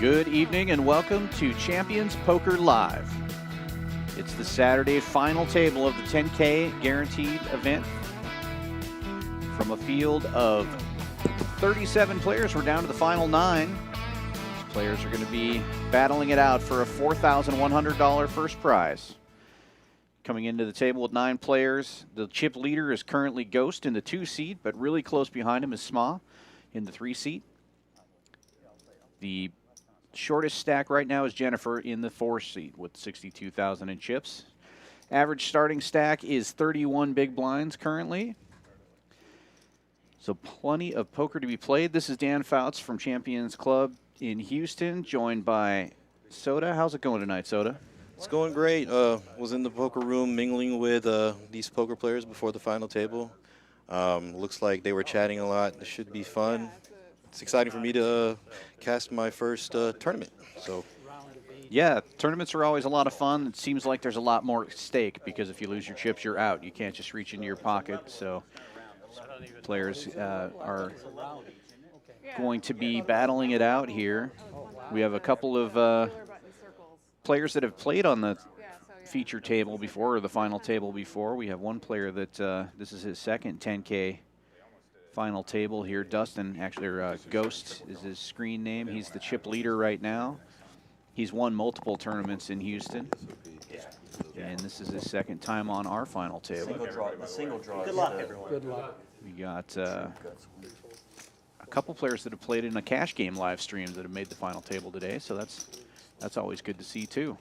Good evening and welcome to Champions Poker Live. It's the Saturday final table of the 10K guaranteed event. From a field of 37 players, we're down to the final 9. These players are going to be battling it out for a $4,100 first prize. Coming into the table with 9 players, the chip leader is currently Ghost in the 2 seat, but really close behind him is Sma in the 3 seat. The shortest stack right now is Jennifer in the 4 seat with 62,000 in chips. Average starting stack is 31 big blinds currently. So plenty of poker to be played. This is Dan Fouts from Champions Club in Houston, joined by Soda. How's it going tonight, Soda? It's going great. Was in the poker room mingling with these poker players before the final table. Looks like they were chatting a lot. It should be fun. It's exciting for me to cast my first tournament. So, yeah, tournaments are always a lot of fun. It seems like there's a lot more at stake because if you lose your chips, you're out. You can't just reach into your pocket. So players are going to be battling it out here. We have a couple of players that have played on the feature table before, or the final table before. We have one player that this is his second 10K final table here. Dustin, actually, Ghost is his screen name. He's the chip leader right now. He's won multiple tournaments in Houston. And this is his second time on our final table. Single draw. Good luck, everyone. Good luck. We got a couple players that have played in a cash game live stream that have made the final table today, so that's always good to see too.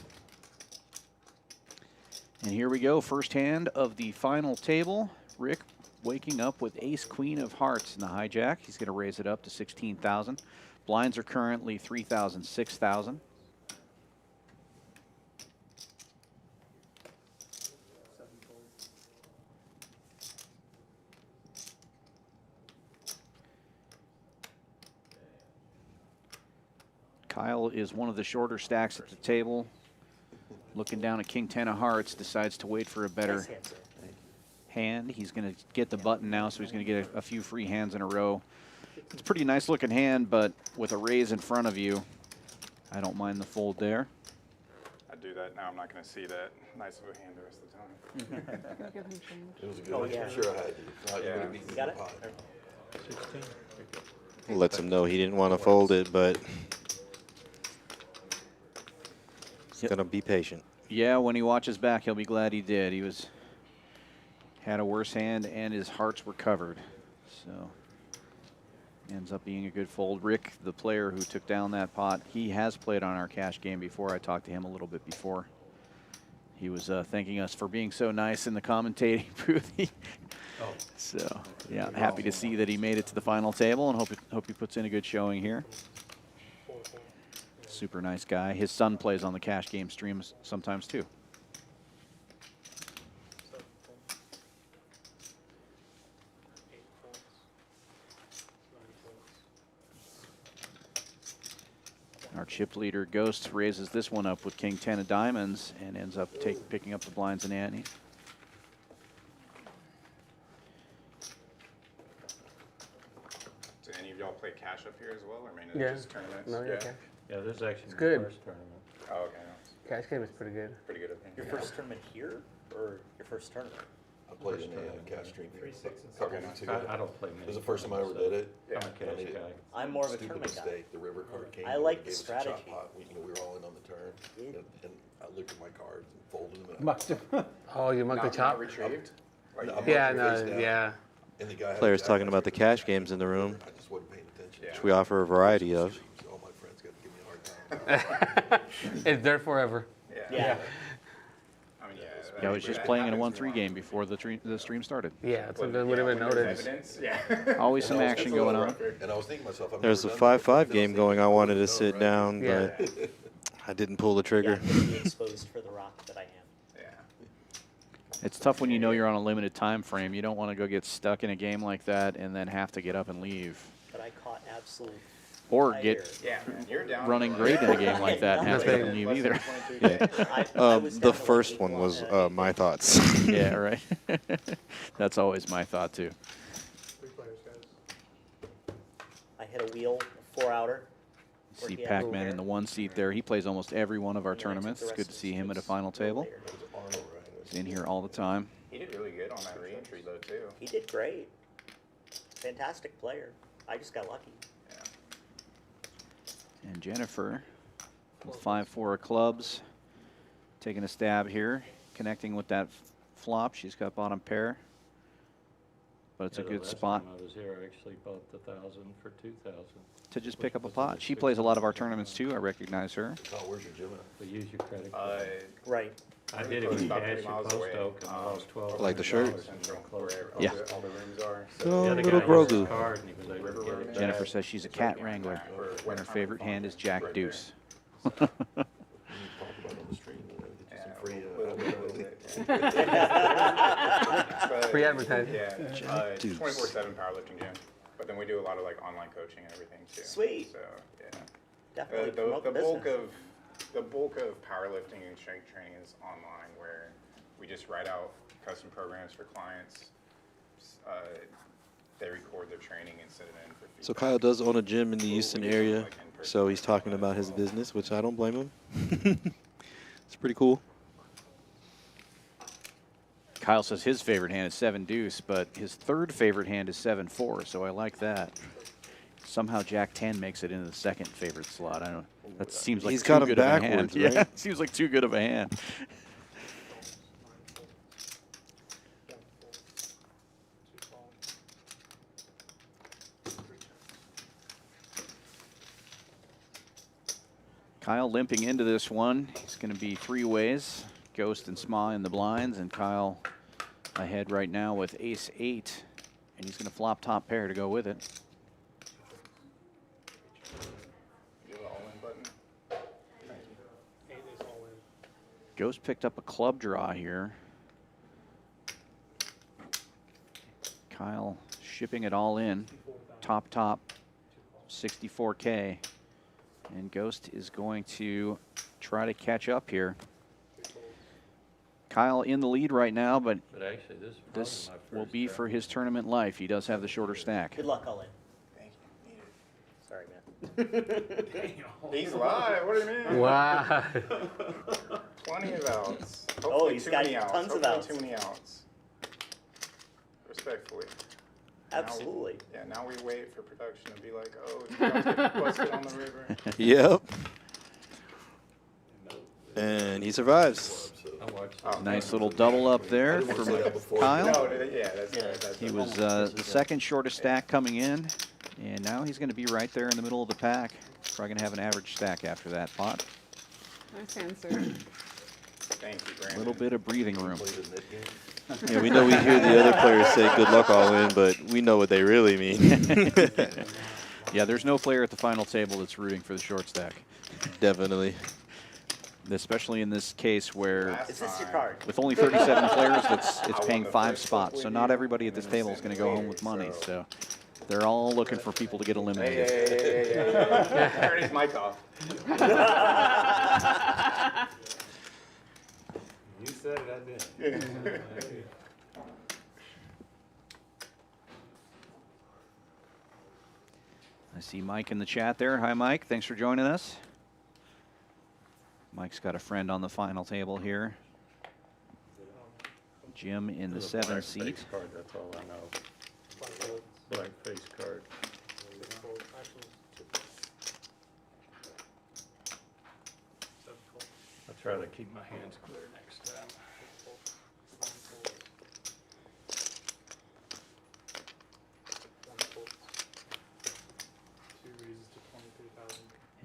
And here we go, first hand of the final table. Rick waking up with ace queen of hearts in the hijack. He's going to raise it up to 16,000. Blinds are currently 3,000, 6,000. Kyle is one of the shorter stacks at the table. Looking down at King 10 of hearts, decides to wait for a better hand. He's going to get the button now, so he's going to get a few free hands in a row. It's a pretty nice looking hand, but with a raise in front of you, I don't mind the fold there. I do that now. I'm not going to see that nice of a hand the rest of the time. It was a good one. yeah. I'm sure I had you. You got it? lets him know he didn't want to fold it, but he's going to be patient. Yeah, when he watches back, he'll be glad he did. He had a worse hand, and his hearts were covered. So ends up being a good fold. Rick, the player who took down that pot, he has played on our cash game before. I talked to him a little bit before. He was thanking us for being so nice in the commentating booth. So, yeah, happy to see that he made it to the final table, and hope he puts in a good showing here. Super nice guy. His son plays on the cash game streams sometimes too. Our chip leader Ghost raises this one up with King 10 of diamonds and ends up picking up the blinds and ante. Do any of y'all play cash up here as well, or mainly Yeah. just tournaments? No, yeah. Yeah, this is actually It's my good. first tournament. Oh, okay. Cash game is pretty good. Pretty good opinion. Your first tournament here, or your first tournament? I played in a cash stream here a couple Okay, weeks nice. ago. I don't play many. It was the first time I ever did it. Yeah. I'm a cash Yeah. guy. I'm more of a Stupid tournament guy. mistake. The river card came. I in like and the gave us a chop strategy. pot. We were all in on the turn, Yeah. and I looked at my cards and folded them. And Oh, you mug the chop? Retrieved? I marked Yeah, the no, face down, yeah. And the guy had Players a jack. talking about the cash games in the room, I just wasn't paying attention. Yeah. which we offer a variety of. All my friends got to give me a hard time. It's there forever. Yeah. I mean, Yeah, I was just playing in a 1-3 game before the stream started. Yeah, it's something we didn't even notice. Evidence? Yeah. Always some action going on. And I was thinking to myself, I've There's a never done that 5-5 before. game going. I wanted to sit down, Yeah. but I didn't pull the Yeah, trigger. I'm gonna be exposed for the rock that I am. Yeah. It's tough when you know you're on a limited time frame. You don't want to go get stuck in a game like that and then have to get up and leave. But I caught absolute Or fire. get Yeah, man. You're down. running great in a game like that and have to get up and leave either. I was The down to first like one was 8-1. my thoughts. Yeah, right. That's always my thought too. I hit a wheel, a 4-outer, Where See he had Pac-Man over in the 1 seat there. He plays almost every one of our and then I took tournaments. the It's rest good of to his see him at a chips final table. later. He's in here all the time. He did really good on that re-entry though too. He did great. Fantastic player. I just got lucky. Yeah. And Jennifer with 5-4 of clubs, taking a stab here, connecting with that flop. She's got bottom pair, but it's a The good last spot time I was here, I actually bought the 1,000 for 2,000. to just pick up a pot. She plays a lot of our tournaments too. I recognize her. Kyle, where's your gym at? But use your credit card. Right. I did it with about cash 3 in miles Post away. Oak and I lost 12. Like the shirt? Where Yeah. all the rooms are. Oh, So The other little guy used his Grogu. card and he was able to get it back. Jennifer says she's a cat wrangler, and her favorite hand is Jack Deuce. We need to talk about it on the stream. Get you some free. Free advertising. Yeah, Deuce. 24/7 powerlifting gym. But then we do a lot of like online coaching and everything too. Sweet. So yeah, Definitely the promote the bulk business. of the bulk of powerlifting and strength training is online, where we just write out custom programs for clients. They record their training and send it in for feedback. So Kyle does own a gym in the We Houston do some, area, like, in-person so he's talking stuff about his as well. business, which I don't blame him. It's pretty cool. Kyle says his favorite hand is 7 deuce, but his third favorite hand is 7-4, so I like that. Somehow Jack 10 makes it into the second favorite slot. I don't. That seems like He's too got him good of a hand. backwards, Yeah, right? seems like too good of a hand. Kyle limping into this one. He's going to be 3 ways. Ghost and Sma in the blinds, and Kyle ahead right now with ace-8, and he's going to flop top pair to go with it. You have an all-in button. Ghost picked up a club draw here. Kyle shipping it all in. Top, 64K. And Ghost is going to try to catch up here. Kyle in the lead right now, but But actually, this is this probably my will first be time. for his tournament life. He does have the shorter stack. Good luck, Colin. Thank you. Sorry, man. He's live. What do you mean? Wow. Plenty of outs. Oh, Hopefully he's too got many outs. tons of Hopefully outs. Too many outs. Respectfully. Absolutely. Yeah, now we wait for production to be like, oh, you guys get busted on the river. Yep. And he survives. I watched Oh, Nice little double up there didn't wanna from say that before. Kyle. No, yeah, that's He was the second shortest stack coming in, and now he's going to be right there in the middle of the pack. Probably going to have an average stack after that pot. Nice answer. Thank you, A Brandon. little bit of breathing room. Played in that game. Yeah, we know we hear the other players say good luck all in, but we know what they really mean. Yeah, there's no player at the final table that's rooting for the short stack, Definitely. especially in this case where Last Is this your time, card? with only 37 players, I it's won paying the 5 first spots. So split not lead, everybody at this and then table is going to go home with money. later, So they're all looking for people to get eliminated. Hey. Turn his mic off. You said it, I did. I see Mike in the chat there. Hi, Mike. Thanks for joining us. Mike's got a friend on the final table here. Jim in the There's a 7 black seat. face card, that's all I know. Black face card. I'll try to keep my hands clear next time.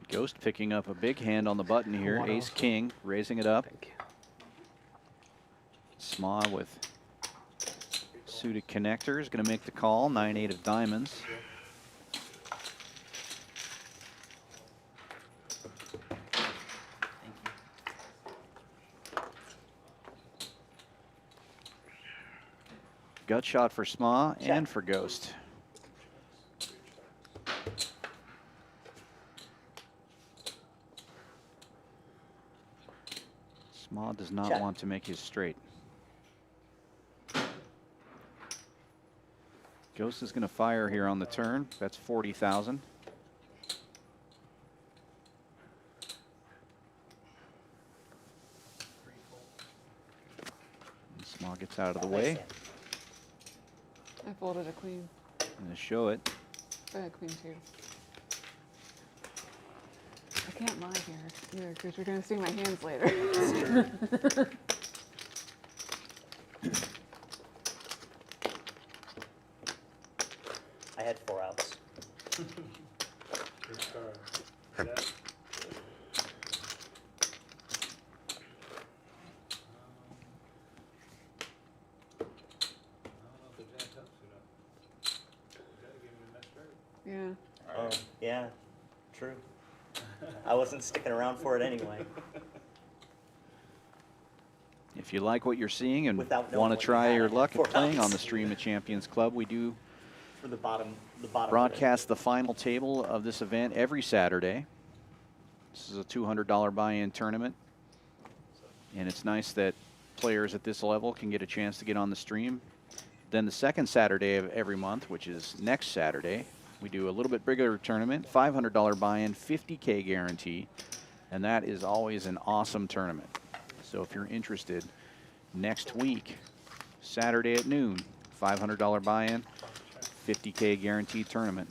Ghost picking up a big hand on the button here. Ace King raising it up. Thank you. Sma with suited connectors going to make the call. 9-8 of diamonds. Gut shot for Sma and for Ghost. Sma does not Check. want to make his straight. Ghost is going to fire here on the turn. That's 40,000. gets out of the way. I folded a queen. Gonna show it. I had queen too. I can't lie here either because you're going to see my hands later. I had 4 outs. Yeah. Oh, yeah, true. I wasn't sticking around for it anyway. If you like what you're seeing and Without knowing want to what you try had, your I had luck 4 at playing on outs. the stream at Champions Club, we do For the bottom broadcast the final table of this event every Saturday. This is a $200 buy-in tournament, and it's nice that players at this level can get a chance to get on the stream. Then the second Saturday of every month, which is next Saturday, we do a little bit bigger tournament, $500 buy-in, 50K guarantee, and that is always an awesome tournament. So if you're interested, next week, Saturday at noon, $500 buy-in, 50K guaranteed tournament.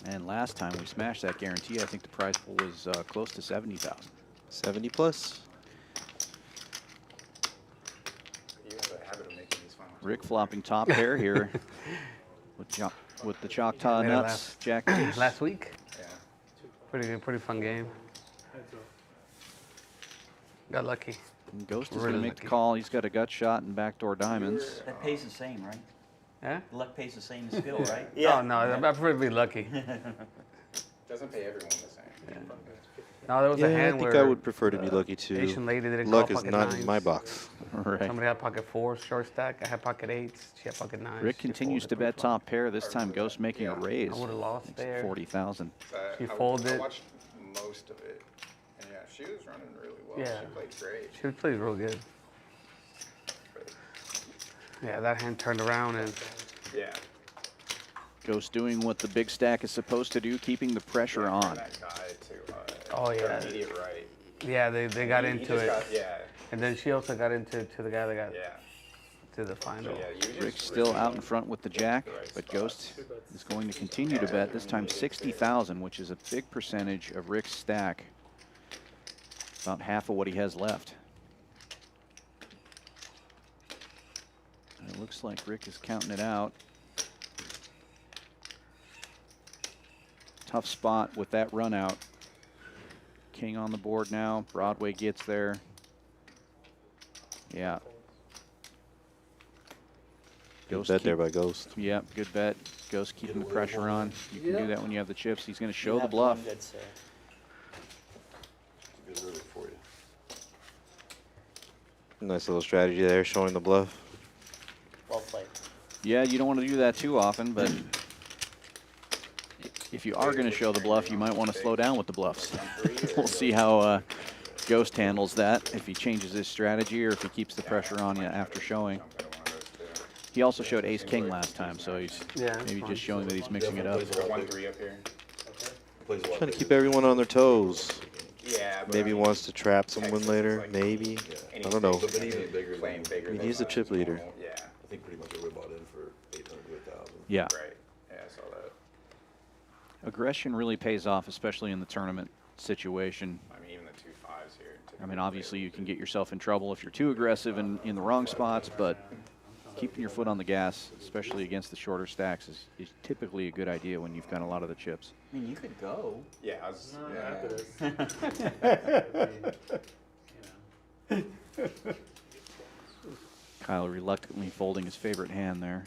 And last time we smashed that guarantee, I think the prize pool was close to 70,000. 70 plus. You have a habit of making these final Rick flopping top pair here with the Choctaw Made it nuts, Jack deuce. Last week. Yeah. Pretty good, pretty fun game. Got lucky. And Ghost is Really going to make the lucky. call. He's got a gut shot and backdoor diamonds. That pays the same, right? Yeah? Luck pays the same as skill, right? Yeah. Oh, no, I prefer to be lucky. Doesn't pay everyone the same. No, there was Yeah, a I hand think where I would prefer to be lucky too. Asian lady didn't Luck call is pocket not in nines. my box. Right. Somebody had pocket 4s, short stack. I had pocket 8s. She had pocket 9s. Rick She continues to folded bet top pair. This time Ghost making a raise. I would have lost there. 40,000. She I folded. watched most of it. And yeah, she was running really well. Yeah. She played great. She plays real good. Yeah, that hand turned around and Yeah. Ghost doing what the big stack is supposed to do, keeping the pressure on. That guy to Oh, yeah. immediate right. yeah, they got He into just it. got- yeah. And then she also got into the guy that got Yeah. to the final. Yeah, you just Rick's still out in front with the jack, but Ghost is going to continue to bet, this time 60,000, which is a big percentage of Rick's stack. About half of what he has left. And it looks like Rick is counting it out. Tough spot with that run out. King on the board now. Broadway gets there. Yeah. Good bet there by Ghost. Yep, good bet. Ghost keeping the pressure on. You can do that when you have the chips. He's going to show You the have bluff. one good serve. Good river for you. Nice little strategy there, showing the bluff. Well played. Yeah, you don't want to do that too often, but if you are going to show the bluff, you might want to slow down with the bluffs. We'll see how Ghost handles that, if he changes his strategy or if he keeps the pressure on you after showing. He also showed ace-king last time, so he's Yeah, that's maybe fine. just showing that he's mixing it up. Plays a lot 1-3 bigger. up here. Plays a lot Trying to keep bigger. everyone on their toes. Yeah, but Maybe I mean, wants to trap someone Texas is later, like maybe. any I don't know. state But even bigger playing than- bigger. I mean, than he's a us chip is leader. normal. Yeah, I think pretty much everybody bought in for 800 to 1,000. Yeah. right. Yeah, I saw that. Aggression really pays off, especially in the tournament situation. I mean, even the 2-5s here. I mean, obviously you can get yourself in trouble if you're too aggressive in the wrong spots, but keeping your foot on the gas, especially against the shorter stacks, is typically a good idea when you've got a lot of the chips. I mean, you could go. Yeah, I was. No, yeah. after this. Kyle reluctantly folding his favorite hand there.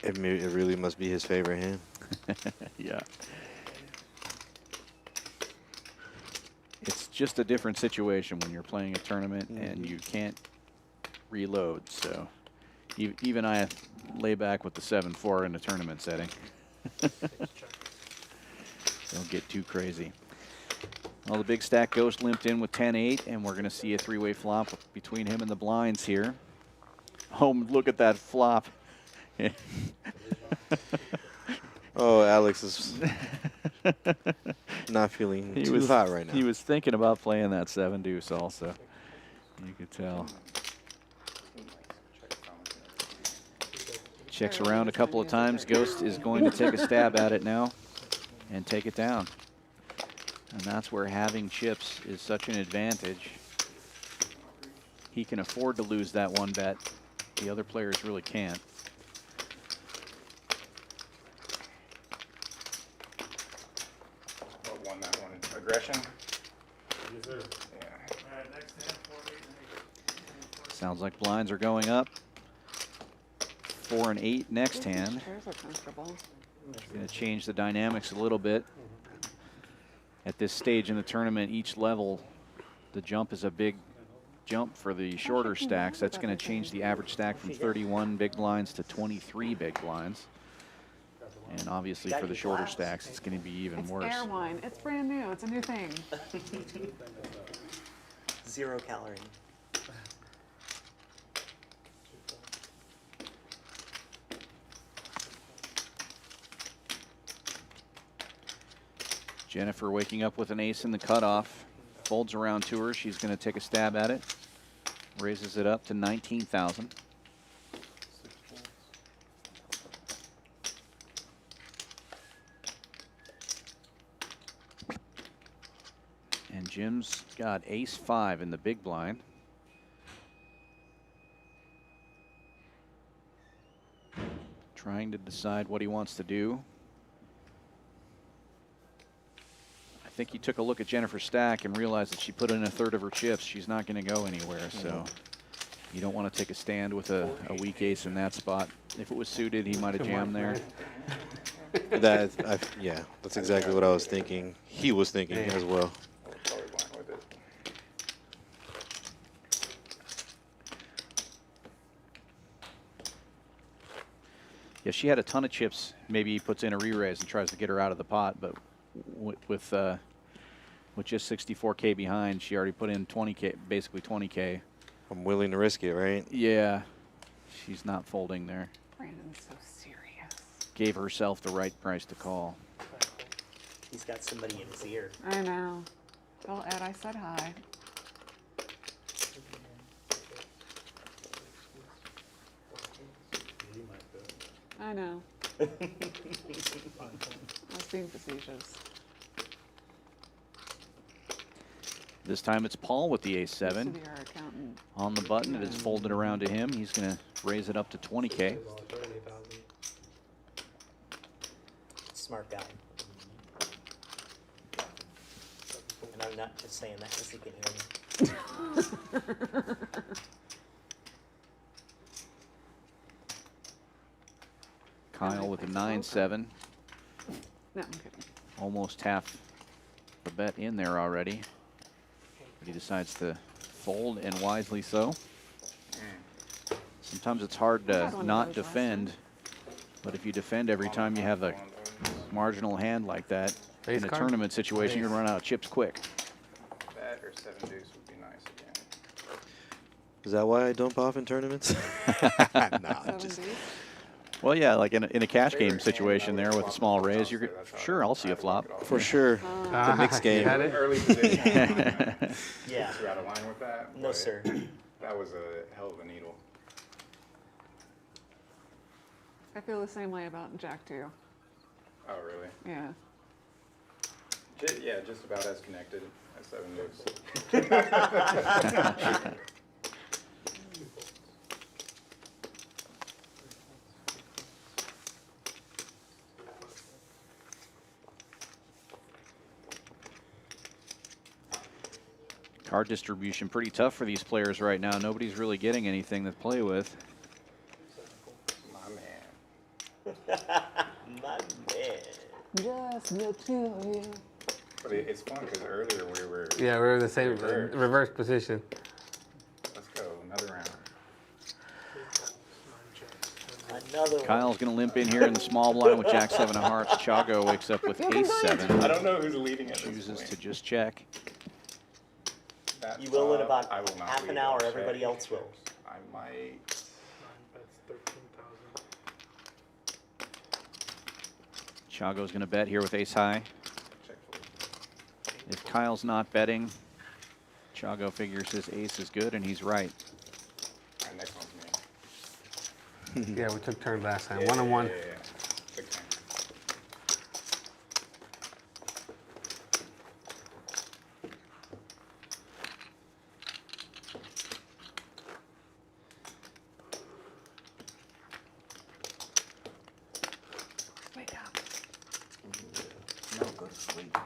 It really must be his favorite hand. Yeah. It's just a different situation when you're playing a tournament and you can't reload. So even I lay back with the 7-4 in a tournament setting. Don't get too crazy. Well, the big stack Ghost limped in with 10-8, and we're going to see a three-way flop between him and the blinds here. Oh, look at that flop. Oh, Alex is Not feeling He too was hot right now. He was thinking about playing that 7 deuce also. You could tell. Checks around a couple of times. Ghost is going to take a stab at it now and take it down. And that's where having chips is such an advantage. He can afford to lose that one bet. The other players really can't. What won that one? Aggression? Yes, sir. Yeah. Sounds like blinds are going up. 4 and 8 next These hand. chairs are comfortable. Going to change the dynamics a little bit. At this stage in the tournament, each level, the jump is a big jump for the shorter stacks. That's going to change the average stack from 31 big blinds to 23 big blinds. And obviously for the shorter stacks, it's going to be even It's worse. air wine. It's brand new. It's a new thing. 0 calorie. Jennifer waking up with an ace in the cutoff. Folds around to her. She's going to take a stab at it. Raises it up to 19,000. And Jim's got ace-5 in the big blind. Trying to decide what he wants to do. I think he took a look at Jennifer's stack and realized that she put in a third of her chips. She's not going to go anywhere, so you don't want to take a stand with a weak ace in that spot. If it was suited, he might have jammed there. Yeah, that's exactly what I was thinking. He was thinking as well. Probably blind with it. If she had a ton of chips, maybe he puts in a re-raise and tries to get her out of the pot, but with just 64K behind, she already put in 20K, basically 20K. I'm willing to risk it, right? Yeah, she's not folding there. Brandon's so serious. Gave herself the right price to call. He's got somebody in his ear. I know. Tell Ed I said hi. I know. I was being facetious. This time it's Paul with the Used to ace-7. be our accountant. On the button, it is folded around to him. He's going to raise it up to 20K. Smart guy. And I'm not just saying that because he can hear me. Kyle with a 9-7. No, I'm kidding. Almost half the bet in there already. But he decides to fold, and wisely so. Sometimes it's hard I to had one of not those last defend, but if you defend every time you have a marginal hand like that, Ace in a card? tournament situation, you're going to run out of chips quick. That or 7 deuce would be nice again. Is that why I dump off in tournaments? Nah, 7 just Ds? Well, yeah, like in a cash game situation there with a small raise, you're sure I'll see a flop. for sure. The mixed You game. had it? Early position. Yeah. You're out of line with that? No, but sir. That was a hell of a needle. I feel the same way about Jack too. Oh, really? Yeah. Yeah, just about as connected as 7 deuce. Card distribution pretty tough for these players right now. Nobody's really getting anything to play with. My man. My man. Just the two of you. But it's fun because earlier we were. Yeah, we're in the same Reverse. reverse position. Let's go, another round. Another one. Kyle's going to limp in here in the small blind with Jack 7 of hearts. Chago wakes up with ace-7. I don't know who's leading at this Chooses point. to just check. That You will in flop, about I will not half an lead hour, on everybody check. else will. I might. Chago's going to bet here with ace-high. Kyle's not betting. Chago figures his ace is good, and he's right. All right, next one's me. Yeah, we took turns last time. 1-on-1. Yeah. Big time. Wake up. No, go to sleep.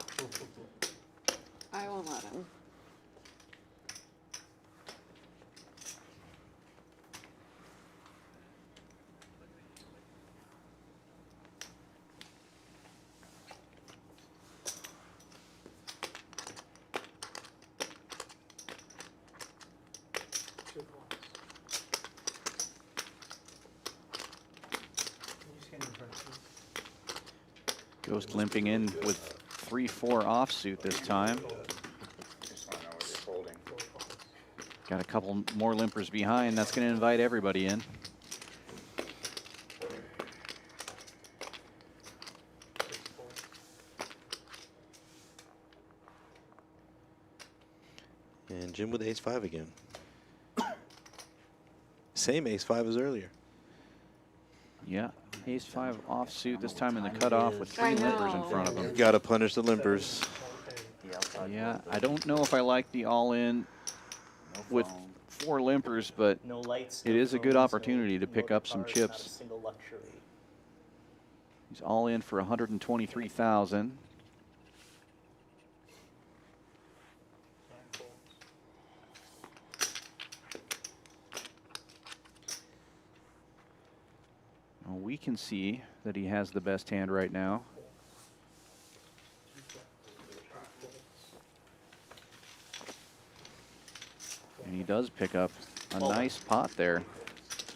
I won't let him. Ghost limping in with 3-4 offsuit this time. Just want to know what you're folding. Got a couple more limpers behind. That's going to invite everybody in. And Jim with ace-5 again. Same ace-5 as earlier. Yeah, ace-5 offsuit this time in the cutoff with 3 I limpers in know. front of him. Got to punish the limpers. The outside Yeah, window, I don't know if I like the all-in no with phone. 4 limpers, but No lights. it no is a good phones, opportunity to no pick up some cars, not a chips. single luxury. He's all in for 123,000. Well, we can see that he has the best hand right now. And he does pick up a nice pot there.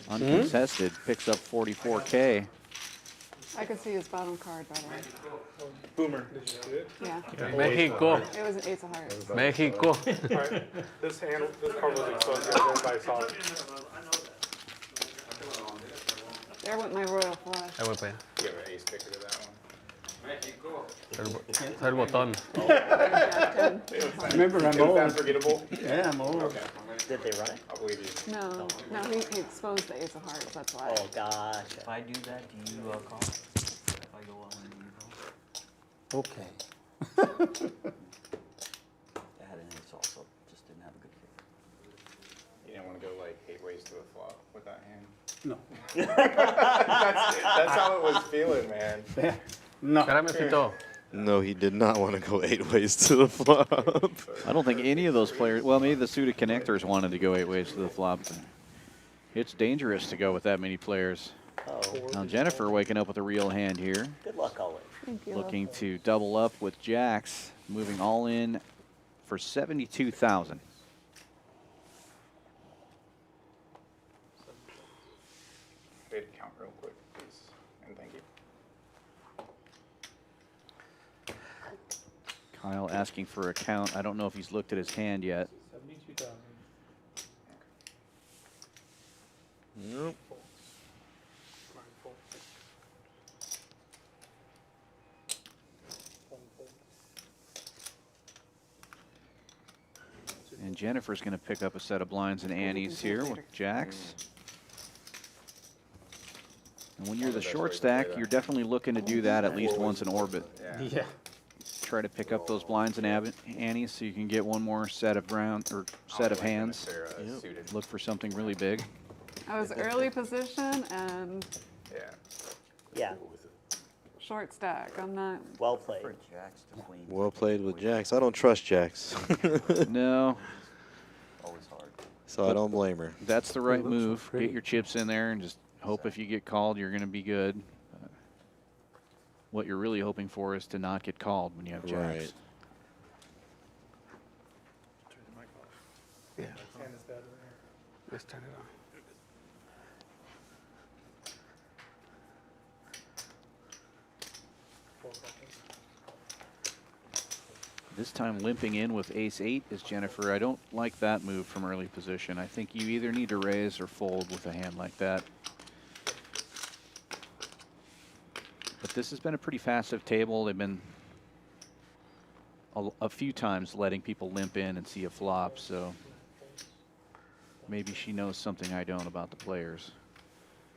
Uncontested, picks up 44K. I could see his bottom card, by the way. Boomer. Yeah. Mexico. It was an ace of hearts. Mexico. This card was exposed because everybody saw it. There went my royal flush. Ahí voy para allá. You have an ace kicker to that one. Está el botón. Remember, I'm Is old. that forgettable? Yeah, I'm old. Okay, Did they run it? I'll believe you. No, he exposed the ace of hearts, that's why. Oh gosh. If I do that, do you call? If I go all in, do you call? Okay. I had an ace also, just didn't have a good kicker. You didn't want to go like 8 ways to the flop with that hand. No. That's how it was feeling, man. No. Caramecito. No, he did not want to go 8 ways to the flop. I don't think any of those players, well, maybe the suited connectors wanted to go 8 ways to the flop. But it's dangerous to go with that many players. Oh, Now Jennifer waking up with a real hand here. good luck always. Thank you. Looking to double up with jacks, moving all in for 72,000. We had to count real quick, please, and thank you. Kyle asking for a count. I don't know if he's looked at his hand yet. 72,000. Nope. And Jennifer's going to pick up a set of blinds and antes here with jacks. And when you're the short stack, you're definitely looking to do that at least once in orbit. Yeah. Try to pick up those blinds and antes so you can get one more set of round or set of hands. Suited. Look for something really big. I was early position and Yeah. Yeah, short stack. I'm not. well played. For jacks to queen. Well played with jacks. I don't trust jacks. No, Always hard. So I don't blame her. that's the right looks so move. pretty. Get your chips in there and just hope if you get called, you're going to be good. What you're really hoping for is to not get called when you have jacks. Right. Yeah. And it's better there. Let's turn it on. This time limping in with ace-8 is Jennifer. I don't like that move from early position. I think you either need to raise or fold with a hand like that. But this has been a pretty passive table. They've been a few times letting people limp in and see a flop, so maybe she knows something I don't about the players.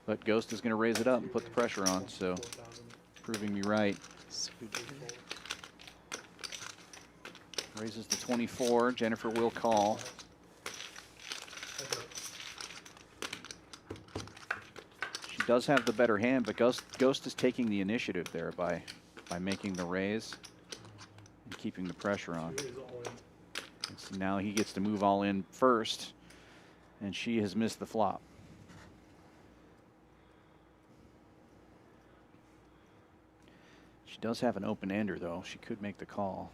But Ghost is going to raise it up and put the pressure on, so proving me right. Raises to 24. Jennifer will call. She does have the better hand, but Ghost is taking the initiative there by making the raise and keeping the pressure on. And so now he gets to move all in first, and she has missed the flop. She does have an open ender though. She could make the call.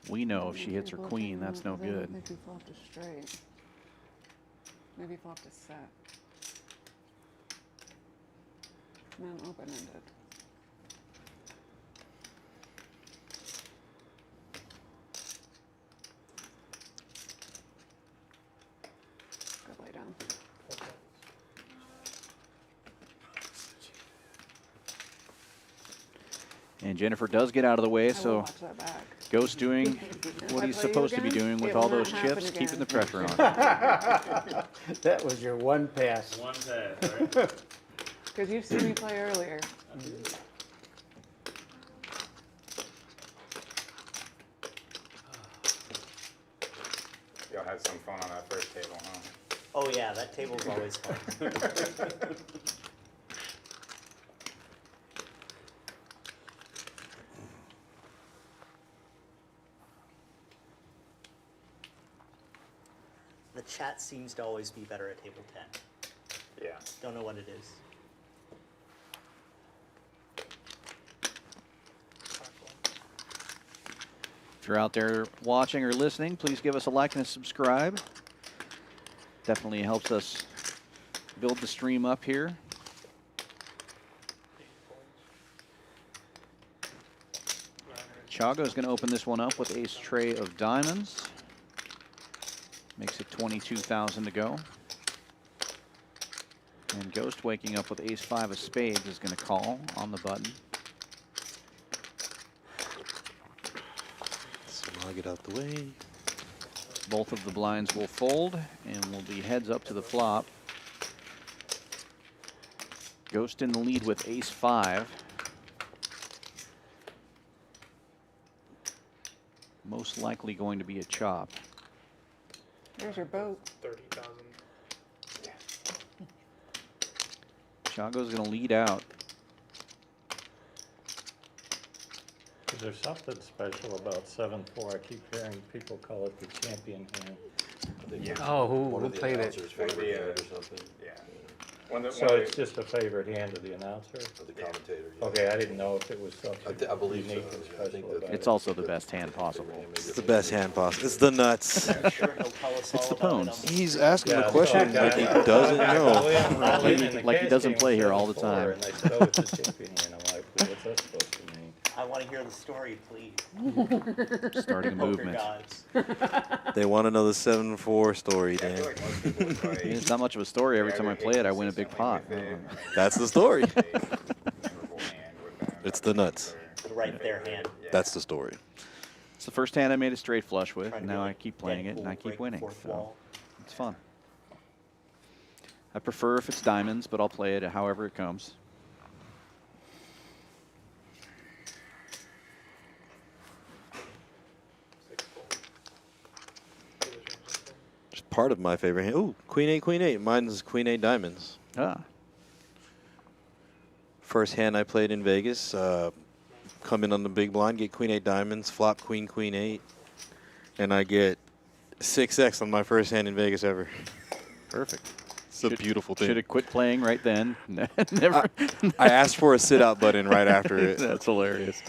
We know if she hits her queen, that's no good. I think he flopped a straight. Maybe flopped a set. And then open-ended. Good lay down. And Jennifer does get out of the way, I will so watch that back. Ghost doing what he's Play you supposed to be again? doing with It all will those not happen chips, again. keeping the pressure on. That was your one pass. One pass, right? Because you've seen me play earlier. Y'all had some fun on that first table, huh? Oh yeah, that table's always fun. The chat seems to always be better at table 10. Yeah. Don't know what it is. If you're out there watching or listening, please give us a like and a subscribe. Definitely helps us build the stream up here. Chago's going to open this one up with ace tray of diamonds. Makes it 22,000 to go. And Ghost waking up with ace 5 of spades is going to call on the button. So I'll get out the way. Both of the blinds will fold and will be heads up to the flop. Ghost in the lead with ace 5. Most likely going to be a chop. There's your boat. 30,000. Chago's going to lead out. Is there something special about 7-4? I keep hearing people call it the champion hand. Yeah. Oh, One who of the played it? announcers' favorite hand or something. Yeah. So it's just a favorite hand of the announcer? Of the commentator. yeah. Okay, I didn't know if it was something I believe so, unique and yeah. I think special that- about It's it. also the best hand possible. It's the best hand possible. It's the nuts. I'm sure he'll tell us all It's the about it. pawns. He's asking Yeah, a question so- like he doesn't know. Like he doesn't play here all the time. And they said, oh, it's a champion hand. I'm like, well, what's that supposed to mean? I want to hear the story, please. Starting a Poker movement. gods. They want to know the 7-4 story, Yeah, I Dan. feel like most people would play. It's not much of a story. Every time I play it, I win a big pot. That's the story. Memorable hand with them. It's the nuts. Right there, hand. Yeah. That's the story. It's the first hand I made a straight flush with, Trying and to now be I like keep playing it, and I Deadpool, keep break the winning. fourth So wall. it's fun. I prefer if it's diamonds, but I'll play it however it comes. Just part of my favorite hand. Ooh, Queen 8, Queen 8. Mine's Queen 8 diamonds. Ah, First hand I played in Vegas. Come in on the big blind, get Queen 8 diamonds, flop Queen, Queen 8. And I get 6x on my first hand in Vegas ever. perfect. It's a beautiful thing. Should have quit playing right then. Never. I asked for a sit-out button right after it. That's hilarious.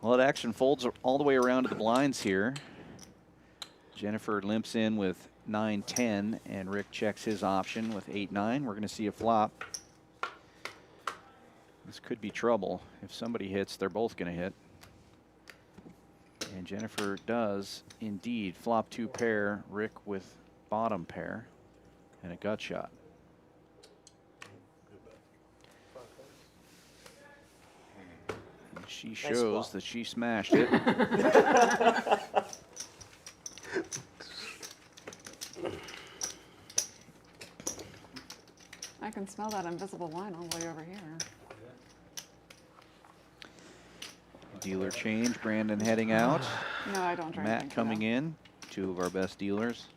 Well, that action folds all the way around to the blinds here. Jennifer limps in with 9-10, and Rick checks his option with 8-9. We're going to see a flop. This could be trouble. If somebody hits, they're both going to hit. And Jennifer does indeed flop 2 pair, Rick with bottom pair, and a gut shot. And she shows flop. that she smashed it. I can smell that invisible line all the way over here. Dealer change, Brandon heading out. No, I don't drink. Matt coming in, 2 of our best dealers.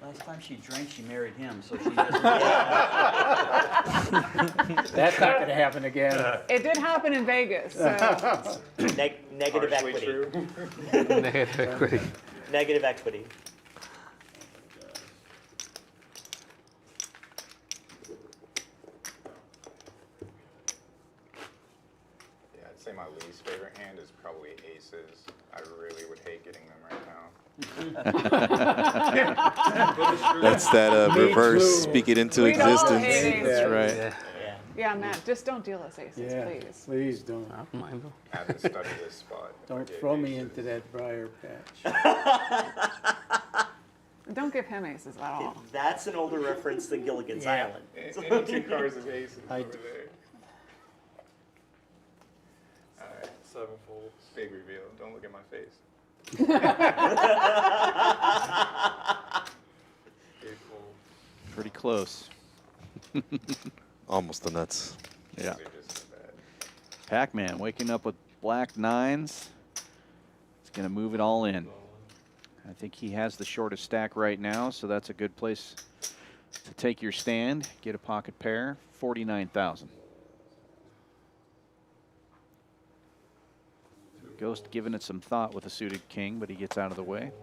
Last time she drank, she married him, so she doesn't. That's not gonna happen again. It did happen in Vegas, so. Negative Partially equity. true. Negative equity. Negative equity. Yeah, I'd say my least favorite hand is probably aces. I really would hate getting them right now. That's that reverse too. speak it into We'd all existence. hate aces. That's right. Yeah. Yeah, Matt, just don't deal us aces, Yeah, please. please don't. I don't mind though. I have to study this spot. Don't Get throw me aces. into that briar patch. Don't give him aces at all. That's an older reference than Gilligan's Island. Any 2 cards of aces I over there. Alright, 7 folds. Big reveal. Don't look at my face. 8 folds. Pretty close. Almost the nuts. Yeah. They're just so bad. Pac-Man waking up with black 9s. He's going to move it all in. I think he has the shortest stack right now, so that's a good place to take your stand. Get a pocket pair, 49,000. Ghost giving it some thought with a suited king, but he gets out of the way.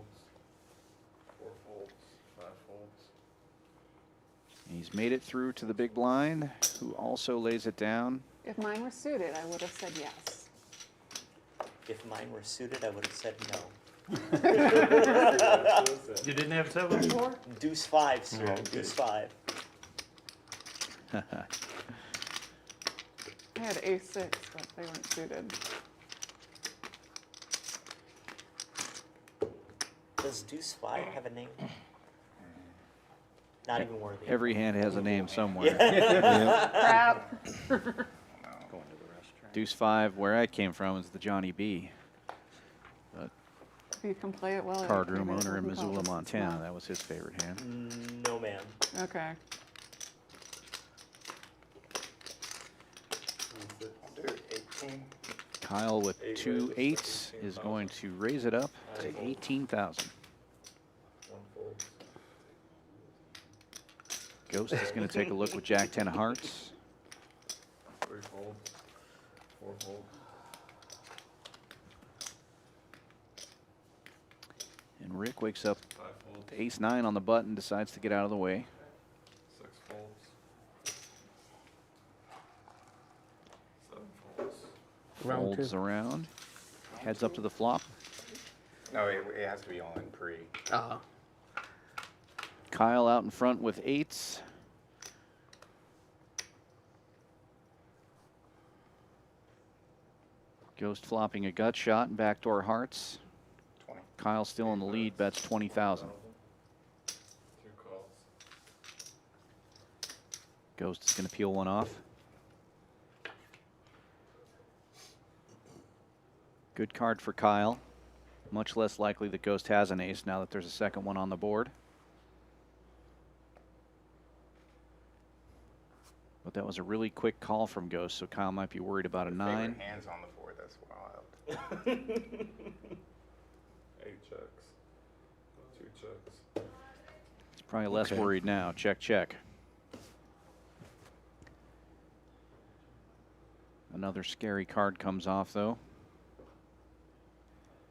4 folds. 5 folds. He's made it through to the big blind, who also lays it down. If mine were suited, I would have said yes. If mine were suited, I would have said no. You didn't have 7-4? Deuce 5, sir. Oh, okay. Deuce 5. I had ace-6, but they weren't suited. Does Deuce 5 have a name? Not even worthy. Every hand has a name somewhere. Crap. Deuce 5, where I came from, is the Johnny B. If you can play it well. Card you room can owner in make it Missoula, look Montana. small. That was his favorite hand. No, ma'am. Okay. I'll do 18. Kyle with 2 8s is going to raise it up to 18,000. 1 fold. Ghost is going to take a look with Jack 10 of hearts. 3 folds. 4 folds. And Rick wakes up 5 folds. to ace 9 on the button, decides to get out of the way. 6 folds. 7 folds. Round Folds 2. around. Heads up to the flop. No, it has to be all in pre. Kyle out in front with 8s. Ghost flopping a gut shot and backdoor hearts. 20. Kyle still in the lead, bets 20,000. 2 calls. Ghost is going to peel one off. Good card for Kyle. Much less likely that Ghost has an ace now that there's a second one on the board. But that was a really quick call from Ghost, so Kyle might be worried about a 9. Favorite hands on the board. That's wild. 8 checks. 2 checks. He's probably less worried now. Check, check. Another scary card comes off, though.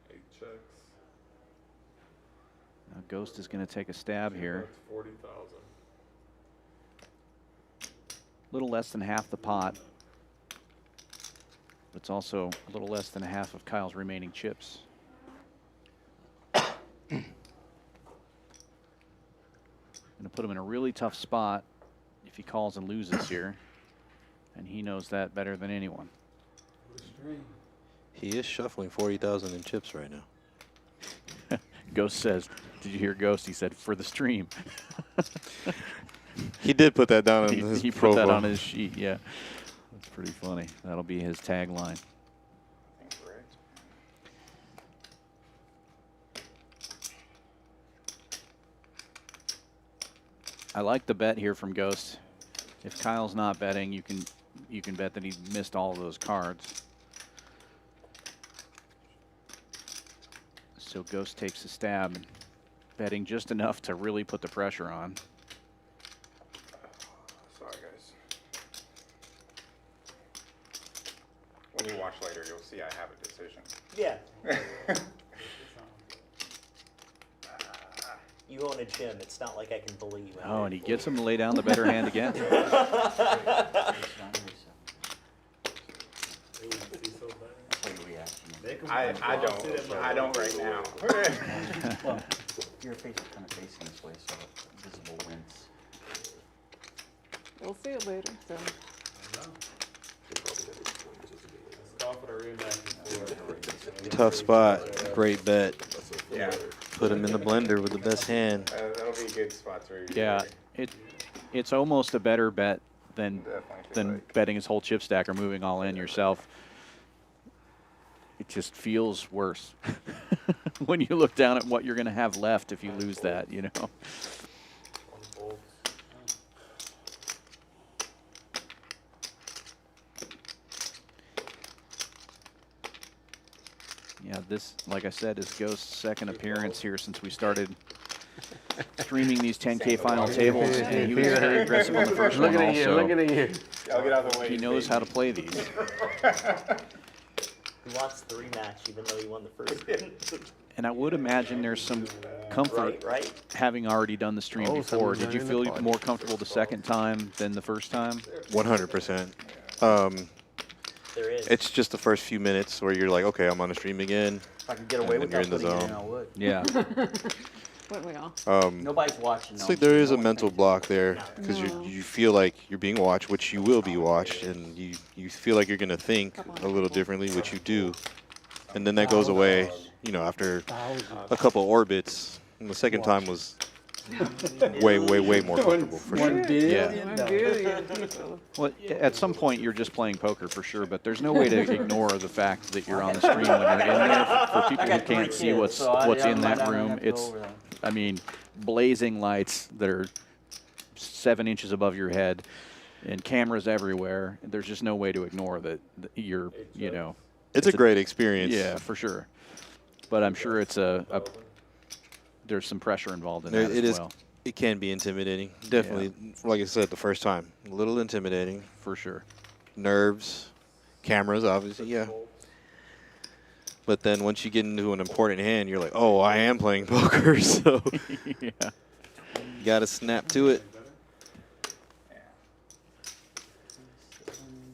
8 checks. Now Ghost is going to take a stab here. That's 40,000. A little less than half the pot. But it's also a little less than half of Kyle's remaining chips. Going to put him in a really tough spot if he calls and loses here. And he knows that better than anyone. He is shuffling 40,000 in chips right now. Ghost says, did you hear Ghost? He said, for the stream. He did put that down on his he put profile. that on his sheet, yeah. That's pretty funny. That'll be his tagline. Incorrect. I like the bet here from Ghost. If Kyle's not betting, you can bet that he missed all of those cards. So Ghost takes a stab, betting just enough to really put the pressure on. Sorry, guys. When you watch later, you'll see I have a decision. Yeah. You own a gym. It's not like I can bully you. Oh, and he gets him to lay down the better hand again. I don't right now. Well, your face is kind of facing this way, so visible wins. We'll see it later. So Tough spot. Great bet. Yeah. Put him in the blender with the best hand. That'll be a good spot to review. Yeah, it's almost a better bet than Definitely. betting his whole chip stack or moving all in yourself. It just feels worse when you look down at what you're going to have left if you lose that, you know. Yeah, this, like I said, is Ghost's second appearance here since we started streaming these 10K final tables, and he was very aggressive on the first one Looking at you, also. looking at you. I'll get out of the way. He knows how to play these. He wants the rematch, even though he won the first. And I would imagine there's some comfort Right. having already done the stream Oh, before. someone's Did you joining the feel party. more comfortable the second time than the first time? 100%. There is. It's just the first few minutes where you're like, okay, I'm on the stream again. If I could get away And with then you're that, in the putting it in, zone. I would. Yeah. wouldn't we all? Nobody's watching. It's no. like there is a No one mental thinks. block there because No. you feel like you're being watched, which you will be watched, and you feel like you're going to think a little differently, which you do. And then that goes away, you know, after a couple orbits. And the second time was way more comfortable for sure. Yeah. One billion people. Well, at some point you're just playing poker for sure, but there's no way to ignore the fact that you're on the stream when you're in there. For people who can't see what's in that room, it's, I mean, blazing lights that are 7 inches above your head and cameras everywhere. There's just no way to ignore that you're, you know. It's a great experience. Yeah, for sure. But I'm sure it's there's some pressure involved in There- that it as is. well. It can be intimidating. Definitely, like I said, the first time, a little intimidating. For sure. Nerves, cameras, obviously, yeah. But then once you get into an important hand, you're like, oh, I am playing poker, so Yeah. you got to snap to it.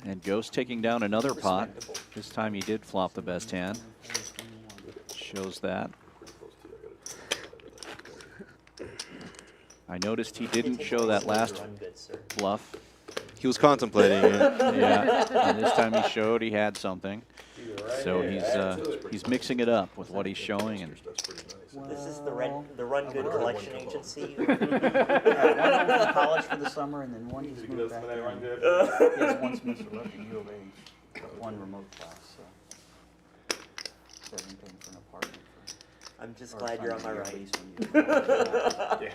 And Ghost taking down another pot. This time he did flop the best hand. Shows that. I noticed he didn't show that last Run good, sir. bluff. He was contemplating it. Yeah, and this time he showed he had something. So he's mixing it up with what he's showing, and This is the Run Good Collection Agency. One went to college for the summer, and then one just moved back there. He has one semester left in U of A, one remote class, so. Instead of paying for an apartment for. I'm just glad you're on my right. Yeah.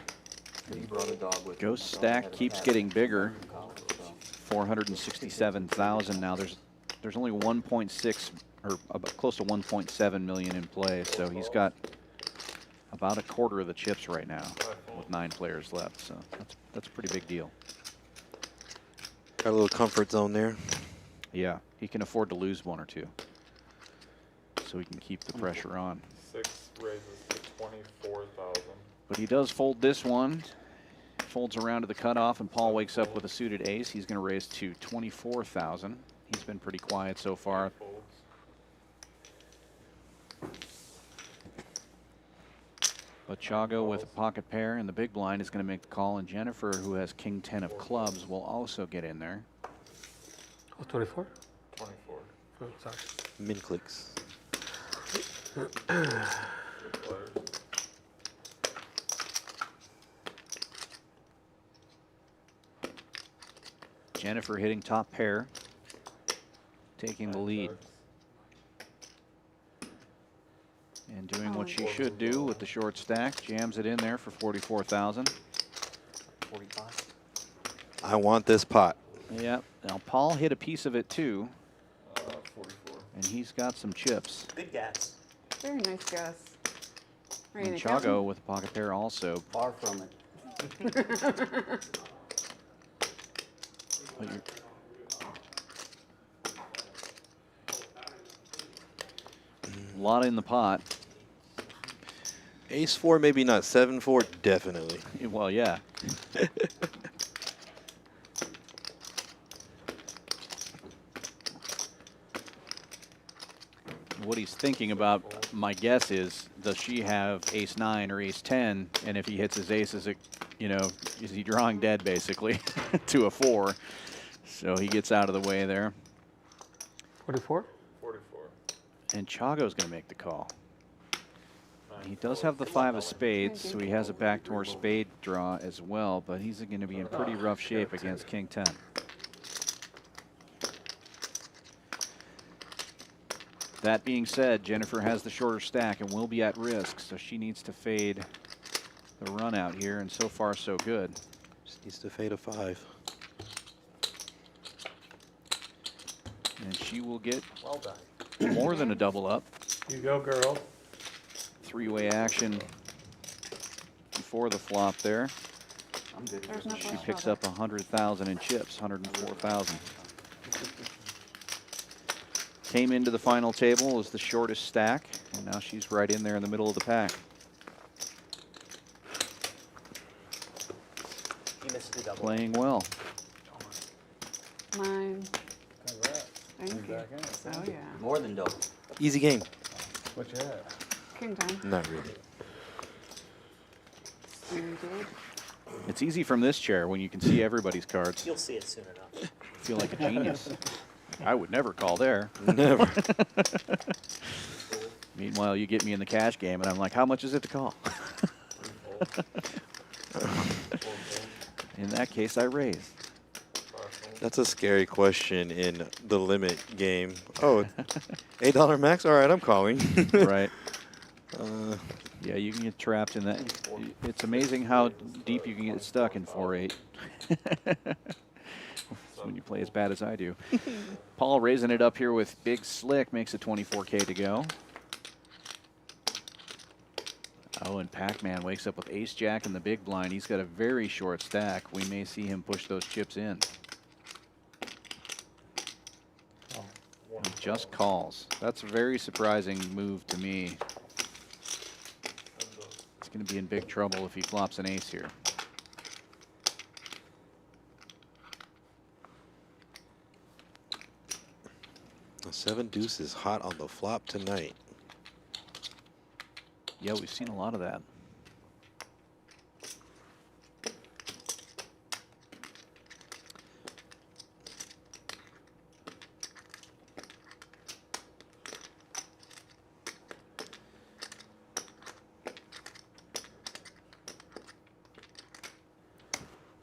He brought a dog with him. Ghost so I stack had a keeps cat getting bigger. from college, so. 467,000 now. There's only 1.6 or about close to 1.7 million in play, so he's got about a quarter of the chips right now with 9 players left. So that's a pretty big deal. Got a little comfort zone there. Yeah, he can afford to lose 1 or 2, so he can keep the pressure on. 6 raises to 24,000. But he does fold this one. Folds around to the cutoff, and Paul wakes up with a suited ace. He's going to raise to 24,000. He's been pretty quiet so far. But Chago with a pocket pair in the big blind is going to make the call, and Jennifer, who has king 10 of clubs, will also get in there. Oh, 24? 24. Oh, sorry. Min clicks. Jennifer hitting top pair, taking the lead. And doing what she should do with the short stack, jams it in there for 44,000. 45. I want this pot. Yep. Now Paul hit a piece of it too, 44. and he's got some chips. Good guess. Very nice guess. Are you And gonna count Chago with a pocket pair also. Far from it. But you're- a lot in the pot. Ace 4, maybe not. 7-4, definitely. Well, yeah. What he's thinking about, my guess is, does she have ace 9 or ace 10? And if he hits his ace, is it, you know, is he drawing dead basically to a 4? So he gets out of the way there. 44? 44. And Chago's going to make the call. He does have the 5 of spades, so he has a backdoor spade draw as well, but he's going to be in pretty rough shape against King 10. That being said, Jennifer has the shorter stack and will be at risk, so she needs to fade the run out here, and so far so good. Just needs to fade a 5. And she will get Well done. more than a double up. You go, girl. Three-way action before the flop there. I'm good. There's no She flush picks draw up 100,000 in chips, 104,000. Came into the final table as the shortest stack, and now she's right in there in the middle of the pack. You missed the double. Playing well. there. Mine. Thank you. Oh yeah. More than double. Easy game. What you have? King 10. Not really. Suited. It's easy from this chair when you can see everybody's cards. You'll see it soon enough. Feel like a genius. I would never call there. Never. Meanwhile, you get me in the cash game, and I'm like, how much is it to call? In that case, I raise. That's a scary question in the limit game. Oh, $8 max? All right, I'm calling. Right. Yeah, you can get trapped in that. It's amazing how deep you can get stuck in 4-8. When you play as bad as I do. Paul raising it up here with Big Slick makes it 24K to go. Oh, and Pac-Man wakes up with Ace-Jack in the big blind. He's got a very short stack. We may see him push those chips in. He just calls. That's a very surprising move to me. He's going to be in big trouble if he flops an ace here. The 7 deuce is hot on the flop tonight. Yeah, we've seen a lot of that.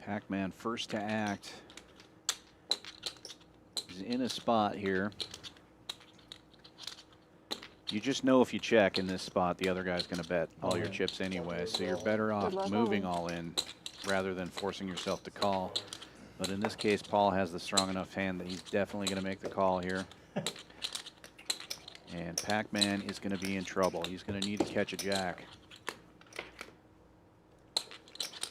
Pac-Man first to act. He's in a spot here. You just know if you check in this spot, the other guy's going to bet all your chips anyway, so you're better off luck, moving Ollie. all in rather than forcing yourself to call. But in this case, Paul has the strong enough hand that he's definitely going to make the call here. And Pac-Man is going to be in trouble. He's going to need to catch a jack.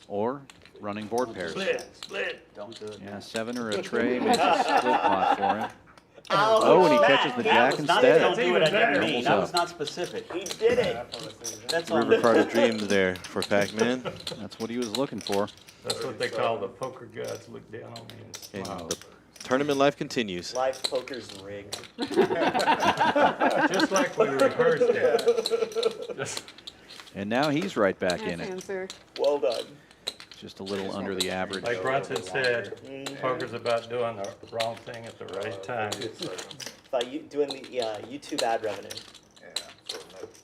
Or running board pairs. Don't do it. Yeah, 7 or a tray makes a split pot for him. Oh, Oh, and he Matt, catches the that jack was not- instead. Don't do it, I didn't better. mean. That was not specific. He did it. That's on River card of dreams there for Pac-Man. That's what he was looking for. That's what they call the poker gods look down on me and And smile. the tournament life continues. Live poker's rigged. Just like we rehearsed it. And now he's right back Nice in it. answer. Well done. Just a little under the average. Like Bronson said, poker's about doing the wrong thing at the right time. by doing the YouTube ad revenue. Yeah. So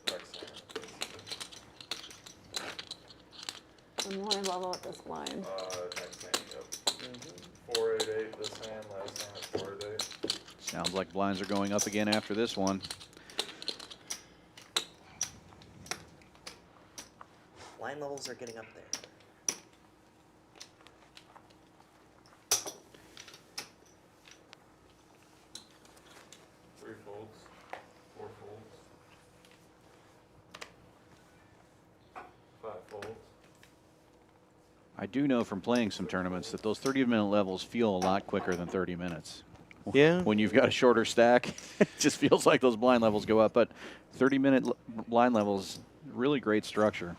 next hand. I'm more level at this blind. Next hand, yep. 488 this hand, last hand is 488. Sounds like blinds are going up again after this one. Line levels are getting up there. Three folds, four folds, five folds. I do know from playing some tournaments that those 30-minute levels feel a lot quicker than 30 minutes. Yeah. When you've got a shorter stack, it just feels like those blind levels go up. But 30-minute blind levels, really great structure.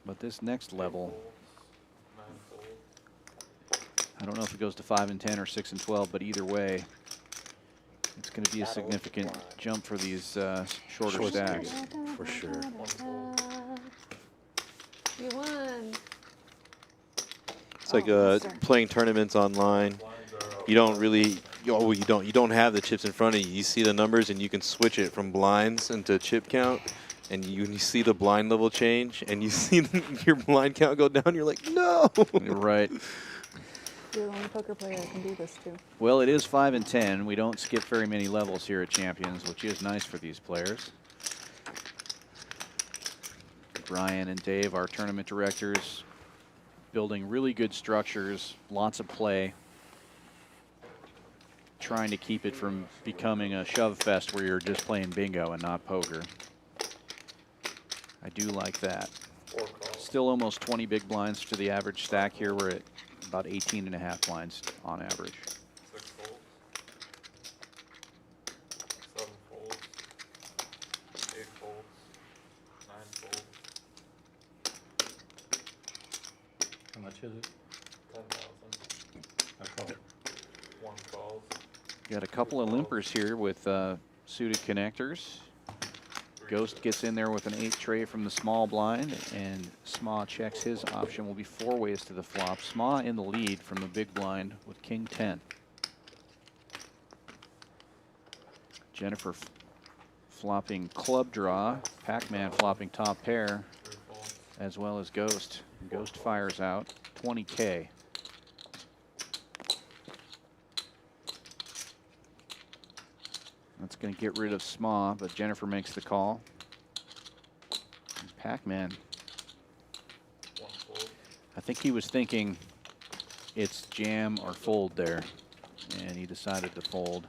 But this next level, 9 folds. I don't know if it goes to 5 and 10 or 6 and 12, but either way, it's going to be a significant jump for these shorter Short stacks. For sure. You won. It's like monster. playing tournaments online. You don't really, you don't have the chips in front of you. You see the numbers and you can switch it from blinds into chip count, and you see the blind level change, and you see your blind count go down. You're like, no. Right. You're the only poker player that can do this too. Well, it is 5 and 10. We don't skip very many levels here at Champions, which is nice for these players. Brian and Dave, our tournament directors, building really good structures, lots of play, trying to keep it from becoming a shove fest where you're just playing bingo and not poker. I do like that. 4 calls. Still almost 20 big blinds to the average stack here. We're at about 18.5 blinds on average. 6 folds. 7 folds. 8 folds. 9 folds. How much is it? 10,000. I call it. 1 calls. Got a couple of limpers here with suited connectors. 3 Ghost chips. gets in there with an 8 tray from the small blind, and Sma checks his option. Will be 4 ways to the flop. Sma in the lead from the big blind with king 10. Jennifer flopping club draw. Pac-Man flopping top pair, 3 folds. as well as Ghost. Ghost fires out 20K. That's going to get rid of Sma, but Jennifer makes the call. Pac-Man, 1 fold. I think he was thinking it's jam or fold there, and he decided to fold.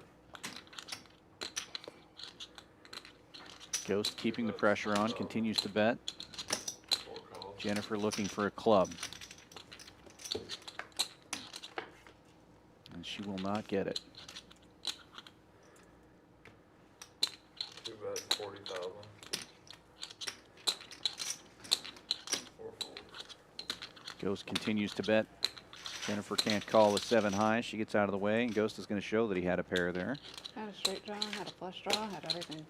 Ghost keeping the pressure on, continues to bet. 4 calls. Jennifer looking for a club. And she will not get it. 2 bets, 40,000. 4 folds. Ghost continues to bet. Jennifer can't call with 7 high. She gets out of the way, and Ghost is going to show that he had a pair there. Had a straight draw, had a flush draw, had everything.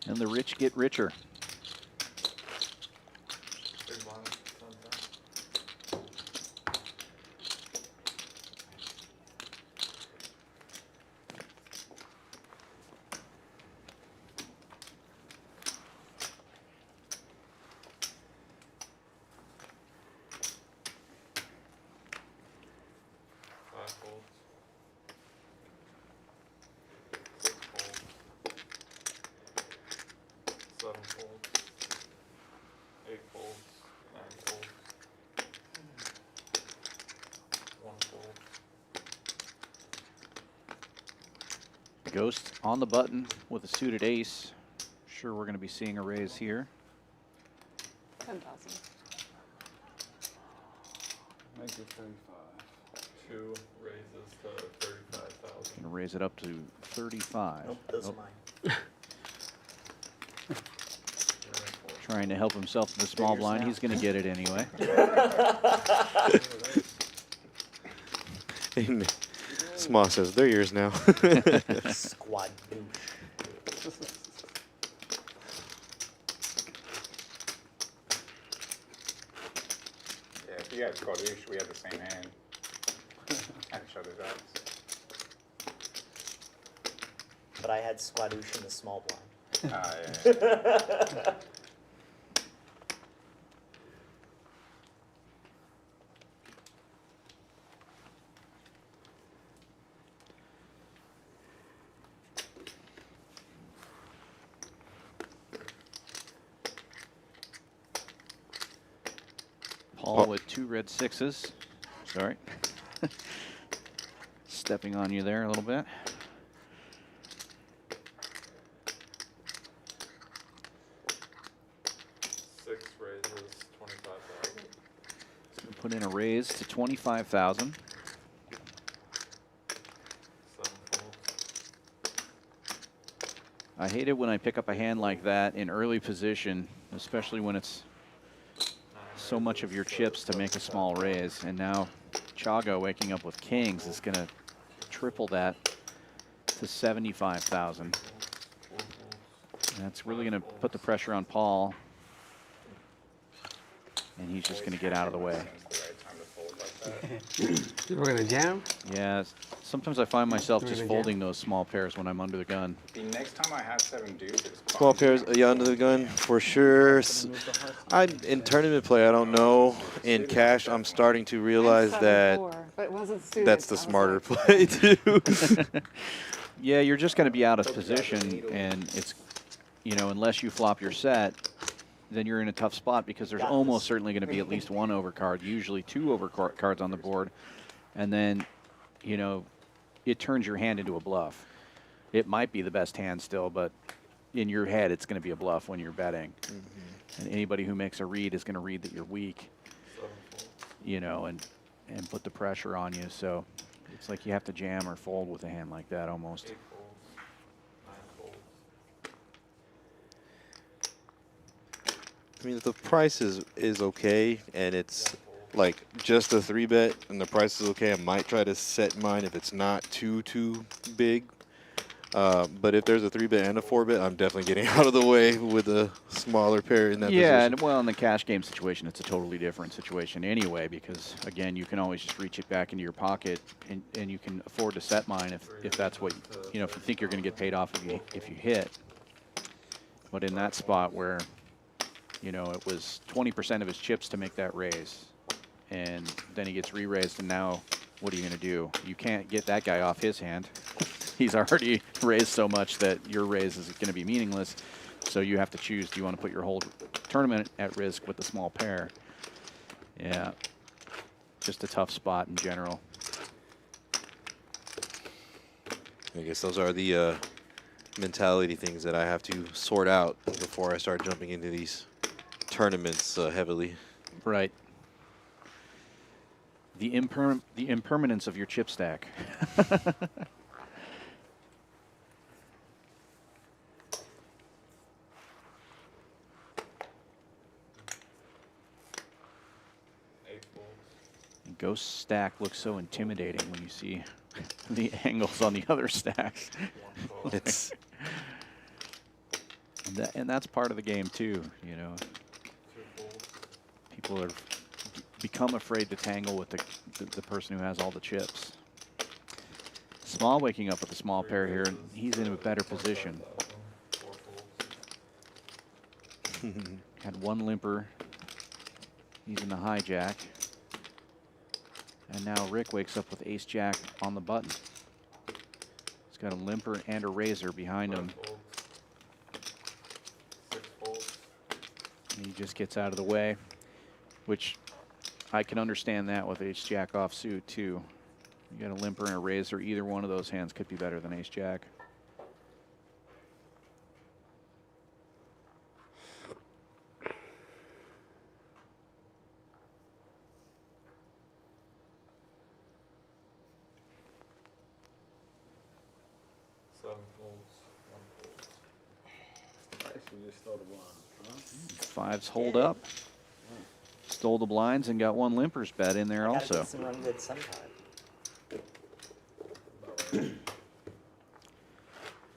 And the rich get richer. Big blind, 10,000. Five folds. 6 folds. 7 folds. 8 folds. 9 folds. 1 fold. Ghost on the button with a suited ace. Sure, we're going to be seeing a raise here. 10,000. Make it 35. 2 raises to 35,000. Going to raise it up to 35. Nope, those Oh, are mine. trying to help himself to the small Figures blind. out. He's going to get it anyway. Sma says they're yours now. Squad douche. Yeah, if you had Squadouche, we had the same hand. At each other's eyes. But I had Squadouche in the small blind. Yeah. Paul with 2 red 6s. Sorry. Stepping on you there a little bit. 6 raises, 25,000. Put in a raise to 25,000. 7 folds. I hate it when I pick up a hand like that in early position, especially when it's so much of your chips to make a small raise. And now Chago waking up with kings is going to triple that to 75,000. That's really going to put the pressure on Paul. And he's just going to get out of the way. We're gonna jam. Yeah, sometimes I find myself just folding those small pairs when I'm under the gun. The next time I have 7 deuces. Small pairs, yeah, under the gun for sure. In tournament play, I don't know. In cash, I'm starting to realize that but it wasn't suited, that's the so I was smarter like, play too. Yeah, you're just going to be out of position, and it's, you know, unless you flop your set, then you're in a tough spot because there's almost certainly going to be at least 1 overcard, usually 2 overcards on the board. And then, you know, it turns your hand into a bluff. It might be the best hand still, but in your head, it's going to be a bluff when you're betting. And anybody who makes a read is going to read that you're weak, you know, and put the pressure on you. So it's like you have to jam or fold with a hand like that almost. 8 folds, 9 folds. I mean, if the price is okay and it's like just a 3-bet and the price is okay, I might try to set mine if it's not too big. But if there's a 3-bet and a 4-bet, I'm definitely getting out of the way with a smaller pair in that position. Yeah, and well, in the cash game situation, it's a totally different situation anyway, because again, you can always just reach it back into your pocket, and you can afford to set mine if that's what, you know, if you think you're going to get paid off if you hit. But in that spot where, you know, it was 20% of his chips to make that raise, and then he gets re-raised, and now what are you going to do? You can't get that guy off his hand. He's already raised so much that your raise is going to be meaningless. So you have to choose, do you want to put your whole tournament at risk with the small pair? Yeah, just a tough spot in general. I guess those are the mentality things that I have to sort out before I start jumping into these tournaments heavily. Right. The impermanence of your chip stack. Ghost stack looks so intimidating when you see the angles on the other stacks. It's and that's part of the game too, you know. People are become afraid to tangle with the person who has all the chips. Small waking up with a small pair here, and he's in a better position. Had 1 limper. He's in the hijack. And now Rick wakes up with ace-jack on the button. He's got a limper and a razor behind him. 6 folds. And he just gets out of the way, which I can understand that with ace-jack offsuit too. You got a limper and a razor. Either one of those hands could be better than ace-jack. Fives hold up. Stole the blinds and got 1 limper's bet in there Gotta also. get some run good sometime.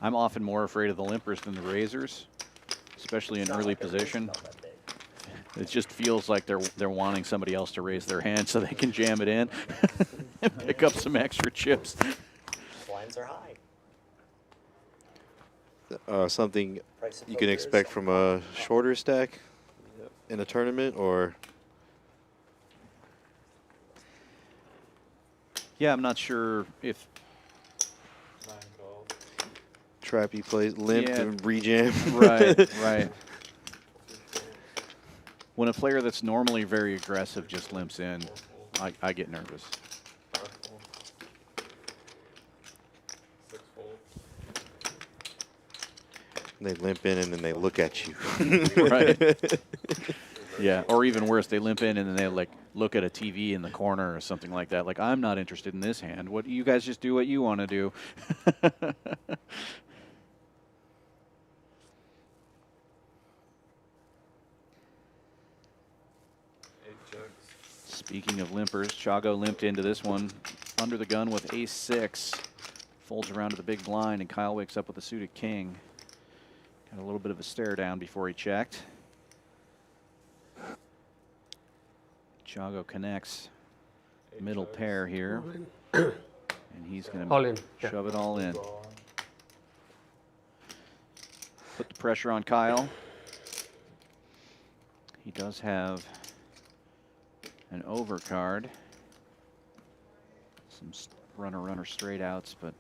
I'm often more afraid of the limpers than the raisers, especially in It's not early like they're position. not that big. It just feels like they're wanting somebody else to raise their hand so they can jam it in and pick up some extra chips. Blinds are high. Something Price of you can poker expect is from a shorter stack in a tournament, or Yeah, I'm not sure if 9 calls. Trappy plays limp Yeah. and rejam. right. When a player that's normally very aggressive just limps in, I get nervous. 5 fold. 6 fold. They limp in and then they look at you. Right. Yeah, or even worse, they limp in and then they like look at a TV in the corner or something like that. Like, I'm not interested in this hand. What you guys just do what you want to do. 8 jacks. Speaking of limpers, Chago limped into this one under the gun with ace-6. Folds around to the big blind, and Kyle wakes up with a suited king. Got a little bit of a stare down before he checked. Chago connects 8 middle jacks. pair here, and he's going All in. to Yeah. shove it all in. Ball in. Put the pressure on Kyle. He does have an overcard. Some runner straight outs, but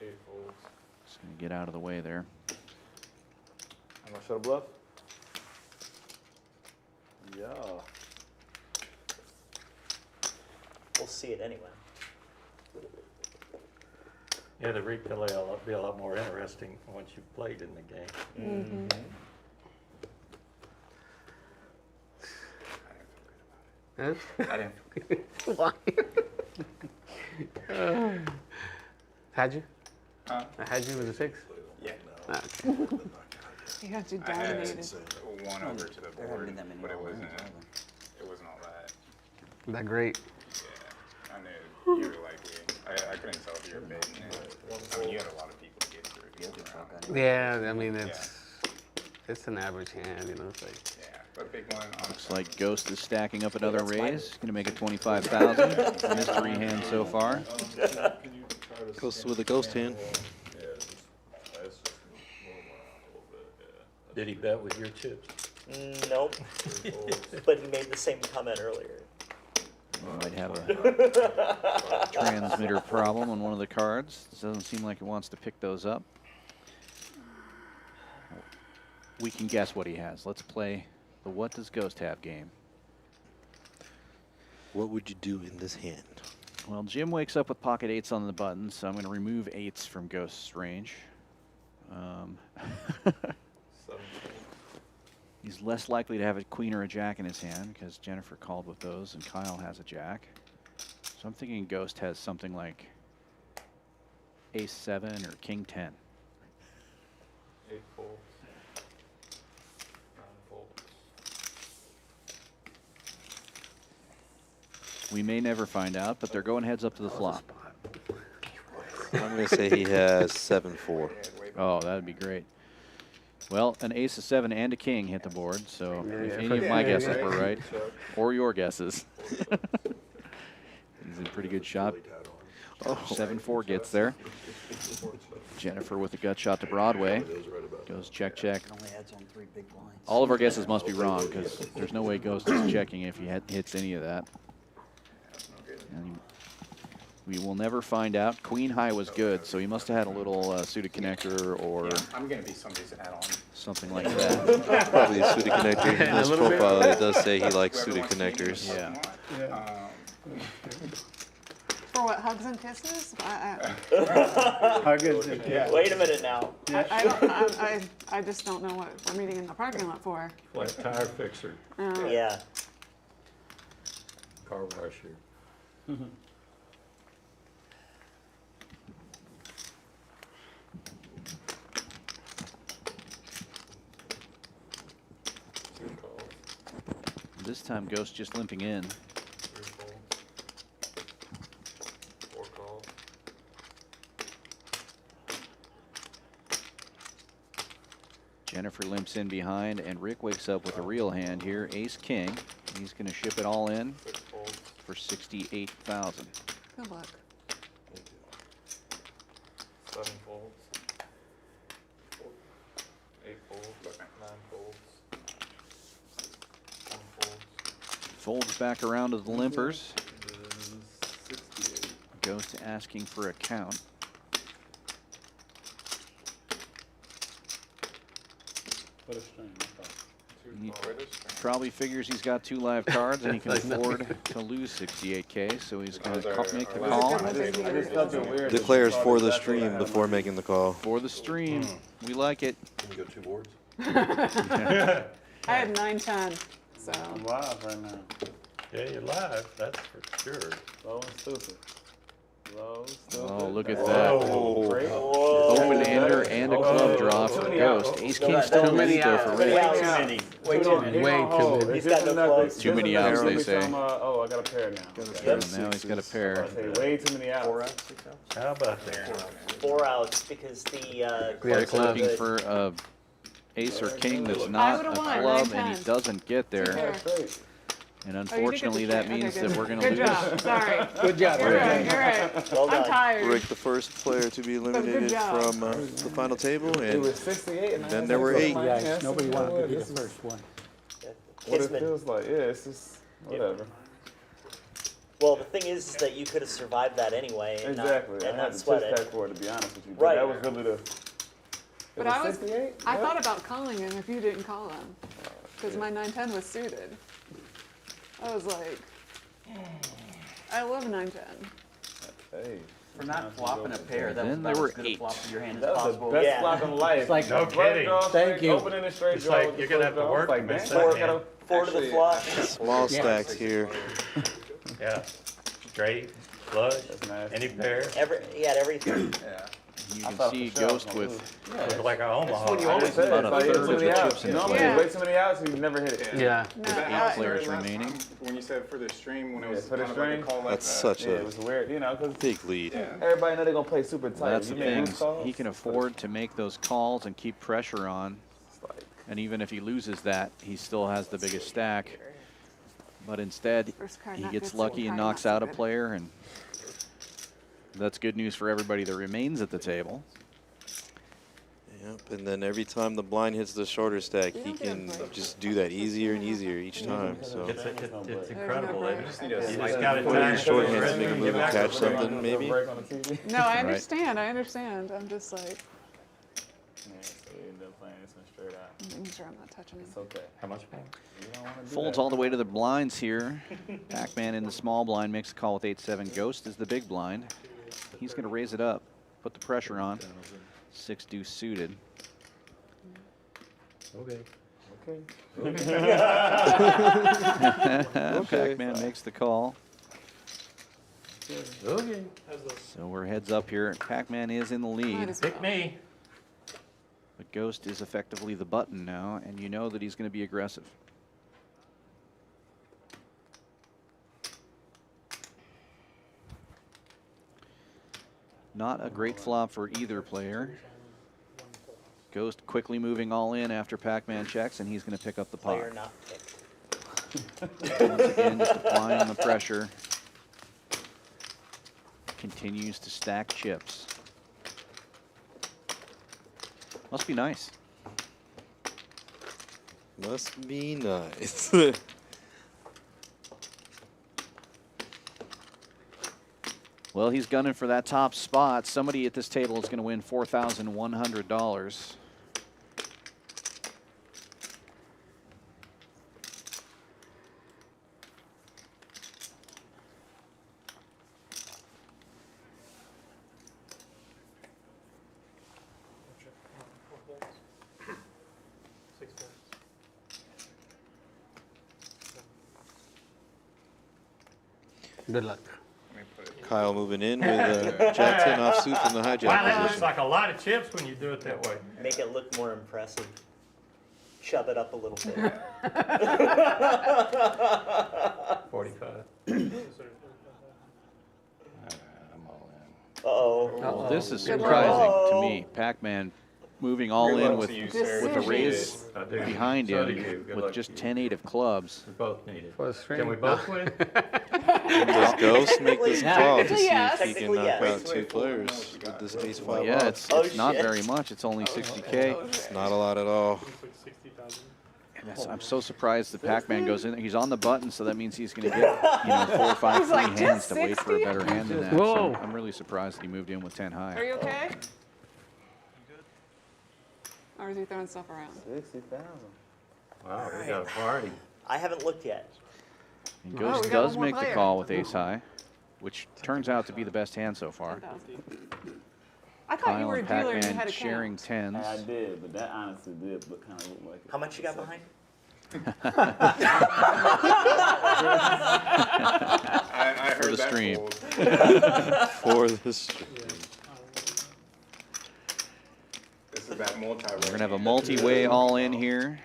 8 folds. just going to get out of the way there. I'm gonna shut a bluff. Yeah. We'll see it anyway. Yeah, the replay will be a lot more interesting once you've played in the game. Huh? I didn't. Why? Had you? Huh? I had you with a 6? Yeah. Ah, okay. He got you I had dominated. one over to the There haven't board, been that many but it all-ins wasn't. either. It wasn't all that. That great. Yeah, I knew you were likely. I couldn't tell if you were baiting it. I mean, you had a lot of people to get through. You have to fuck out of Yeah, I mean, it's an average hand, you know. It's like, Yeah, but big one. Looks like Ghost is stacking up another that's fine. raise. Going to make it 25,000. Mystery hand so far. Can you try to Ghost skim with a ghost the hand. wall? Yeah, let's just move around a little bit. Yeah. Did he bet with your chips? Nope. 3 folds. But he made the same comment earlier. We might have a transmitter problem on one of the cards. Doesn't seem like it wants to pick those up. We can guess what he has. Let's play the What Does Ghost Have game. What would you do in this hand? Well, Jim wakes up with pocket 8s on the button, so I'm going to remove 8s from Ghost's range. 7 folds. He's less likely to have a queen or a jack in his hand because Jennifer called with those and Kyle has a jack. So I'm thinking Ghost has something like ace-7 or king-10. 8 folds. 9 folds. We may never find out, but they're going heads up to the flop. I'm going to say he has 7-4. Oh, that would be great. Well, an ace-7 and a king hit the board, so if any of my guesses were right, or your guesses. He's in pretty good shot. Oh, 7-4 gets there. Jennifer with a gut shot to Broadway. Goes check, check. It only adds on 3 big blinds. All of our guesses must be wrong because there's no way Ghost is checking if he hits any of that. And we will never find out. Queen high was good, so he must have had a little suited connector or Yeah, I'm gonna be somebody's add-on. something like that. Probably a suited connector. In his little bit. profile, it does say he likes Whoever suited wants to be connectors. Yeah. For what, hugs and kisses? Wait a minute now. I just don't know what we're meeting in the parking lot for. Like tire fixer, Yeah. car washer. Two calls. This time Ghost just limping in. 3 folds. 4 calls. Jennifer limps in behind, and Rick wakes up with a real hand here. Ace King. He's going to ship it all in 6 folds. for 68,000. Good luck. 7 folds. 8 folds. 9 folds. 10 folds. Folds back around to the limpers. Is 68. Ghost asking for a count. What a stream. He British. probably figures he's got 2 live cards and he can afford to lose 68K, so he's going to make the call Declares for the stream before making the call. for the stream. We like it. Can you go 2 boards? I had 9-10, so. I'm live right now. Yeah, you're live, that's for sure. Low and stupid. Low, stupid. Oh, look at that. Great. Open-ender and a club draw for Ghost. Ace King still in the lead though for Rick. Way too many. Way too many. Way too many. He's got no clubs. Too many outs, they say. Oh, I got a pair now. And now he's got a pair. I say way too many outs. 4 outs, 6 outs. How about that? 4 outs because the Rick clubs are looking good. for a ace or king that's I not a would've won, club, 9-10. and he doesn't get there. Fair. And Oh, you did get unfortunately, the that straight. means Okay, that good. we're going to Good lose. job. Sorry. Good job, You're right. You're right. Well I'm done. tired. Rick, the first player to be eliminated job. from the final table, It was and 68. And then there were 8. Yeah, nobody wanted to be the first one. What it Kismet. feels like, yeah, it's just whatever. Well, the thing is that you could have survived that anyway and Exactly. not, I and had not to sweat push it. that for it, to be honest with you. Right. That was really the. But I was, 68? I Yep. thought about calling him if you didn't call him, because my 9-10 was suited. I was like, I love 9-10. Hey. For not flopping a pair, that was Then about there were as good a 8. flop of your hand as That was possible. the best Yeah. flop in life. It's like, No kidding. Thank you. Opening a straight It's draw like with you're the gonna first have to draw. work It's to miss man, that four, hand. gotta- 4 to the flop. Small stacks here. Yeah, straight, flush, That's nasty. any pair, He had everything. You I can thought see for sure I was Ghost gonna with look like a Omaha. What do you always say? About a It's like, third too of many the outs. chips in Normally, Yeah. way too many outs, you never hit it. yeah. No, That I- players last remaining. time, when you said for the stream, when it Yeah, was for the kind of like a stream? call like That's that. such Yeah, it a was weird, you know, because big lead. everybody know they're going to play super tight. That's the You make thing. loose calls, He can afford to make those calls and keep pressure on. it's like, And even if he loses that, he still has the biggest stack. But instead, First card he not gets good, lucky second and card knocks not so out a good. player, and that's good news for everybody that remains at the table. Yep, and then every time the blind hits the shorter stack, You he don't get a can break. just do that easier and easier each time. So It's incredible. break. You Just need a just slight got to Put in time shorthand it, to make a and move get and back catch to it. something, maybe. break on the TV. No, I understand. I understand. I'm just like, Yeah, so we ended up playing this one straight out. making sure I'm not touching him. It's okay. How much more? You don't wanna do Folds that. all the way to the blinds here. Pac-Man in the small blind makes a call with 8-7. Ghost is the big blind. He's going to raise it up, put the pressure on. 6 deuce suited. Okay. Okay. Pac-Man makes the call. Okay. So we're heads up here. Pac-Man is in the Might lead, as well. Pick me. but Ghost is effectively the button now, and you know that he's going to be aggressive. Not a great flop for either player. Ghost quickly moving all in after Pac-Man checks, and he's going to pick up the pot. Player not picked. Once again, just applying the pressure. Continues to stack chips. Must be nice. Must be nice. Well, he's gunning for that top spot. Somebody at this table is going to win $4,100. Good luck. Kyle moving in with Jack 10 offsuit from the Wow, that hijack looks position. like a lot of chips when you do it that way. Make it look more impressive. Shove it up a little bit. 45. I'm all in. Uh-oh. Well, this is Good surprising luck. to me. Pac-Man moving all Good in luck with to you, sir. a raise I do. behind So do him you. Good with luck just to you. 10-8 of clubs. We both need it. For the stream. Can we both win? Does Ghost make this call to see Yes. if he can Technically, knock yes. out two players with this ace 5 Well, yeah, off? it's Oh, not shit. very much. It's only 60K. It's not a lot at all. I'm so surprised that Pac-Man goes in there. He's on the button, so that means he's going to get 4 or 5 He's free like, hands "Just to wait for a 60?" better hand than that. Whoa. So I'm really surprised that he moved in with 10 high. Are you okay? Or is he throwing stuff around? 60,000. Wow, we got a party. I haven't looked yet. And Oh, Ghost we got does one more make the player. call with ace high, which turns out to be the best hand so far. 10,000. I thought you Kyle were a and dealer and you Pac-Man had a sharing count. tens. I did, but that honestly did look kind of look like it. How much you got behind? I For heard the that stream. fold. For this. This is that multi. We're going to have a multi-way all in here.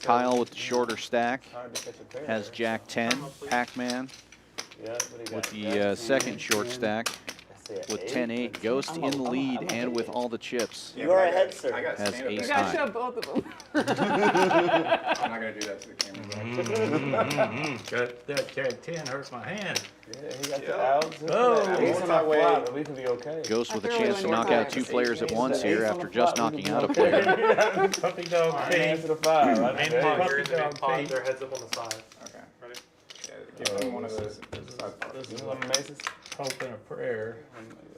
Kyle with the shorter stack Hard to catch a pair. has Jack 10. Pac-Man Yeah, what he got? with the Jack second 10, short 10. stack That's it. with 10-8. Ghost in the lead and with all the chips. You are ahead, sir. I got Has stand-up ace You back. gotta high. show both of them. I'm not gonna do that to the camera. That Jack 10 hurts my hand. Yeah, he got the outs. Oh. Ace on that Multi-way. flop, but we can be okay. Ghost with a I feel chance like to we're knock fine. out 2 players at once Ace here on after the just flop, we knocking can out a be player. Puppy dog I Pete. answer the 5. I Main did. pot, You're puppy in the main dog pot, Pete. their heads up on the side. Okay. Ready? Yeah, give them one of those. This is one of Mace's. Hope and a prayer.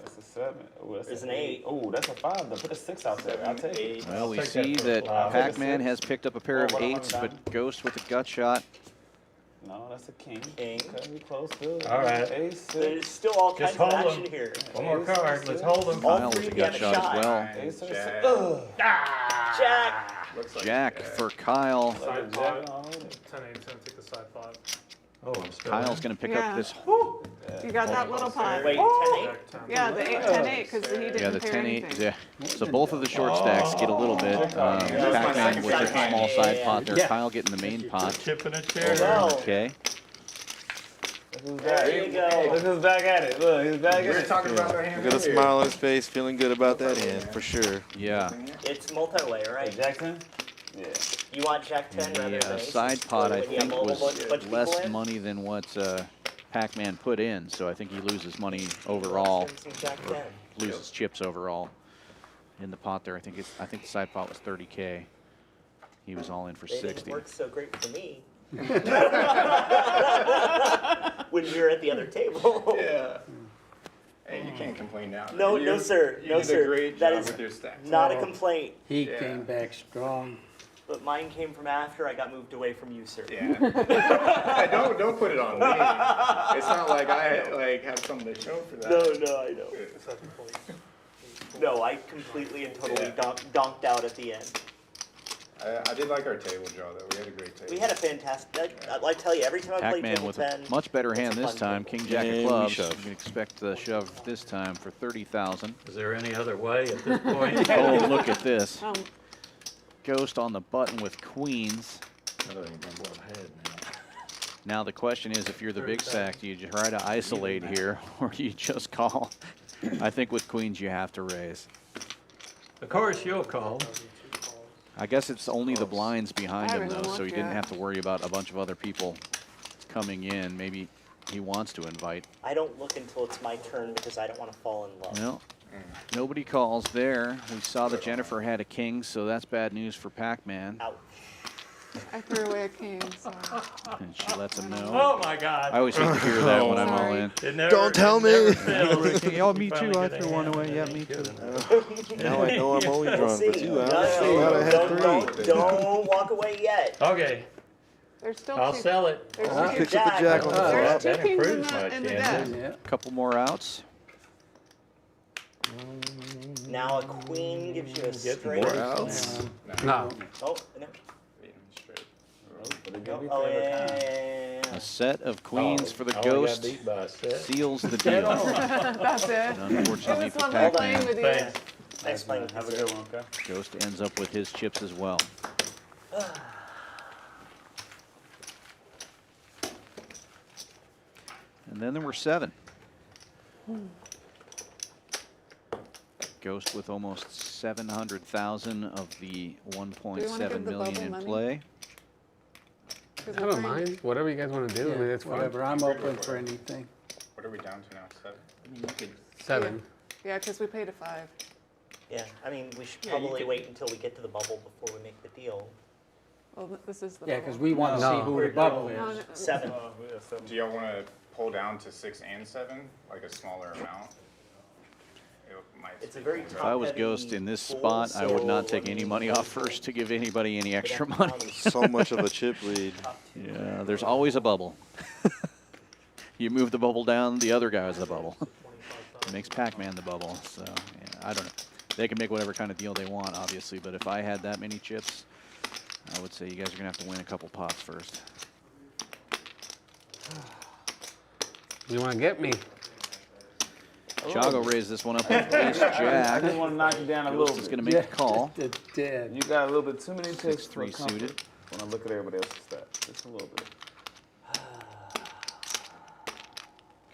That's a 7. Oh, that's There's an 8. Oh, that's a 5. Though. Put a 6 out there. I'll take it. Well, we Take that see for a that flop. Pac-Man has picked up a pair of Oh, what am I 8s, down? but Ghost with a gut shot. No, that's a king. King. Okay, we close to it. All right. Ace There's 6. still all Just kinds of hold action 'em. here. One more card. Let's hold them. All Kyle with three a of you gut have a shot as shot. well. Ace 6. Jack. Ugh. Jack. Looks like Jack Jack. for Kyle. Like a Side jack. pot. I'll hold it. 10-8, 10, take the side pot. Oh, I'm still Kyle's in. going to pick Yeah. up this. You got that little pot. Wait, 10-8? Jack 10. Yeah, the 10-8 because he didn't Yeah, the pair 10-8. anything. Yeah. So both of the short stacks get a little bit. Pac-Man with a small side pot there. Yeah. Kyle getting the main pot. Chip in a chair. Well, Okay. Look who's back. there you go. Look who's back at it. Look, he's back We at were it. talking about our hand Look at the earlier. smile on his face, feeling good about that hand, for sure. Yeah. It's multi-way, Hey, right? Jackson? Yeah. You want Jack 10 rather The than ace? side pot, I When you have think, was bunch of people less in? money than what Pac-Man put in, so I think he loses money overall, Send some Jack 10. loses chips overall in the pot there. I think the side pot was 30K. He was all in for They didn't 60. work so great for me. When we were at the other table. Yeah. Hey, you can't complain now. No, You- no, sir. You No, did sir. a great That job is with your stacks. Not a complaint, He Yeah. came back strong. but mine came from after I got moved away from you, sir. Yeah. Hey, don't put it on me. It's not like I have something to show for that. No, I know. No, I completely and totally Yeah. donked out at the end. I did like our table draw though. We had a great table. We had a fantastic. I tell you, every time I play Pac-Man table with 10, a much better it's a hand this fun time. table. King Jack And of we clubs. shove. You can expect the shove this time for 30,000. Is there any other way at this point? Oh, look at this. Um, Ghost on the button with queens. I don't even remember what I had now. Now the question is, if you're the big stack, do you try to isolate here, or do you just call? I think with queens you have to raise. Of course, you'll call. I guess it's only the blinds behind I him haven't though, so he looked didn't yet. have to worry about a bunch of other people coming in. Maybe he wants to invite. I don't look until it's my turn because I don't want to fall in love. Well, nobody calls there. We saw that Jennifer had a king, so that's bad news for Pac-Man. Ouch. I threw away a king, so. And she lets him know. Oh my God. I always hate to hear that when I'm all Sorry. in. It never- Don't tell it me. never fails. Oh, me You too. finally I get a threw one hand, away. and Yeah, then me you too. get another. Now I know I'm only We'll drawing for see. 2 out. No, Let's see how I had 3. don't walk away yet. Okay, There's still I'll two. sell it. There's two Picks up the jack on the There's flop. two That kings in improves my the deck. chances. Yeah. Couple more outs. Now a queen gives you a Get straight. More outs. No. Oh, no. Straight. But it give you Oh, favorite time. A set of queens for the I only got ghost beat by a set. seals the deal. That's it. And unfortunately It was for lovely playing Pac-Man, with you. Thanks. Nice playing. Have a good one, okay? Ghost ends up with his chips as well. And then there were 7. Ghost with almost 700,000 of the give 1.7 the million bubble in money? play. 'Cause I we're don't playing- mind. Whatever you guys want to do. I mean, it's fine. Whatever, I'm open for anything. What are we down to now? 7? I mean, you could, 7. Yeah, because we paid a 5. Yeah, I mean, we should Yeah, you probably could- wait until we get to the bubble before we make the deal. Well, this is the Yeah, bubble. because we want to see who the bubble No, is. no, 7. Do y'all want to pull down to 6 and 7, like a smaller amount? It might It's a speed very things If up. I was Top-heavy Ghost in this pool, spot, I would not so, take any money off first to give anybody any extra We'd have money. to So much of a chip lead. Yeah, there's always a bubble. You move the bubble down, the other guy has the bubble. It makes Pac-Man the bubble. So yeah, I don't know. They can make whatever kind of deal they want, obviously. But if I had that many chips, I would say you guys are gonna have to win a couple pots first. You want to get me? Chago raised this one up with ace I jack. just want to knock you down a Ghost little is bit. gonna make a call. It's dead. You got a little bit too many chips. 6-3 for comfort suited. When I look at everybody else's stats, just a little bit.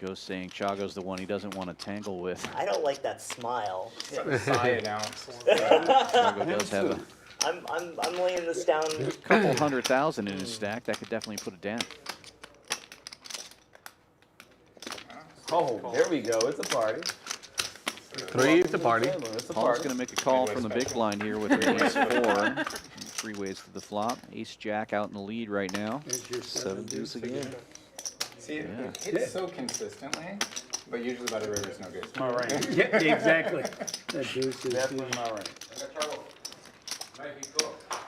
Ghost saying Chago's the one he doesn't want to tangle with. I don't like that smile. Side announce. Chago does have a I'm laying this down. couple 100,000 in his stack. That could definitely put it down. Oh, there we go. It's a party. 3 is the party. It's a Paul's party. going to make a call from the big blind here with an ace 4. 3 ways to the flop. Ace jack out in the lead right now. There's your 7 deuce again. See, it hits so consistently, but usually by the river it's no good. My range. Yeah, exactly. That deuce is Definitely my range.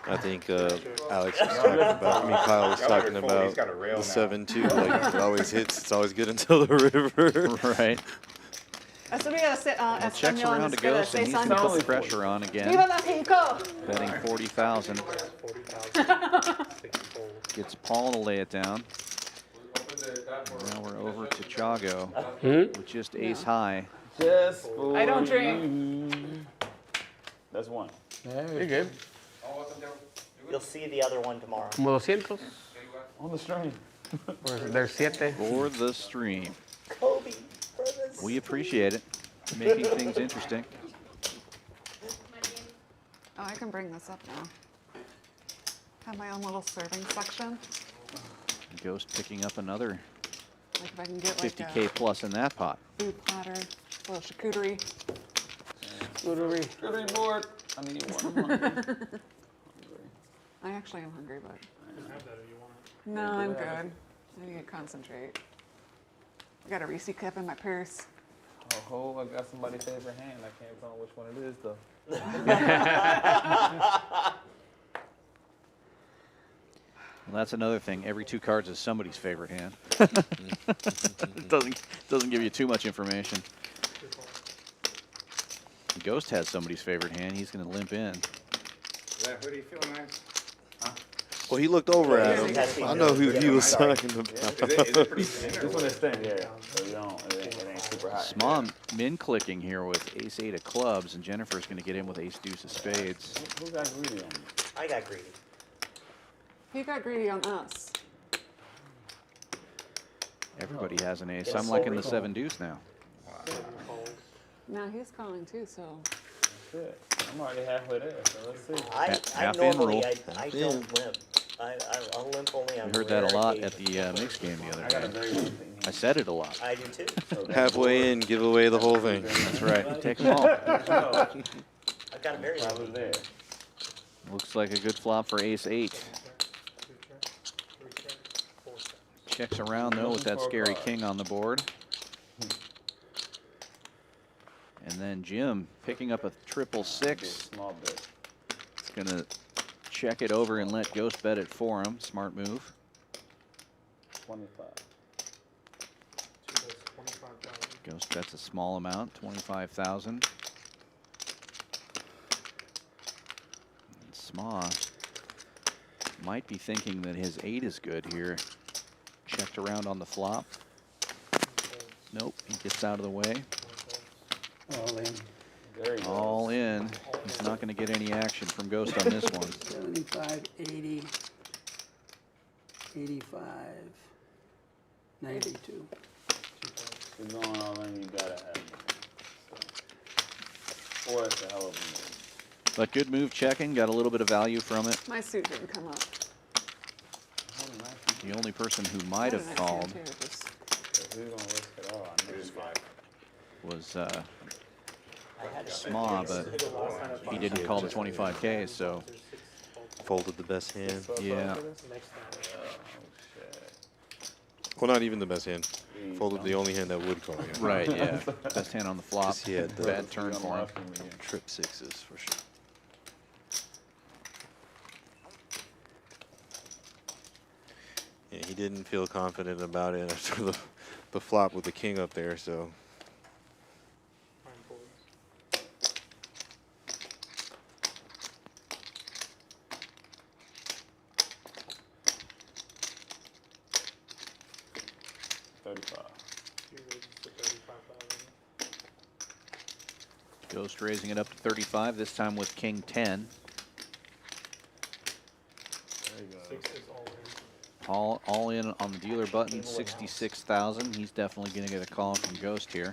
I think Alex was talking about, Kyle was Y'all talking are full. He's about got a rail the now. 7-2. Like, it always hits. It's always good until the river. Right. Well, Checks around to Ghost and he's going to put the pressure on again. Viva Mexico! Betting 40,000. Gets Paul to lay it down. Now we're over to Chago with just ace high. Just for I don't drink. you. That's one. You're good. You'll see the other one tomorrow. Como 200. On the stream. There's 7. For the stream. Kobe, brothers. We appreciate it. Making things interesting. Oh, I can bring this up now. Have my own little serving section. Ghost picking up another Like if I can get like 50K plus in that pot. a food platter, a little charcuterie. Good board. I need one. I actually am hungry, but. No, I'm good. I need to concentrate. I got a Reese cup in my purse. Oh, I got somebody's favorite hand. I can't tell which one it is though. Well, that's another thing. Every 2 cards is somebody's favorite hand. It doesn't give you too much information. Ghost has somebody's favorite hand. He's going to limp in. Is that hoodie feel nice? Well, he looked over at him. I know who he was talking about. Is it pretty thin? This one is thin, yeah. So you don't, it ain't super hot. Small min clicking here with ace 8 of clubs, and Jennifer's going to get in with ace deuce of spades. Who got greedy on me? I got greedy. He got greedy on us. Everybody has an ace. Get a I'm liking the soul 7 deuce now. Now he's calling too, so. Shit, I'm already halfway there, so let's see. I Half in normally rule. I don't limp. I'll limp only on We heard that a rare lot at occasions. the mix game the I got a other day. very good thing. I said it a lot. I do too. Halfway in, give away the whole thing. That's right. Take them all. I've got a very I good was there. Looks like a good flop for ace 8. Checks around though with that scary king on the board. And then Jim picking up a 666. Small bit. He's gonna check it over and let Ghost bet it for him. Smart move. 25. Ghost bets a small amount, 25,000. Sma might be thinking that his 8 is good here. Checked around on the flop. Nope, he gets out of the way. all in. There you go. All in. He's not going to get any action from Ghost on this one. 75, 80, 85, 92. You're going all in, you gotta have it. Four is a hell of a move. But good move checking. Got a little bit of value from it. My suit didn't come up. The only person who might have called If we don't risk it all, I know it's fine. was I had a Sma, but he didn't call the 25K, so Folded the best hand. yeah. Well, not even the best hand. Folded the only hand that would call. Yeah. Right, yeah. Best hand on the flop. He had the Bad turn for him. trip sixes for sure. Yeah, he didn't feel confident about it after the flop with the king up there, so. Ghost raising it up to 35, this time with King 10. All in on the dealer button, 66,000. He's definitely going to get a call from Ghost here.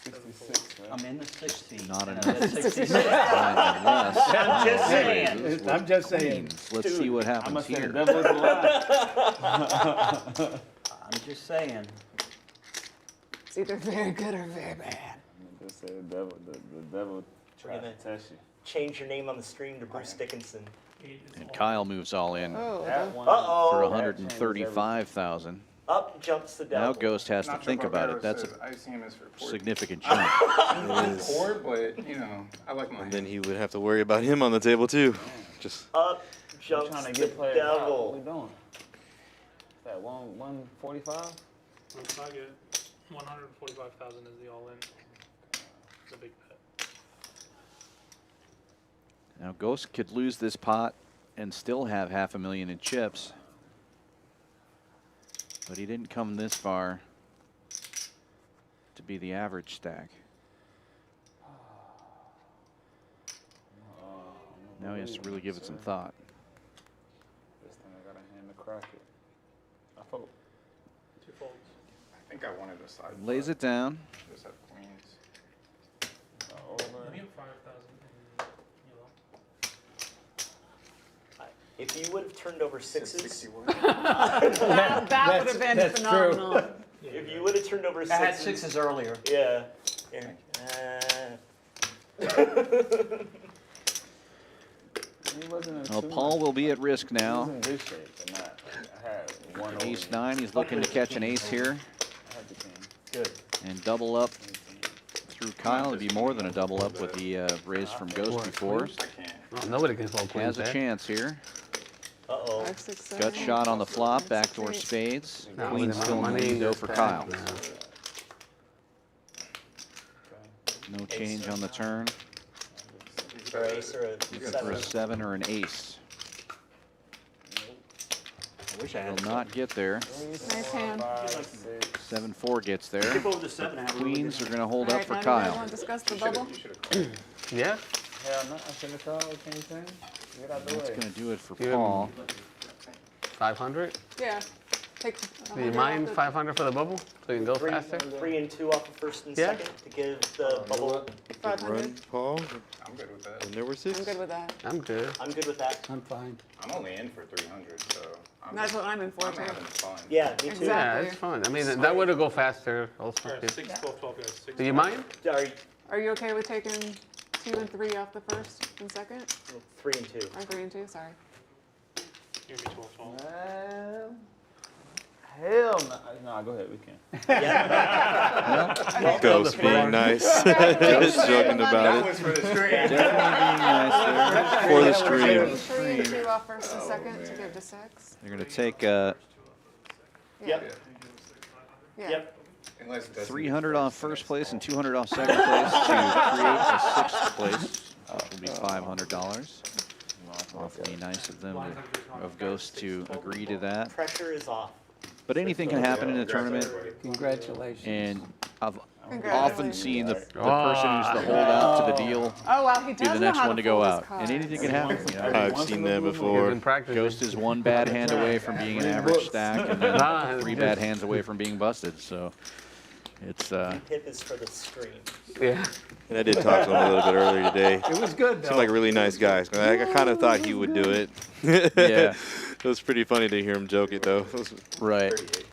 66, man. I'm in the 60s. Not and enough. I'm at 66. Unless I'm just saying. raises I'm with just saying. queens. Let's see what I'm happens gonna say here. the devil's alive. I'm just saying. It's either very good or very bad. I'm just saying the devil We're tries gonna to test you. change your name on the stream to Bruce Dickinson. And Kyle moves all in Oh, That one, for Uh-oh. 135,000. Up jumps the devil. Now Ghost has to Nacho think about Barbero it. That's says, a I see him as for poor. significant jump. It is. Poor, but you know, I like my And then he would have to worry about him on the table too. Just Up I'm jumps trying to the get players out. What devil. we doing? Is that 145? Looks like it. 145,000 is the all-in. The big bet. Now Ghost could lose this pot and still have $500,000 in chips. But he didn't come this far to be the average stack. Now he has to really give it some thought. This time I got a hand to crack it. I fold. Two folds. I think I wanted a side. Lays it down. Just have queens. Over. Let me have 5,000 in yellow. If you would have turned over sixes, 61. That would have been that's true. phenomenal. if you would have turned over I had sixes, sixes earlier. yeah. He wasn't in Well, too Paul much- will be at risk He was now. in good shape, but not. I had one over. Ace 9, he's looking to catch an ace here I had the king. Good. and double up through Kyle. It'd be more than a double up with the raise from Ghost before. I can't. Oh, nobody can fold queens Has a there. chance here. Uh-oh. 5, 6, Gut 7, shot on the 6, flop, 7, backdoor 6, 8. spades. No, Queen with the still in the money, window just for back, Kyle. no. No change on the turn. For ace or a Looking for seven. a 7 or an ace. I wish I had Will not get there. Nice hand. 7-4 gets there. Skip over the 7 and have a really Queens good are going to hold All up right, for now do you guys Kyle. want to discuss the bubble? You should have called. Yeah? Hell no, I should have called king 10. Get out the That's way. going to do it for Give him Paul. 500? Yeah. Take Do you mind 500 for the bubble? So you can go Three, faster? 3 and 2 off of first and Yeah. second to give the bubble. 500. run, Paul. I'm good with that. And there were 6. I'm good with that. I'm good. I'm good with that. I'm fine. I'm only in for 300, so That's what I'm in for, I'm too. having fun. Yeah, me too. Exactly. Yeah, it's fun. I mean, that would go faster also. Alright, 6, 12, 12, guys. 6, Do you mind? Are Are you okay with taking 2 and 3 off the first and second? 3 and 2. Or 3 and 2, sorry. Give me 12, 12. Hell no. No, go ahead. We can. Yeah. Ghost being nice. Just joking about it. for the stream. Definitely being nice there. For the stream. 3 and 2 off first and second to give to 6. They're going to take Yeah. Yep. Yeah. Yep. Unless it doesn't 300 get off first first and place and 200 off second place to create a 6th place. That will be $500. Awfully nice of them, of Ghost, to agree to that. Pressure is off. But anything can happen in a tournament, Congratulations. and I've often Congratulations. seen the person who's the holdout to the deal Oh, wow, he be does the know next how one to to go fold his out. And cards. anything can happen. You know? I've seen that You've before. been practicing. Ghost is one bad hand away from being an average stack, and then Nah, 3 just- bad hands away from being busted. So It's Pip is for the stream. Yeah. And I did talk to him a little bit earlier today. It was good, though. Seemed like a really nice guy. I kind of thought he would do it. Yeah. It was pretty funny to hear him joke it, though. It was right. 38.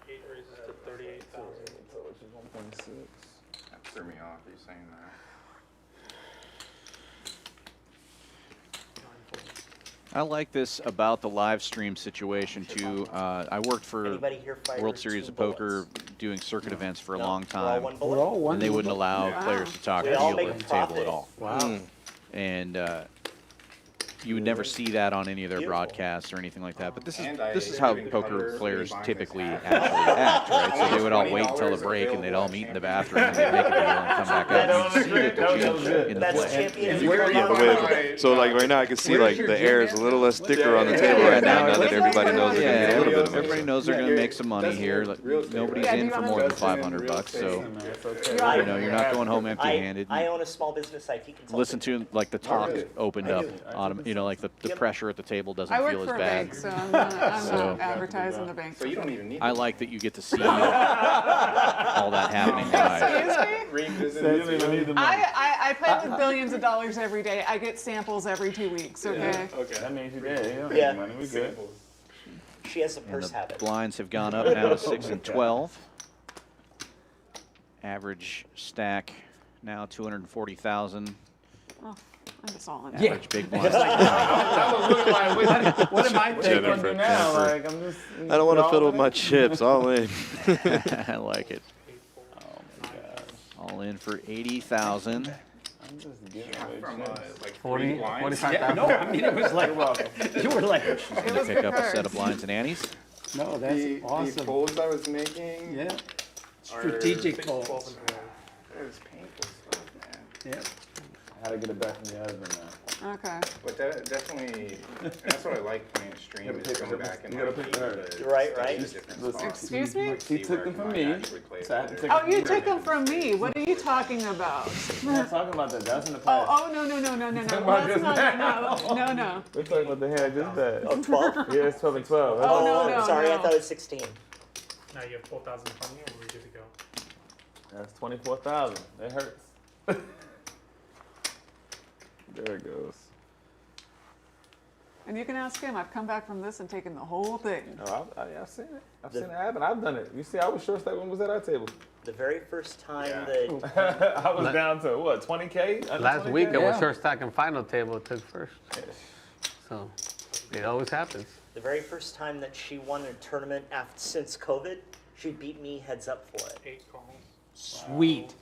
8 raises to 38,000. Which is 1.6. That threw me off, you saying that. I like this about the live stream situation too. I worked for Anybody here fire World Series 2 of Poker bullets? doing circuit events for a No, long we're all time, one We're bullet. all one. and they wouldn't allow Wow. players to talk We or all deal make at the profit. table at all. Wow. And you would never see that on any of their Beautiful. broadcasts or anything like that. But this And is how even poker cover players buying this typically hat. actually act, right? So they would all wait until the $20 break and they'd all available meet in the at bathroom and they'd make a deal and come back out. You'd see that the change in the That's play. Champions Where are Club you Yeah, but Livestream. wait, so like right now I can see Where's like your the gym air is at? a little less thicker on the table Yeah, right now. now Now that everybody knows they're Yeah, gonna get a little bit of everybody money. knows they're going to make some money here. Nobody's Yeah, do in you for wanna- more than Invest in $500, real so estate. you know you're not going home empty-handed. I own a small business IT consulting. Listen to like the talk really. opened I up, do. you know, like the Yep. pressure at the table doesn't I work feel as for a bad. bank, so I'm not So- advertising the bank. So you don't even need I like that you get to see all that happening live. Excuse me? revisit You don't even need the money. I play with billions of dollars every day. I get samples every 2 weeks, okay? Okay. That means you did. You don't Yeah. need money. We good. She has a And purse the habit. blinds have gone up now to 6 and 12. Average stack now 240,000. Oh, I'm just all in. Yeah. Average big blinds. I was looking like, What am I what you gonna Jennifer, do now? Jennifer. Like, I'm just. I don't want to all fiddle in my it? chips all in. I like it. Oh my gosh. All in for 80,000. I'm just giving From away like 40, 3 blinds. 45,000. No, I mean, it was like, you were like, It Gonna was pick the up a set cards. of blinds and antes. no, that's The awesome. folds I was making. Yeah. are Strategic 6, folds. 12, and 12. It was painful stuff, man. Yeah. I had to get it back from the husband now. Okay. But that definitely, that's what I like playing stream You gotta is pick going her- back and you gotta like pick her. the Right, stuff right. in different Listen. spots. Excuse me? See He took where them I from might me, actually play so I had to better. take Oh, you took them from me. What are you talking about? I'm not talking about that. That's in the past. Oh, no. Talking Well, about that's just not, no. We're talking about the hand just that. Oh, 12? Yeah, it's 12 and 12. That's Oh, no, I'm no, sorry, I no. thought it was 16. Now you have 12,000 from you, and we're good to go. That's 24,000. That hurts. There it goes. And you can ask him. I've come back from this and taken the whole thing. Oh, I've seen it. I've seen it happen. I've done it. You see, I was short stack when we was at our table. The very first time Yeah. that I was down to what, 20K? Under Last 20K? week I was Yeah. short stack and final table took first. So it always happens. the very first time that she won a tournament since COVID, she beat me heads up for it. 8 calls. Sweet.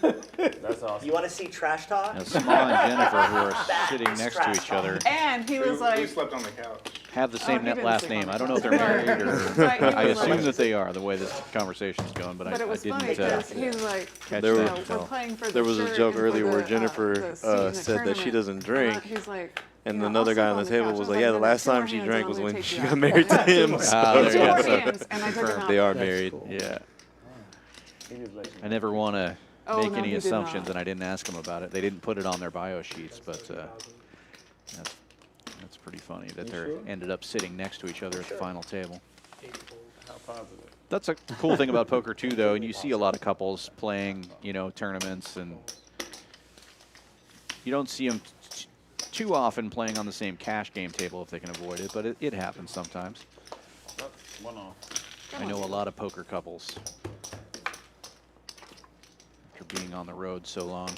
That's awesome. You want to see trash talk? Now, Small and Jennifer, who are That sitting is next to trash each talk. other, And he was We like, slept on the couch. have the same he net didn't last sleep name. on I the don't know if they're married or. Right, he I was assume like- that they are, the way this conversation's going, but but I it was funny didn't because he's like, catch There you were- know, that. we're So. playing for the There was a shirt joke and for earlier where the, Jennifer the seat in the said that she tournament. doesn't drink. He's like, And you know, another I'll guy sleep on the the table couch. was I like, yeah, the "Then last two more time she hands, drank and was I'll when take she you got out." married to him. Ah, So, there you Two go. more So hands, and I took him confirmed out. they are That's married. cool. Yeah. He just like, I never want to Oh, make no, any he did assumptions, not. and I didn't ask them about it. They didn't put it on their bio sheets, but that's pretty funny that they ended up sitting next to each other at the final table. 8 calls. how positive. That's a cool thing about poker too, though, and you see a lot of couples playing, you know, tournaments, and you don't see them too often playing on the same cash game table if they can avoid it, but it happens sometimes. Oh, one off. I know a lot of poker couples after being on the road so long.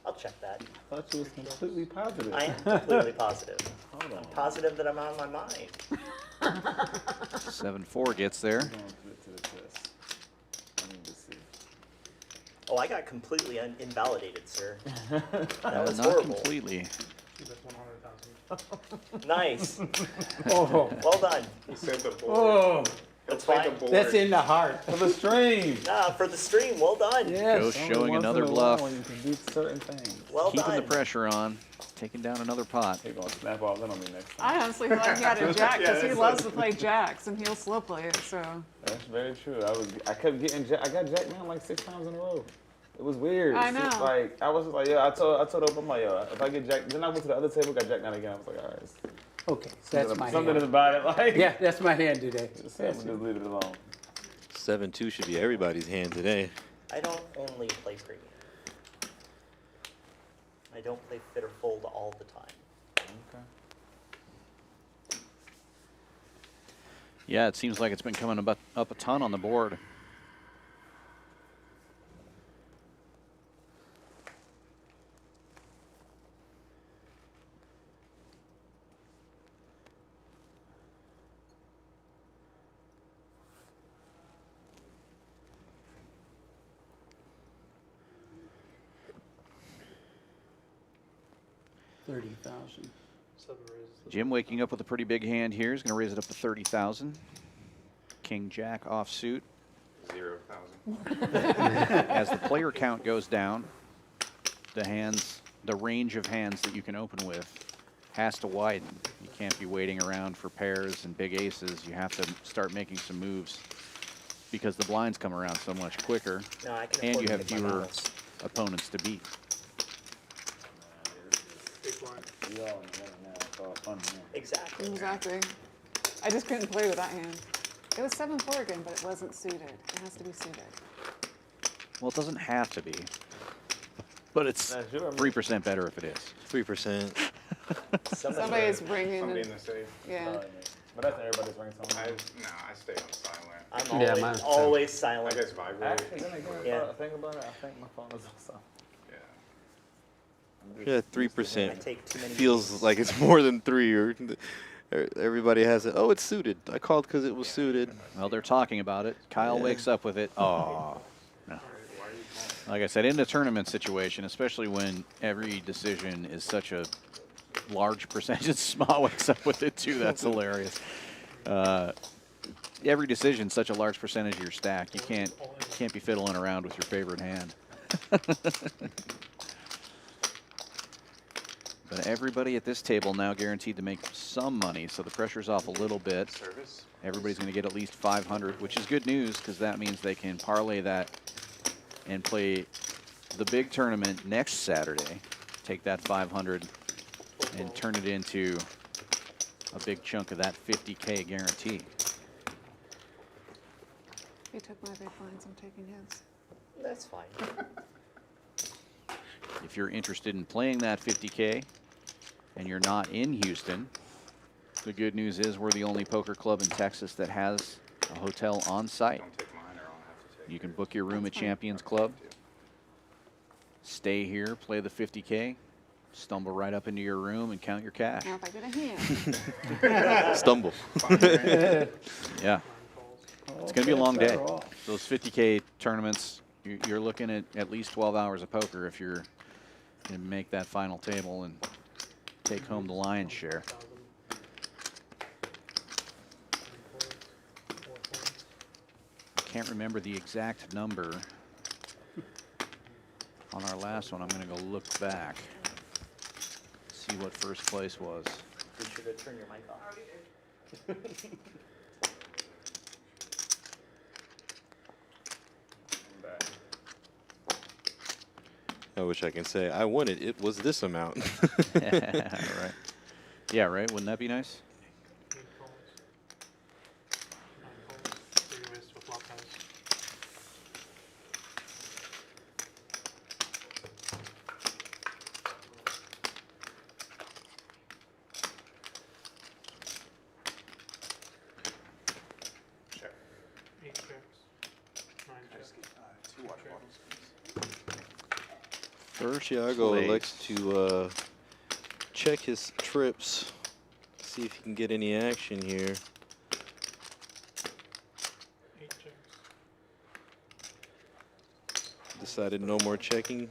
I'll check that. I thought you was completely positive. I am completely positive. Hold on. I'm positive that I'm on my mind. 7-4 gets there. I'm going to put it to the test. I need to see. Oh, I got completely invalidated, sir. That was Not horrible. completely. That's 100,000. Nice. Oh, Well done. He said the board. oh, That's Like fine. a board. that's in the heart. For the stream. Nah, for the stream, well done. Yes. Joe's Only showing once another in a while bluff, when you can do certain things. Well keeping done. the pressure on, taking down another pot. They're going to snap all that on me next time. I honestly thought he had a jack because he that's loves to play jacks and he'll slow play it. So That's very true. I kept getting I got jack down like 6 times in a row. It was weird. I It's just know. like I was just like, yeah. I told Oprah, I'm like, yo, if I get jack, then I went to the other table, got jack down again. I was like, all right, Okay, that's my something hand. about it. Like, Yeah, that's my hand today. just, I'm gonna just leave it alone. 7-2 should be everybody's hand today. I don't only play premium. I don't play fit or fold all the time. Okay. Yeah, it seems like it's been coming up a ton on the board. $30,000. Jim waking up with a pretty big hand here. He's going to raise it up to 30,000. King Jack offsuit. 0,000. As the player count goes down, the range of hands that you can open with has to widen. You can't be waiting around for pairs and big aces. You have to start making some moves because the blinds come around so much quicker, No, I can and afford you to have make my fewer models. opponents to beat. We all in the middle now. It's all fun here. Exactly. Exactly. I just couldn't play with that hand. It was 7-4 again, but it wasn't suited. It has to be suited. Well, it doesn't have to be, but it's 3% better if it is. 3%. Somebody's ringing. Somebody And, in the safe. yeah. But that's everybody's ring I song. stay on silent. I'm Yeah, always, mine's always I silent. just vibrate. Actually, then again, Yeah. think about it. I think my phone is also. Yeah. Yeah, I 3% take too many feels meetings. like it's more than 3. Or everybody has it. Oh, it's suited. I called because it was suited. Well, they're talking about it. Kyle Yeah. wakes up with it. Oh, no. Like I said, in a tournament situation, especially when every decision is such a large percentage, Small wakes up with it too. That's hilarious. Every decision is such a large percentage of your stack. You can't be fiddling around with your favorite hand. But everybody at this table now guaranteed to make some money, so the pressure's off a little bit. Service. Everybody's going to get at least 500, which is good news because that means they can parlay that and play the big tournament next Saturday. Take that 500 and turn it into a big chunk of that 50K guarantee. He took my big blinds. I'm taking his. That's fine. If you're interested in playing that 50K and you're not in Houston, the good news is we're the only poker club in Texas that has a hotel on site. Don't take mine or I'll have to take You can book your room That's at fine. Champions Club, stay here, play the 50K, stumble right up into your room and count your cash. Now if I get a hand. Stumble. Yeah. It's going to be a long day. Those 50K tournaments, you're looking at least 12 hours of poker if you're going to make that final table and take home the lion's share. I can't remember the exact number on our last one. I'm going to go look back, see what first place was. Be sure to turn your mic off. I wish I can say I won it. It was this amount. Right. Yeah, right. Wouldn't that be nice? Check. First, Thiago Place. elects to check his trips, see if he can get any action here. Decided no more checking.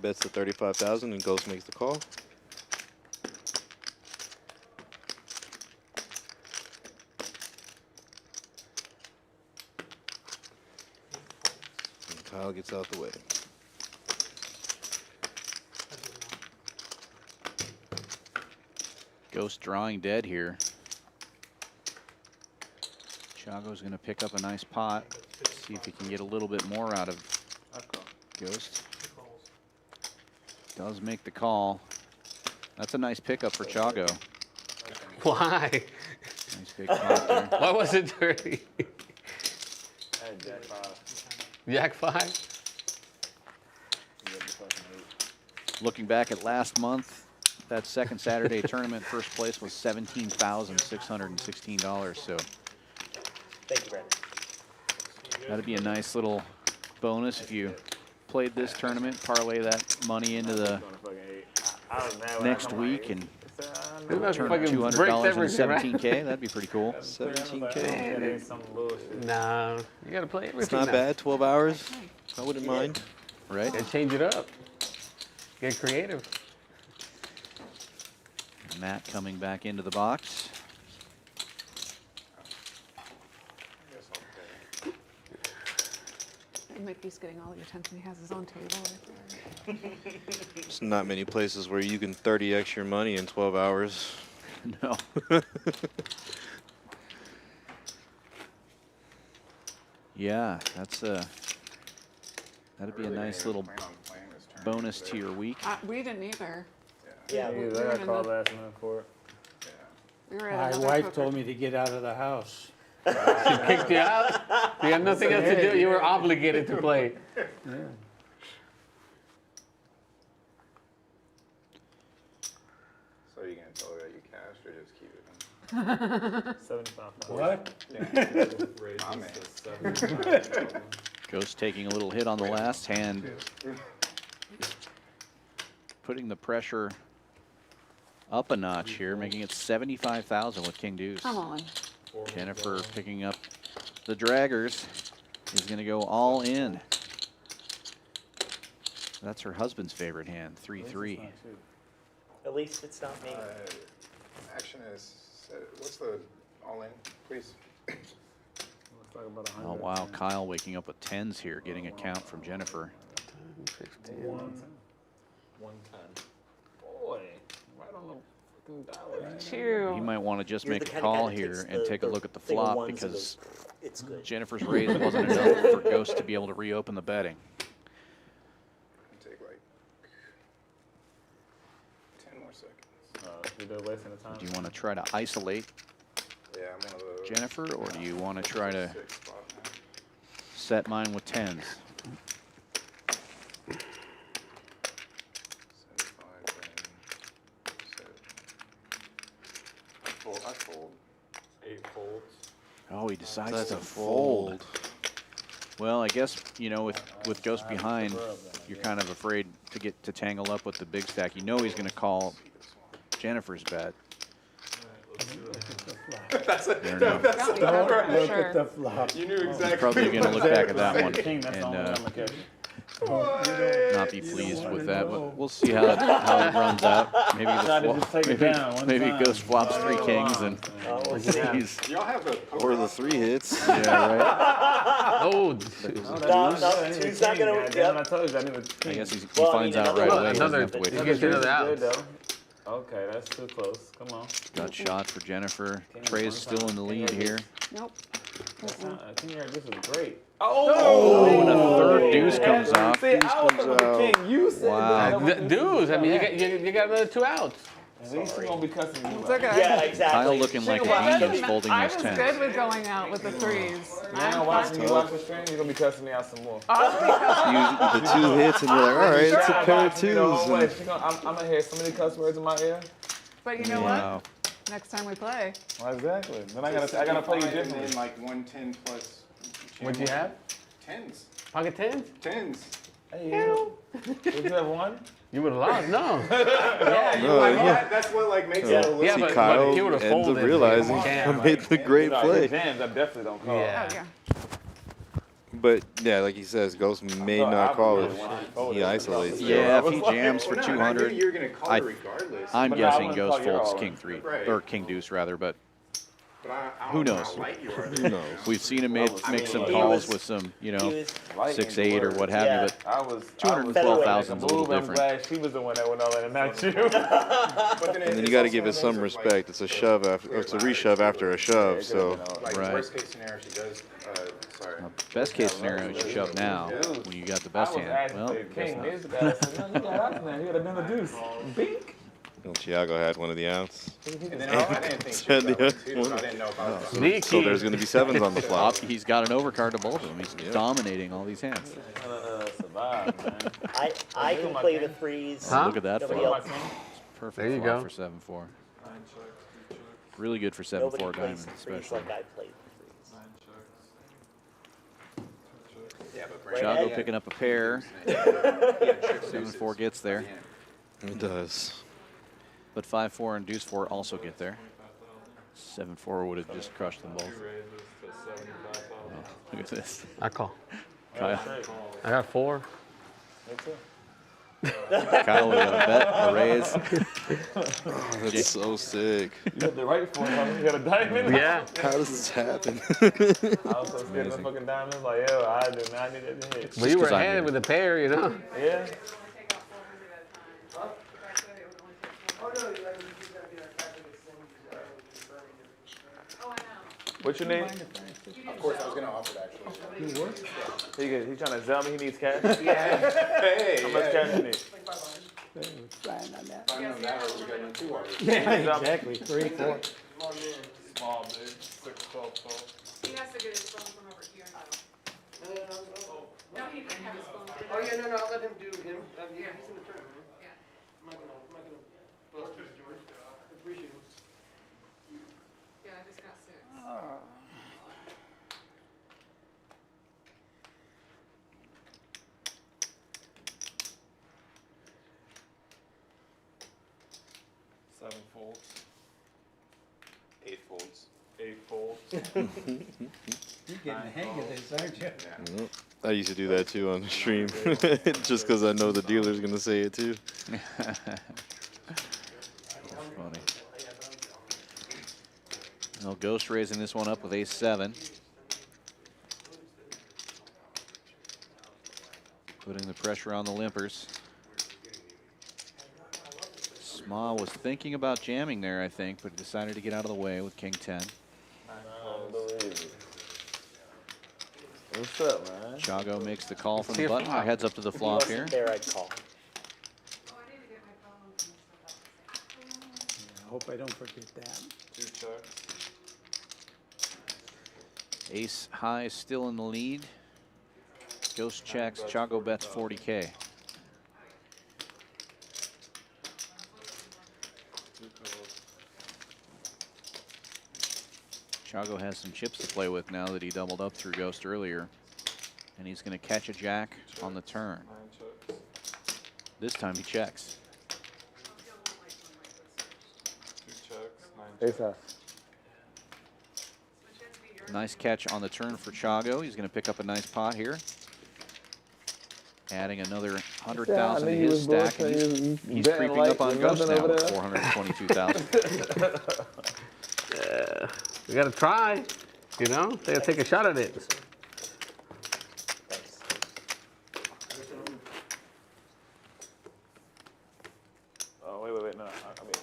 Bets the 35,000 and Ghost makes the call. And Kyle gets out the way. Ghost drawing dead here. Chago's going to pick up a nice pot. See if he can get a little bit more out of Ghost. Does make the call. That's a nice pickup for Chago. Why? Nice big pot there. Why was it dirty? Hey, Jack 5. Jack 5? Looking back at last month, that second Saturday tournament, first place was $17,616. So Thank you, Brandon. that'd be a nice little bonus if you played this tournament, parlay that money into the next week and Dude, that's turn fucking $200 breaks into everything, right? 17K. That'd be pretty cool. 17K. Nah, you gotta play everything. It's not now. bad. 12 hours. I wouldn't mind. Right? Gotta change it up. Get creative. Matt coming back into the box. Mickey's getting all the attention. He has his own table right there. There's not many places where you can 30x your money in 12 hours. No. Yeah, that's that'd be a nice little bonus to your week. We didn't either. Yeah, we I were got in called another- last minute for it. We were at My another wife poker- told me to get out of the house. She kicked you out? You had nothing else to do. You were obligated to play. So you gonna tell her that you cashed or just keep it? 75. What? Ghost taking a little hit on the last hand. Putting the pressure up a notch here, making it 75,000 with King Deuce. Come on. Jennifer picking up the draggers. Is going to go all in. That's her husband's favorite hand, 3-3. at least it's not me. Action is, what's the all-in, please? Oh, wow. Kyle waking up with 10s here, getting a count from Jennifer. 110. Boy, right on the fucking dollar. Chew. He might want to just You're make the a kinda guy call that here takes and take a look at the thing of flop ones and because goes, it's good. Jennifer's raise wasn't enough for Ghost to be able to reopen the betting. Take like 10 more seconds. You're wasting the time. Do you want to try to isolate Yeah, I'm one of those. Jennifer, or do you want to try to 6 spot now. set mine with 10s? 75 and 7. I fold. 8 folds. Oh, he decides That's to a fold. Well, I guess, you know, with Ghost behind, you're kind of afraid to get to tangle up with the big stack. You know he's going to call Jennifer's bet. That's a, Fair enough. that's Don't look Look at sure. the flop. you knew exactly. He's probably going to look back at that one King, that's the only one I'm and gonna catch. not be pleased with that. But we'll see how it runs out. Maybe Try to just take it down one maybe time. Ghost flops 3 kings and We'll see. he's Y'all have the Or the 3 hits. yeah right. Oh, No, two's not gonna. I Yep. told you I need a I king. guess he Well, I finds mean, out right another- away. He doesn't another- have to wait. you for get it. to another out. Good, though. Okay, that's too close. Come on. Gut shot for Jennifer. Trey's still in the lead here. Nope. King here, this is great. Oh, and a third deuce comes off. See, I was comes with the out. king. You said Wow. that. Dudes, I mean, you got another 2 outs. At least you're gonna be cussing me. It's okay. Yeah, exactly. Kyle looking like a genius folding I those was 10s. good with going out with the 3s. Now watching you watch the stream, you're gonna be cussing me out some more. The 2 hits, and you're like, all right, it's a pair of 2s. And I'm gonna hear so many cuss words in my ear. But you know Wow. what? Next time we play, Well, exactly. Then I gotta play you And differently. then like 110 plus. What'd you have? 10s. Pocket 10s? 10s. Hey, would you have won? You would have lost. No. That's what like makes it a little. Yeah, see, but Kyle he would've ends up folded. realizing Yeah. I made the great No, play. his jams, I definitely don't call. Yeah. oh yeah. But yeah, like he says, Ghost may not call it. He isolates. Yeah, if he jams for Well, no, and I knew 200, you were gonna call I- it regardless. I'm But no, I guessing wouldn't Ghost call your folds all King in. 3 Right. or King Deuce rather, but But I who don't know knows? how light you are. Who knows? we've seen him make some he calls was- with some, you He know, was, 6-8 or what have Yeah. you. But I was 212,000 's a little I'm different. glad she was the one that went all in and not you. But And then you got to give it some respect. It's a shove after, or it's a reshove after a shove. So Like Right. worst case scenario, she does. Sorry. best case scenario, you shove now when you got the best hand. Well, guess King, not. this guy said, no, you got out now. He would have done a deuce. Bink. Well, Thiago had one of the outs. And then I didn't think she was that one too, so I didn't know about that. So there's going to be sevens on the flop. He's got an overcard to both of them. He's dominating all these hands. Survive, man. I can play the threes. Huh? Look at that Nobody flop. else. Perfect There you flop go. for 7-4. 9 check, 2 check, Really good for Nobody 7-4 plays diamond, the threes especially. like I played the 9 checks, 2 checks. Yeah, but Right Chago at- picking up a pair. he had trick 7-4 deuces. gets there. It does. But 5-4 and deuce 4 also get there. 7-4 would have just crushed them both. 2 raises to 75,000. Look at this. I call. Kyle, I got 4. Kyle with a bet, a raise. That's so sick. You had the right for him. You got a diamond? Yeah. How does this happen? I was so scared of the fucking diamonds. Like, yo, I do not need it to hit. But you were 'cause I'm ahead here. with a pair, you know. Yeah. What's your name? Of course, I was gonna offer that actually. He's trying to sell me. He needs cash. Yeah. Hey. How much cash you need? I know that or we got one too already. Yeah, exactly. 3, 4. Small, big, 6, 12, 12. He has to get his phone from over here though. No, he can have his phone. Oh, yeah, no, I'll let him do him. Yeah, he's in the tournament. Yeah. I'm not gonna bust his George. I appreciate it. Yeah, I just got 6. Seven folds, 8 folds. 8 folds. You're getting the hang of this, aren't you? I used to do that too on the stream, just because I know the dealer's going to say it too. That's funny. Well, Ghost raising this one up with ace-7. Putting the pressure on the limpers. Ma was thinking about jamming there, I think, but decided to get out of the way with king-10. What's up, man? Chago makes the call from the button, or heads up to the flop here. There, I'd call. I hope I don't forget that. 2 checks. Ace high is still in the lead. Ghost checks, Chago bets 40K. Chago has some chips to play with now that he doubled up through Ghost earlier. And he's going to catch a jack on the turn. 9 checks. This time he checks. 2 checks, 9 checks. Nice catch on the turn for Chago. He's going to pick up a nice pot here. Adding another 100,000 to his stack. And he's creeping up on Ghost now with 422,000. Yeah. We gotta try. You know, they gotta take a shot at it. Thanks. Oh, wait. No, I mean.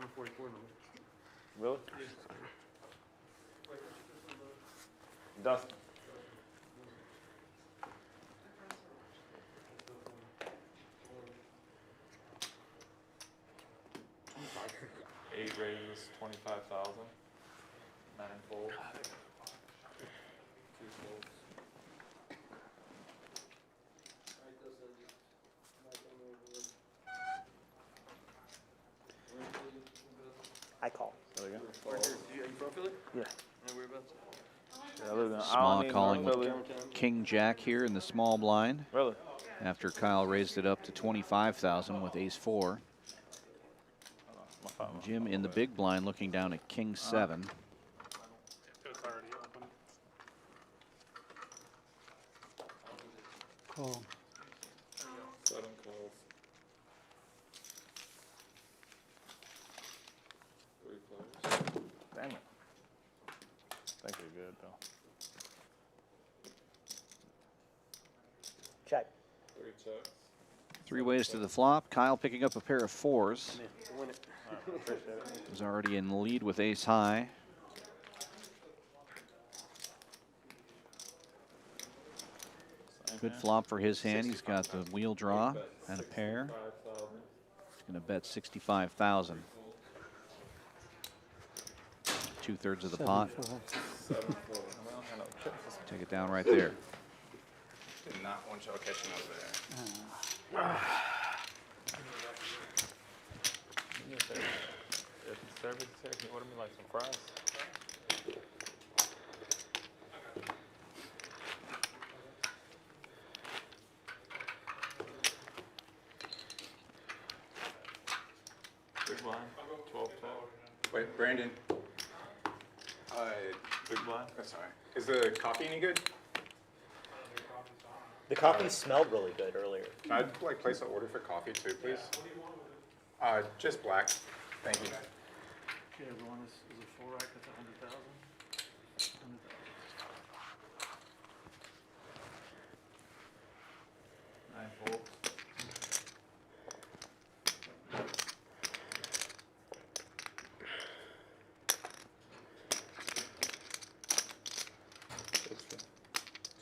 I'm 44 number. Really? Dustin. Eight raises, 25,000. 9 folds. 2 folds. I call. There we go. Are you from Philly? Yeah. Whereabouts? I live in Small Allen, calling North with Philly. King Jack here in the small blind. Really? After Kyle raised it up to 25,000 with ace-4. My fault. Jim in the big blind looking down at king-7. Call. 7 calls. 3 players. Damn it. I think you're good, though. Check. 3 checks. 3 ways to the flop. Kyle picking up a pair of 4s. Win it. Is already in the lead with ace high. Good flop for his hand. He's got the wheel draw and a pair. 5,000. He's going to bet 65,000. 2/3 of the pot. 7-4. I don't have no chips. Take it down right there. Did not want y'all catching up there. If service here, can you order me like some fries? Big blind, 12-12. Wait, Brandon. Big blind. Sorry. Is the coffee any good? The coffee smelled really good earlier. Can I like place an order for coffee too, please? Just black. Thank you. Okay, everyone, is a full rack at 100,000? 9-4.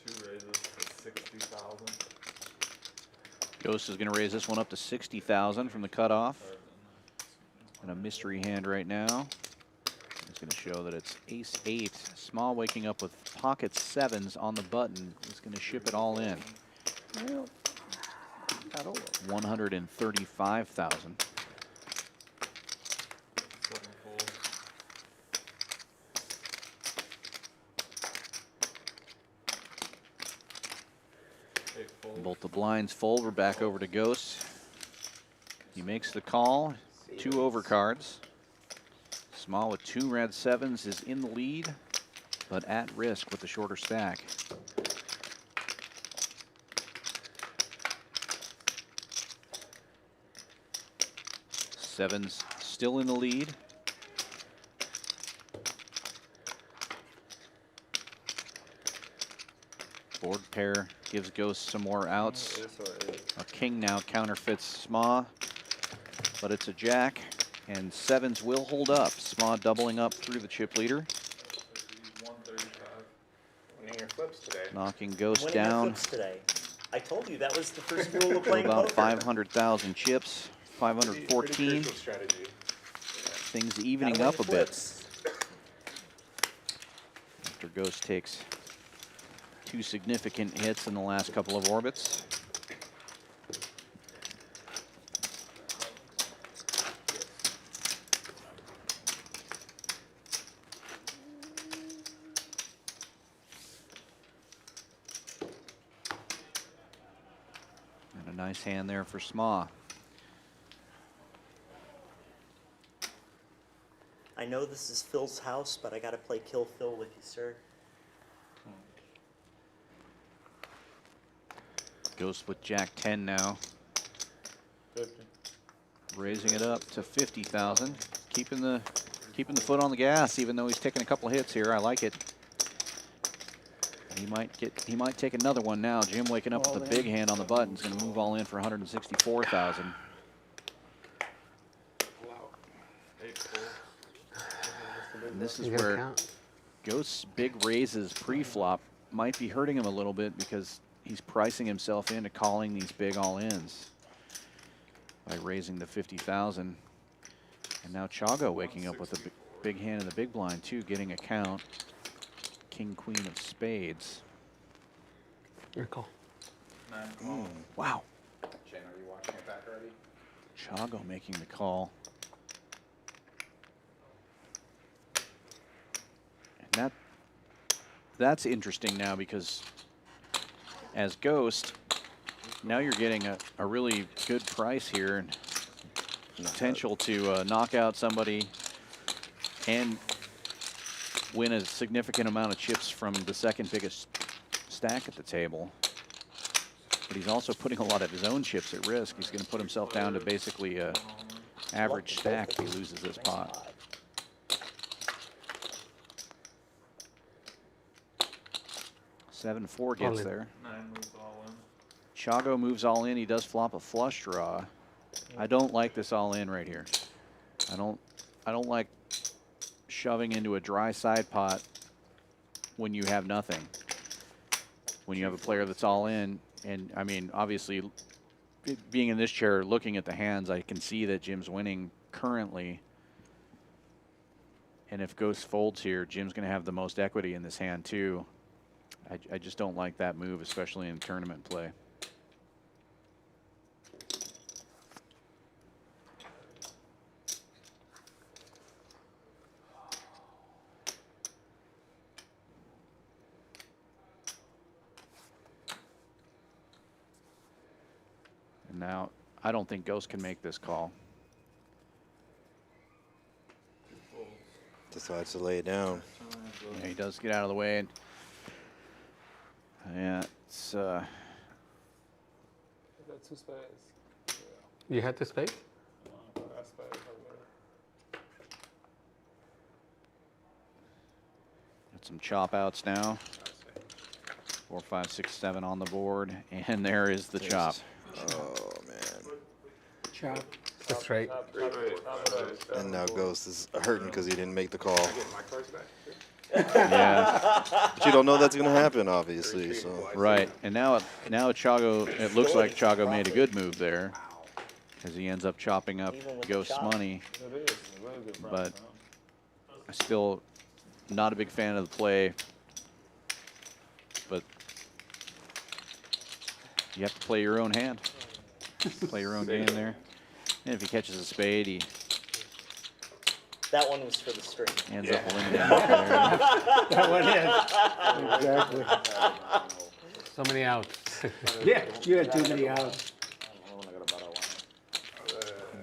Two raises to 60,000. Ghost is going to raise this one up to 60,000 from the cutoff. And a mystery hand right now. It's going to show that it's ace-8. Small waking up with pocket 7s on the button. He's going to ship it all in. 135,000. 7-4. Both the blinds fold. We're back over to Ghost. He makes the call. 2 overcards. Small with 2 red 7s is in the lead, but at risk with the shorter stack. Sevens still in the lead. Board pair gives Ghost some more outs. A king now counterfeits Sma, but it's a jack, and 7s will hold up. Sma doubling up through the chip leader. 135. Winning your flips today. Knocking Ghost Winning your down flips today. I told you that was the first rule of to playing about poker. 500,000 chips. Pretty 514. crucial strategy. Things evening Gotta win up a your bit flips. after Ghost takes 2 significant hits in the last couple of orbits. And a nice hand there for Sma. I know this is Phil's house, but I gotta play Kill Phil with you, sir. Ghost with Jack 10 now. 50. Raising it up to 50,000. Keeping the foot on the gas, even though he's taking a couple hits here. I like it. He might take another one now. Jim waking up with a big hand on the button. He's going to move all in for 164,000. 8-4. And this is You gotta where count. Ghost's big raises pre-flop might be hurting him a little bit because he's pricing himself into calling these big all-ins by raising the 50,000. And now Chago waking up with a big hand in the big blind too, getting a count. King, queen of spades. Your call. 9-12. Wow. Jen, are you watching it back already? Chago making the call. And that's interesting now because as Ghost, now you're getting a really good price here and potential to knock out somebody and win a significant amount of chips from the second biggest stack at the table. But he's also putting a lot of his own chips at risk. He's going to put himself down to basically a average stack if he loses this pot. Seven 4 gets there. 9 moves all in. Chago moves all in. He does flop a flush draw. I don't like this all in right here. I don't like shoving into a dry side pot when you have nothing. When you have a player that's all in, And I mean, obviously, being in this chair, looking at the hands, I can see that Jim's winning currently. And if Ghost folds here, Jim's going to have the most equity in this hand too. I just don't like that move, especially in tournament play. And now, I don't think Ghost can make this call. Decides to lay it down. Yeah, he does get out of the way. And yeah, it's I got 2 spades. You had the spade? I got spades over there. got some chop outs now. 4, 5, 6, 7 on the board, and there is the chop. Oh man. Chop. That's straight. And now Ghost is hurting because he didn't make the call. Yeah. But you don't know that's gonna happen, obviously. So Right, and now Chago, it looks like Chago made a good move there, because he ends up chopping up Even with the Ghost's chop. money. It is. It's a really good But price, I still not a big fan of the play. But you have to play your own hand, play your own game there. And if he catches a spade, he That one was for the stream. ends up eliminating it there. That one is. Exactly. So many outs. Yeah, you had too many outs.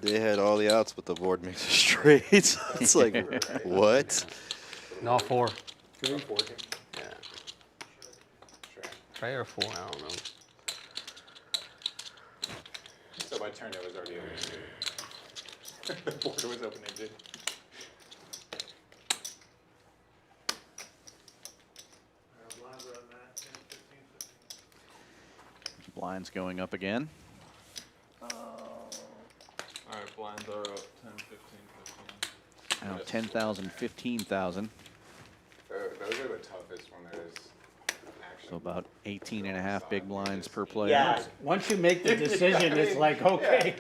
they had all the outs, but the board makes it straight. It's like, what? No, 4. Three. Yeah. 3 or 4, I don't know. So by turn, it was already over. The board was open-ended. Blinds are at that, 10, 15, 15. Blinds going up again. Alright, blinds are up 10, 15, 15. Now 10,000, 15,000. Those are the toughest when there's action. So about 18 and a half big blinds per player. Yeah. Once you make the decision, it's like, okay.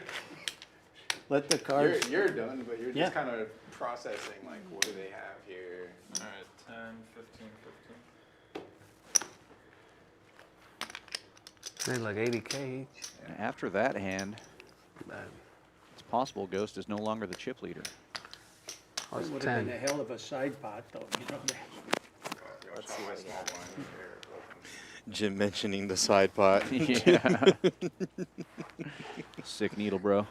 Let the cards. You're done, but you're Yeah. just kind of processing, like, what do they have here? Alright, 10, 15, 15. Made like 80K each. And after that hand, Bad. it's possible Ghost is no longer the chip leader. Oh, It it's would have 10. been a hell of a side pot, though, you know that. Let's see my small blind here. Jim mentioning the side pot. Yeah. Sick needle, bro.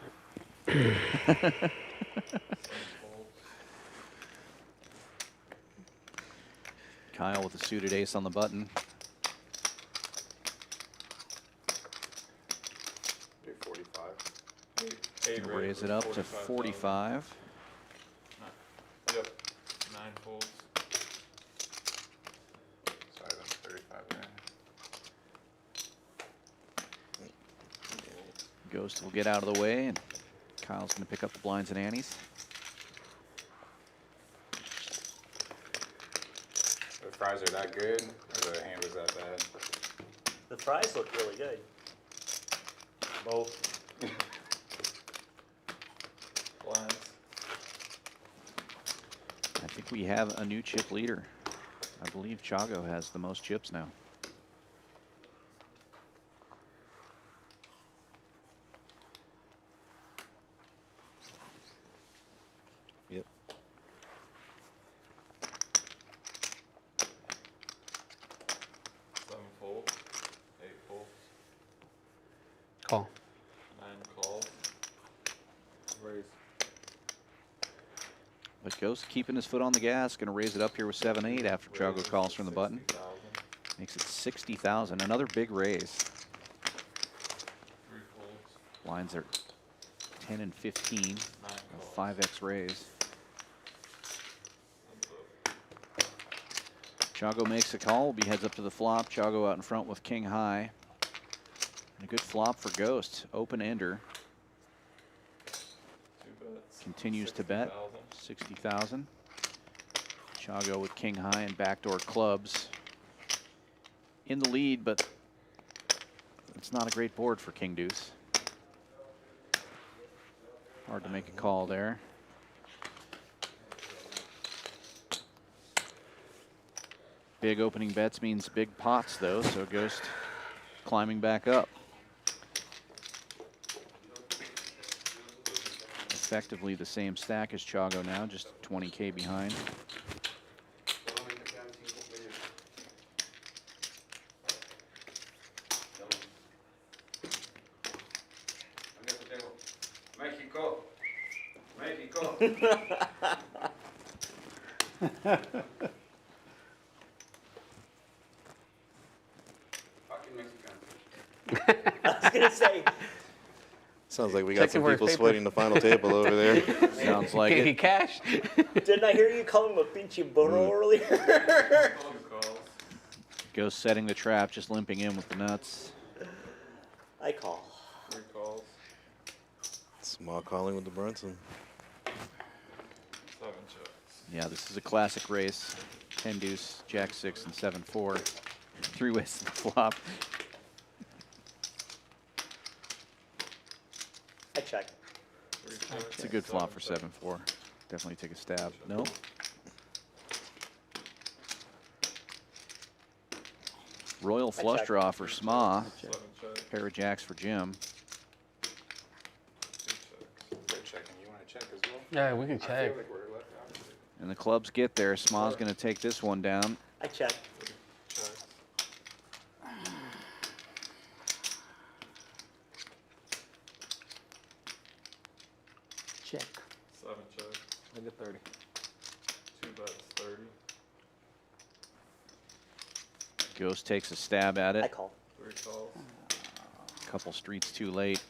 Kyle with a suited ace on the button. Maybe 45. Eight Gonna raise it up to 45. Yep, 9 folds. Sorry, that's 35 there. Ghost will get out of the way, and Kyle's going to pick up the blinds and antes. The fries are that good, or the hand was that bad? The fries look really good. Both. Blinds. I think we have a new chip leader. I believe Chago has the most chips now. Yep. Seven folds. 8 folds. Call. 9 calls. Raise. But Ghost keeping his foot on the gas, going to raise it up here with 7-8 after Chago calls from the button. 60,000. Makes it 60,000. Another big raise. 3 folds. Blinds are 10 and 15. 9 A calls. 5x raise. Chago makes a call. He heads up to the flop. Chago out in front with king high. And a good flop for Ghost. Open ender. 2 bets. Continues to bet. 60,000. 60,000. Chago with king high and backdoor clubs. In the lead, but It's not a great board for king deuce. Hard to make a call there. Big opening bets means big pots, though, so Ghost climbing back up. Effectively the same stack as Chago now, just 20K behind. Mexico. Mexico. Fucking Mexican. I was gonna say, Sounds like we got Checking some for his people papers. sweating the final table over there. Sounds like He it. cashed. didn't I hear you call him a pinche burro earlier? Ghost setting the trap, just limping in with the nuts. I call. 3 calls. Small calling with the Brunson. 7 checks. Yeah, this is a classic race. 10 deuce, jack 6, and 7-4. 3 ways to the flop. I check. 3 checks. It's a good flop for 7 checks. 7-4. Definitely take a stab. Nope. Royal flush check. draw for Sma. 7 checks. Pair of jacks for Jim. 2 checks. They're checking. You want to check as well? Yeah, we can I check. feel like we're left out. And the clubs get there. Sma's going to take this one down. I check. Checks. Check. 7 checks. Look at 30. 2 bets, 30. Ghost takes a stab at I it. call. 3 calls. Couple streets too late.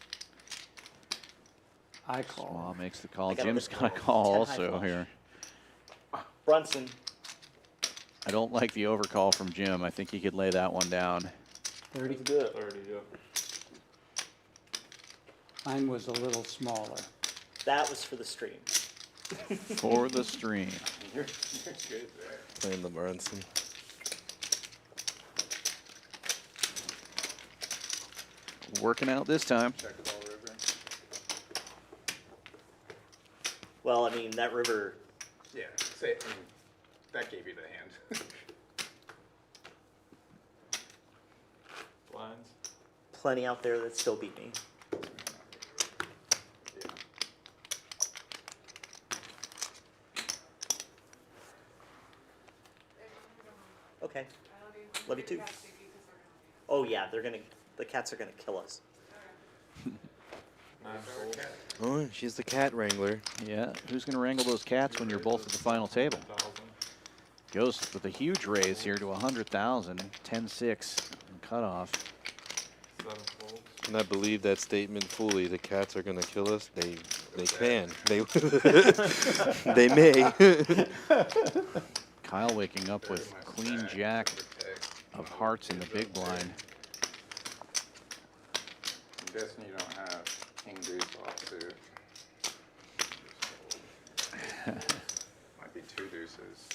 I call. Sma makes the call. I got a Jim's good going to call. call 10 high also flush. here. Brunson. I don't like the overcall from Jim. I think he could lay that one down. 30. Good. 30, yep. Mine was a little smaller. That was for the stream. For the stream. You're good there. Playing the Brunson. Working out this time. Check with all river. Well, I mean, that river, Yeah, say, I mean, that gave you the hand. Blinds. plenty out there that still beat me. Yeah. Okay. Love you too. Oh yeah, the cats are gonna kill us. 9 folds. Oh, she's the cat wrangler. Yeah, who's going to wrangle those cats when you're both at the final table? 1,000. Ghost with a huge raise here to 100,000, 10-6 cutoff. 7 folds. And I believe that statement fully. The cats are gonna kill us. They can. They they may. Kyle waking up with queen jack of hearts in the big blind. I'm guessing you don't have king deuce offsuit. Might be 2 deuces.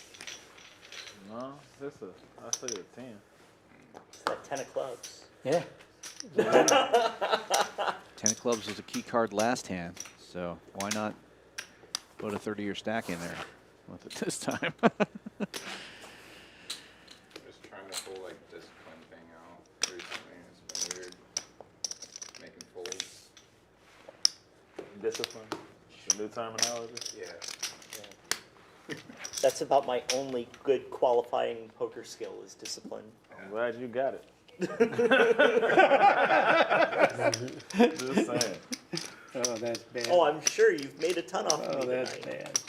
No, this is, I say a 10. It's that 10 of clubs. Yeah. 10 of clubs was a key card last hand, so why not put a 30-year stack in there with it this time? Just trying to pull like discipline thing out recently. It's been weird. Making folds. Discipline. It's a new terminology. Yeah. That's about my only good qualifying poker skill is discipline. I'm glad you got it. Just saying. Oh, that's bad. Oh, I'm sure you've made a ton off of Oh, me that's tonight. bad.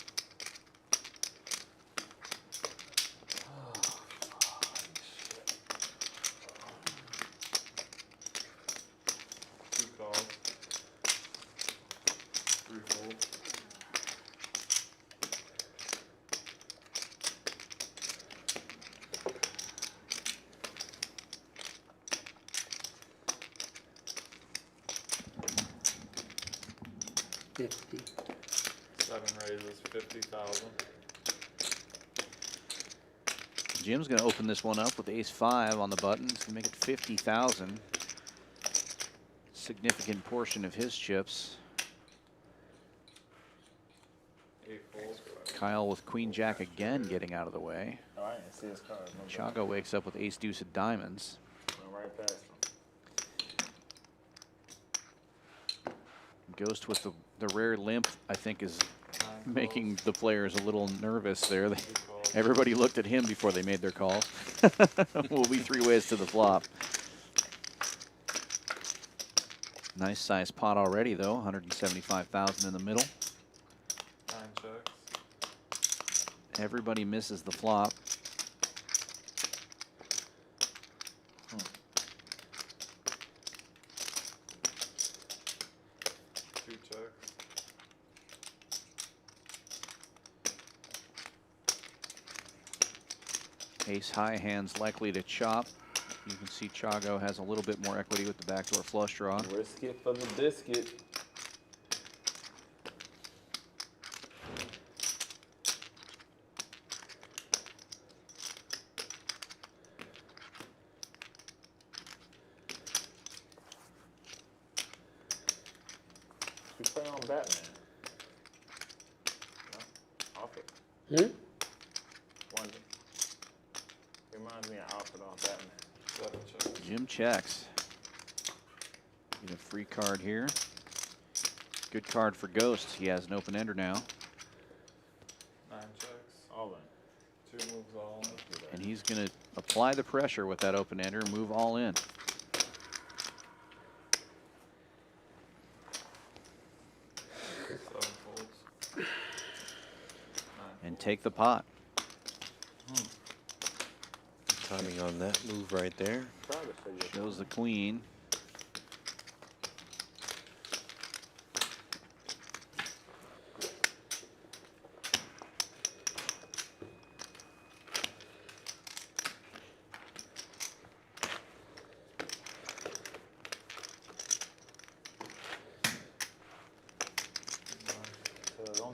Two calls. 3 folds. $50. 7 raises, 50,000. Jim's going to open this one up with ace-5 on the button. He's going to make it 50,000. significant portion of his chips. Kyle with Queen Jack again getting out of the way. Oh, I didn't see his card. Chago wakes up with Ace Deuce of diamonds. Went right past him. Ghost with the rare limp, I think, is making the players a little nervous there. Everybody looked at him before they made their calls. Will be 3 ways to the flop. Nice size pot already, though. 175,000 in the middle. 9 checks. Everybody misses the flop. Two checks. Ace high hands likely to chop. You can see Chago has a little bit more equity with the backdoor flush draw. Risk it for the biscuit. We play on Batman. No? Alfred. Wonder. Reminds me of Alfred on Batman. 7 checks. Jim checks. Get a free card here. Good card for Ghost. He has an open ender now. 9 checks. All in. 2 moves all in. And he's going to apply the pressure with that open ender, move all in. 7 folds. And take the pot. Timing on that move right there. Shows the queen.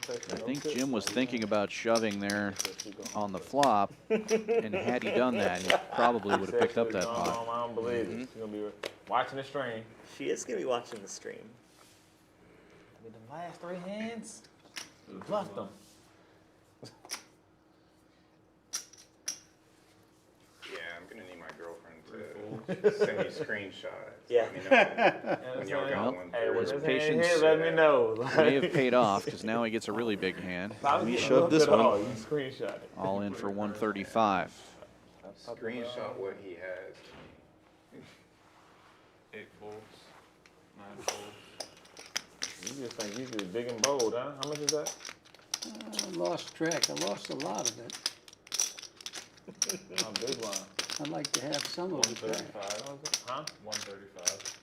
I think Jim was thinking about shoving there on the flop, and had he done that, he probably would have picked up that pot. I don't believe it. She's gonna be watching the stream. She is going to be watching the stream. With the last 3 hands, we bluffed them. Yeah, I'm gonna need my girlfriend to send me screenshots. Yeah. Let me know when y'all got Well, one. Hey, when His this hand patience hit, let me know. may have paid off, because now he gets a really big hand. We shoved this one. You screenshot it. All in for 135. Screenshot what he has. 8 folds. 9 folds. You just think you could big and bold, huh? How much is that? I lost track. I lost a lot of it. Oh, big one. I'd like to have some of it back. 135. Huh? 135.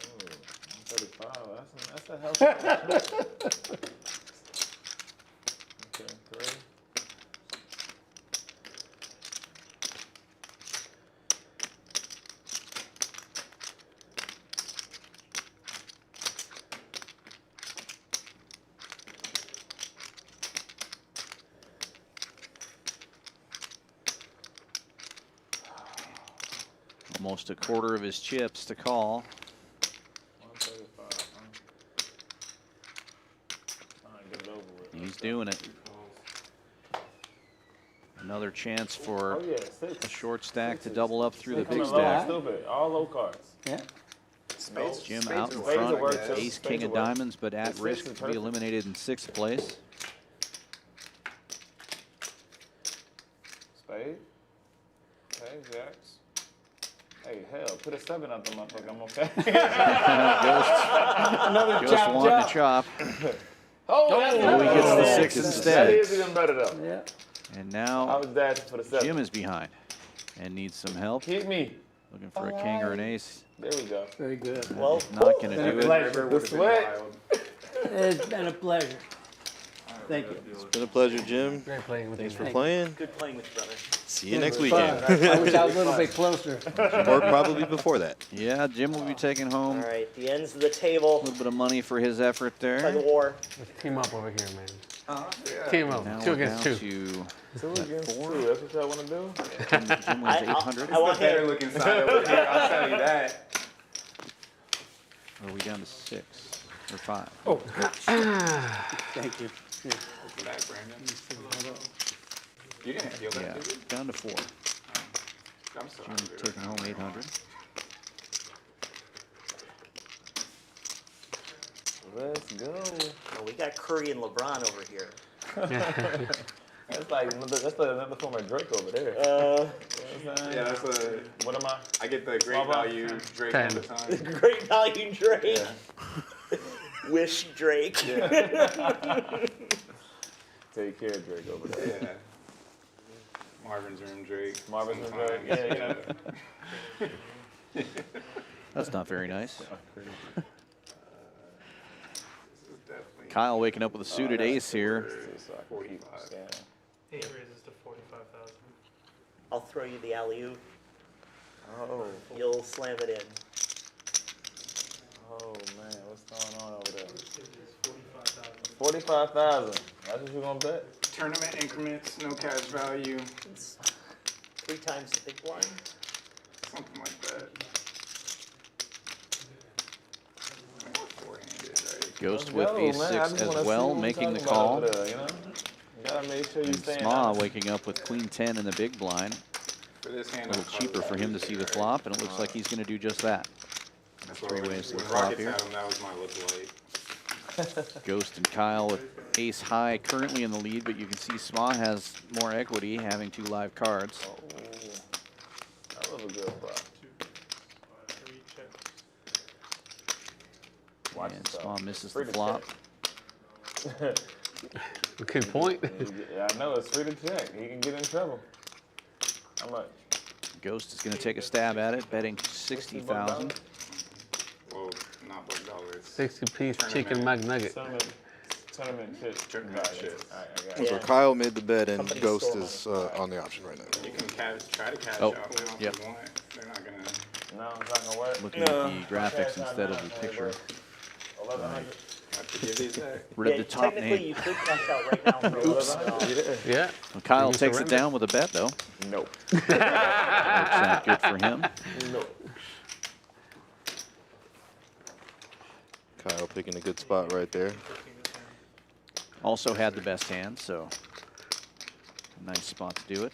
Ooh, 135. That's a healthy one. Okay, 3. Almost a quarter of his chips to call. 135, huh? All right, get it over with. He's doing it. Another chance for Oh, yeah, 6. a short stack to double up through the big Coming low, stack. stupid. All low cards. Yeah. Spades. Jim Spades out in are Spades front. will work, too. Ace, Spades king of will work. diamonds, but at Six risk is to be perfect. eliminated in 6th place. Spade. Okay, jacks. Hey, hell, put a 7 up the motherfucker. I'm okay. Another Ghost chop, wanting chop. to chop. Oh, that's Oh, he better. gets the Oh, 6 That instead. is even better, though. Yeah. And I now was dashing for the 7. Jim is behind and needs some help. Keep me. Looking for a king or an ace. There we go. Very good. Well, He's not going to do it. Pleasure. The sweat. It's been a pleasure. Thank you. It's been a pleasure, Jim. Great playing with Thanks you. for Thank playing. good playing with you, brother. See you next It was fun. weekend. I wish I was a little bit closer. Or probably before that. Yeah, Jim will be taking All home a right, the ends of the table. little bit of money for his effort Tug of there. war. Let's team up over here, man. Team up. Now 2 we're against down 2. to 2 against 4. 2. That's what y'all want to do? Jim was 800. I want him. Looking side over here, I'll tell you that. Or are we down to 6 or 5? Oh, thank you. Back, Brandon. You didn't feel that, Yeah, did you? down to 4. I'm so Jim hungry right taking now. home 800. Let's go. Oh, we got Curry and LeBron over here. That's like another form of Drake over there. Yeah, that's a. What am I? I get the great value Drake all the time. Great value Drake. Wish Drake. Take care of Drake over there. Yeah. Marvin's Room Drake. Marvin's Room sometimes. Drake, yeah. That's not very nice. This is definitely Kyle waking up with a suited ace here. 45. He raises to 45,000. I'll throw you the alley-oop. Oh, You'll slam it in. oh man, what's going on over there? It is 45,000. 45,000. That's what you gonna bet? Tournament increments, no cash value, It's 3 times the big blind. something like that. I think we're 4-handed, right? Ghost with Yo, ace man, I 6 just wanna as see well, what we're making the talking about call. over there, you know? You gotta make sure you And stay Sma waking up with queen 10 in the big blind. For this hand, A little cheaper for him to see the flop, and it looks like he's going to do just that. That's Three what ways to when the flop Rockets here. had him, that was my look-alike. Ghost and Kyle with ace high currently in the lead, but you can see Sma has more equity, having 2 live cards. Oh, that was a good spot. 3 checks. Watch And yourself. Sma misses Free the to flop. check. Good point. Yeah, I know, it's free to check. He can get in trouble. How much? Ghost is going to take a stab at it, betting 60,000. Well, not book dollars. 60-piece chicken McNugget. Tournament shit. Tournament shit. All right, I got it. So Yeah. Kyle made the bet and Company Ghost store is on the option right now. You can try to cash Oh, out now yep. if you want. They're not gonna. No, it's not gonna work. Looking at the graphics instead of the picture. 1100. Have to give these back. Read Yeah, the top technically name. you could cash out right now. For Oops. Yeah. Well, Kyle You takes it surrender. down with a bet, though. Nope. Works out good for him. Nope. Kyle picking a good spot right there. Also had the best hand, so nice spot to do it.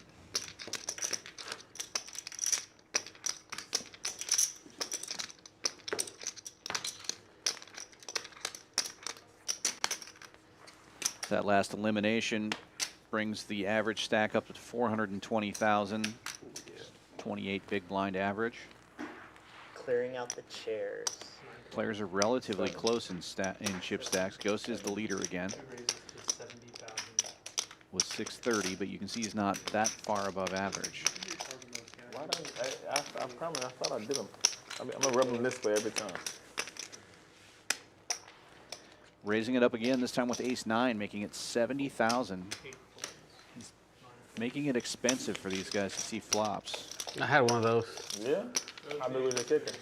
That last elimination brings the average stack up to 420,000. 28 big blind average. Clearing out the chairs. Players are relatively close in chip stacks. Ghost is the leader again He raises to 70,000. with 630, but you can see he's not that far above average. Why don't I promise, I thought I did them. I'm gonna rub them this way every time. Raising it up again, this time with ace 9, making it 70,000. Making it expensive for these guys to see flops. I had one of those. Yeah? How big was the kicker?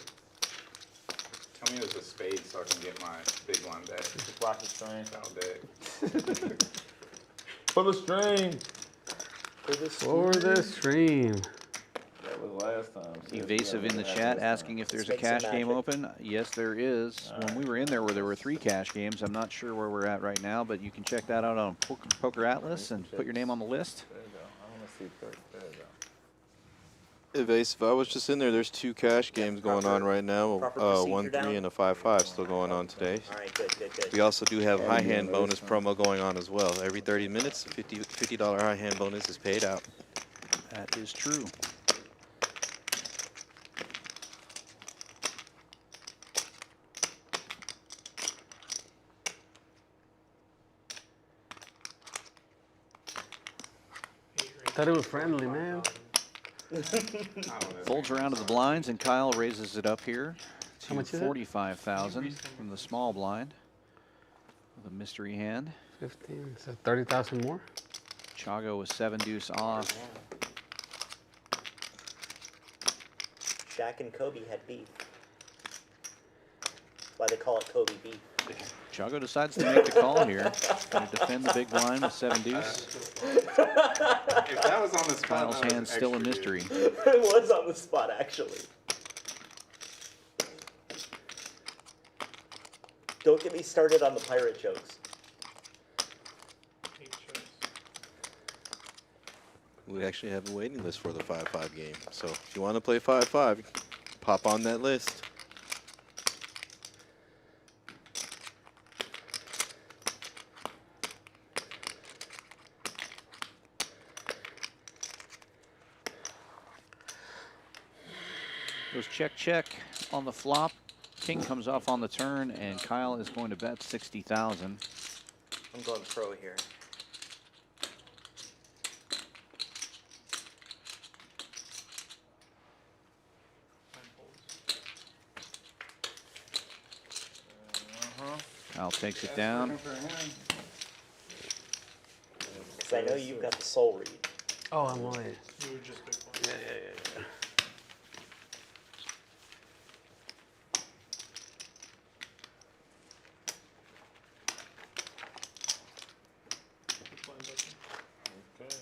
Tell me it was a spade so I can get my big blind back. Just watch the string. Foul deck. For the string. For the stream. That was last time. Evasive in the chat asking if there's a Let's make cash some game magic. open. Yes, there is. When we were in there were 3 cash games. I'm not sure where we're at right now, but you can check that out on Poker Atlas and put your name on the list. There you go. I want to see 30. There you go. Evasive, I was just in there. There's 2 cash games going on right now. proper A procedure 1-3 down? and a 5-5 still going on today. All right, good, good, good. We also do have high hand bonus promo going on as well. Every 30 minutes, $50 high hand bonus is paid out. That is true. Thought it was friendly, man. Folds around to the blinds, and Kyle raises it up here How to much is it? 45,000 from the small blind with a mystery hand. 15, so 30,000 more. Chago with 7 deuce off. Shaq and Kobe had beef. That's why they call it Kobe beef. Chago decides to make the call here. Going to defend the big blind with 7 deuce. If that was on the spot, Kyle's that was hand's still a extra mystery. It was on the spot, actually. Don't get me started on the pirate jokes. 8 chips. We actually have a waiting list for the 5-5 game. So if you want to play 5-5, pop on that list. Goes check, check on the flop. King comes off on the turn, and Kyle is going to bet 60,000. I'm going pro here. Kyle takes it down. Because I know you've got the soul read. Oh, I'm only. You would just big blind. Yeah. Big blind button. Okay.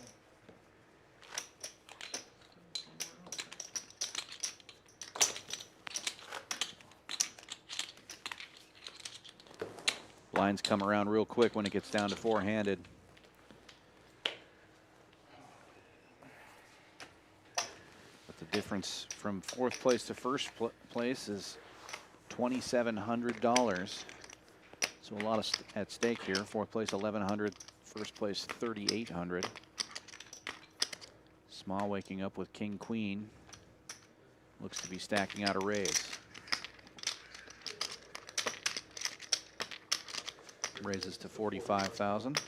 Blinds come around real quick when it gets down to four-handed. But the difference from fourth place to first place is $2,700. So a lot of at stake here. Fourth place $1,100, first place $3,800. Small waking up with King Queen. Looks to be stacking out a raise. Raises to 45,000.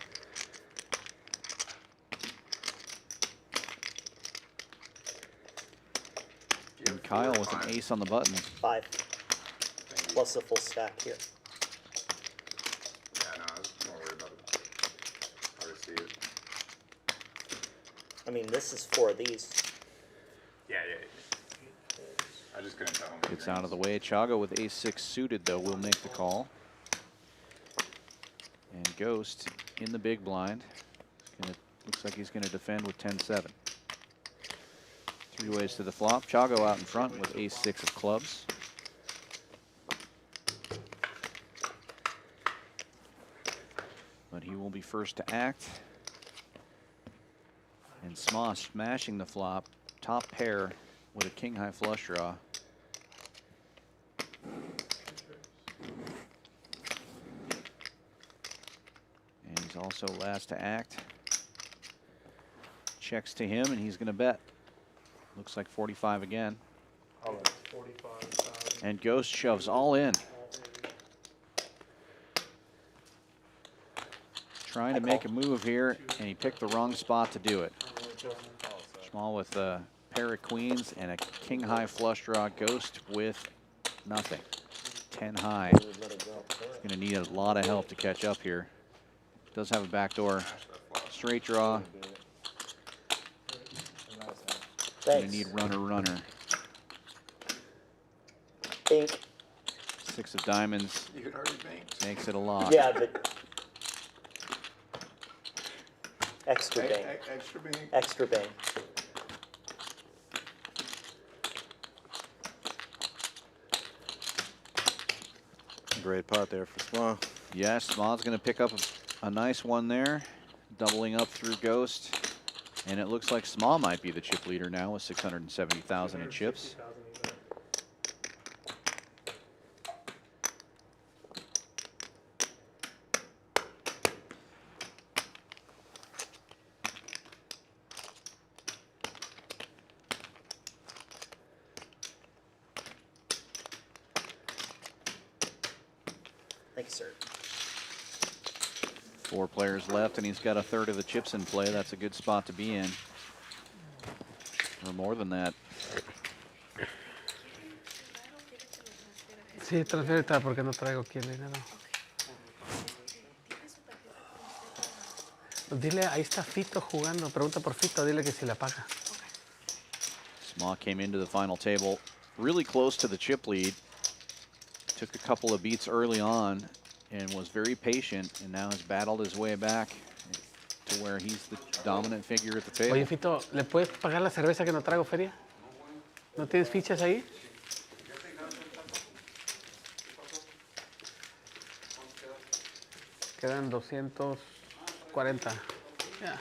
And Kyle with an ace on the button. 5. Plus the full stack here. Yeah, no, I was more worried about how to see it. I mean, this is 4 of these. Yeah. I just couldn't tell him. Gets out of the way. Chago with ace-6 suited, though, will make the call. And Ghost in the big blind. Looks like he's going to defend with 10-7. 3 ways to the flop. Chago out in front with ace-6 of clubs. But he will be first to act. And Smosh smashing the flop. Top pair with a king-high flush draw. And he's also last to act. Checks to him, and he's going to bet. Looks like 45 again. 45,000. And Ghost shoves all in. Trying to make a move here, and he picked the wrong spot to do it. Small with a pair of queens and a king-high flush draw. Ghost with nothing. 10 high. Going to need a lot of help to catch up here. Does have a backdoor straight draw. Going to need runner. Bink. 6 of diamonds. You could already bank. Makes it a lock. Yeah, but extra bank. Extra bank. Extra bank. Great pot there for Small. Yes, Small's going to pick up a nice one there. Doubling up through Ghost. And it looks like Small might be the chip leader now with 670,000 in chips. 260,000 even. Thanks, sir. 4 players left, and he's got a third of the chips in play. That's a good spot to be in. Or more than that. Sí, transfiértela porque no traigo aquí el dinero. Dile, ahí está Fito jugando. Pregunta por Fito, dile que si la paga. Small came into the final table really close to the chip lead. Took a couple of beats early on and was very patient, and now has battled his way back to where he's the dominant figure at the table. Oye, Fito, ¿le puedes pagar la cerveza que no traigo, Feria? ¿No tienes fichas ahí? Quedan 240. Ya.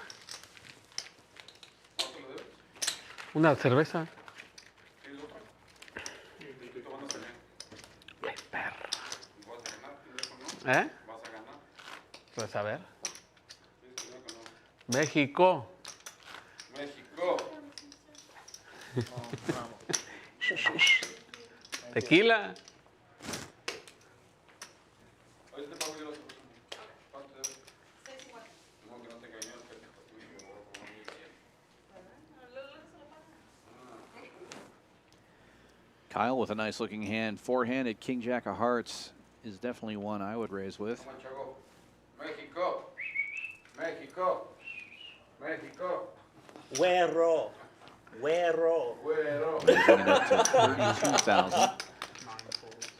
Una cerveza. Ay, perro. ¿Eh? Pues a ver. México. Tequila. Kyle with a nice looking hand. Four-handed King Jack of Hearts is definitely one I would raise with. Mexico. Mexico. Mexico. Güero. Güero. Güero. Raising it up to 32,000.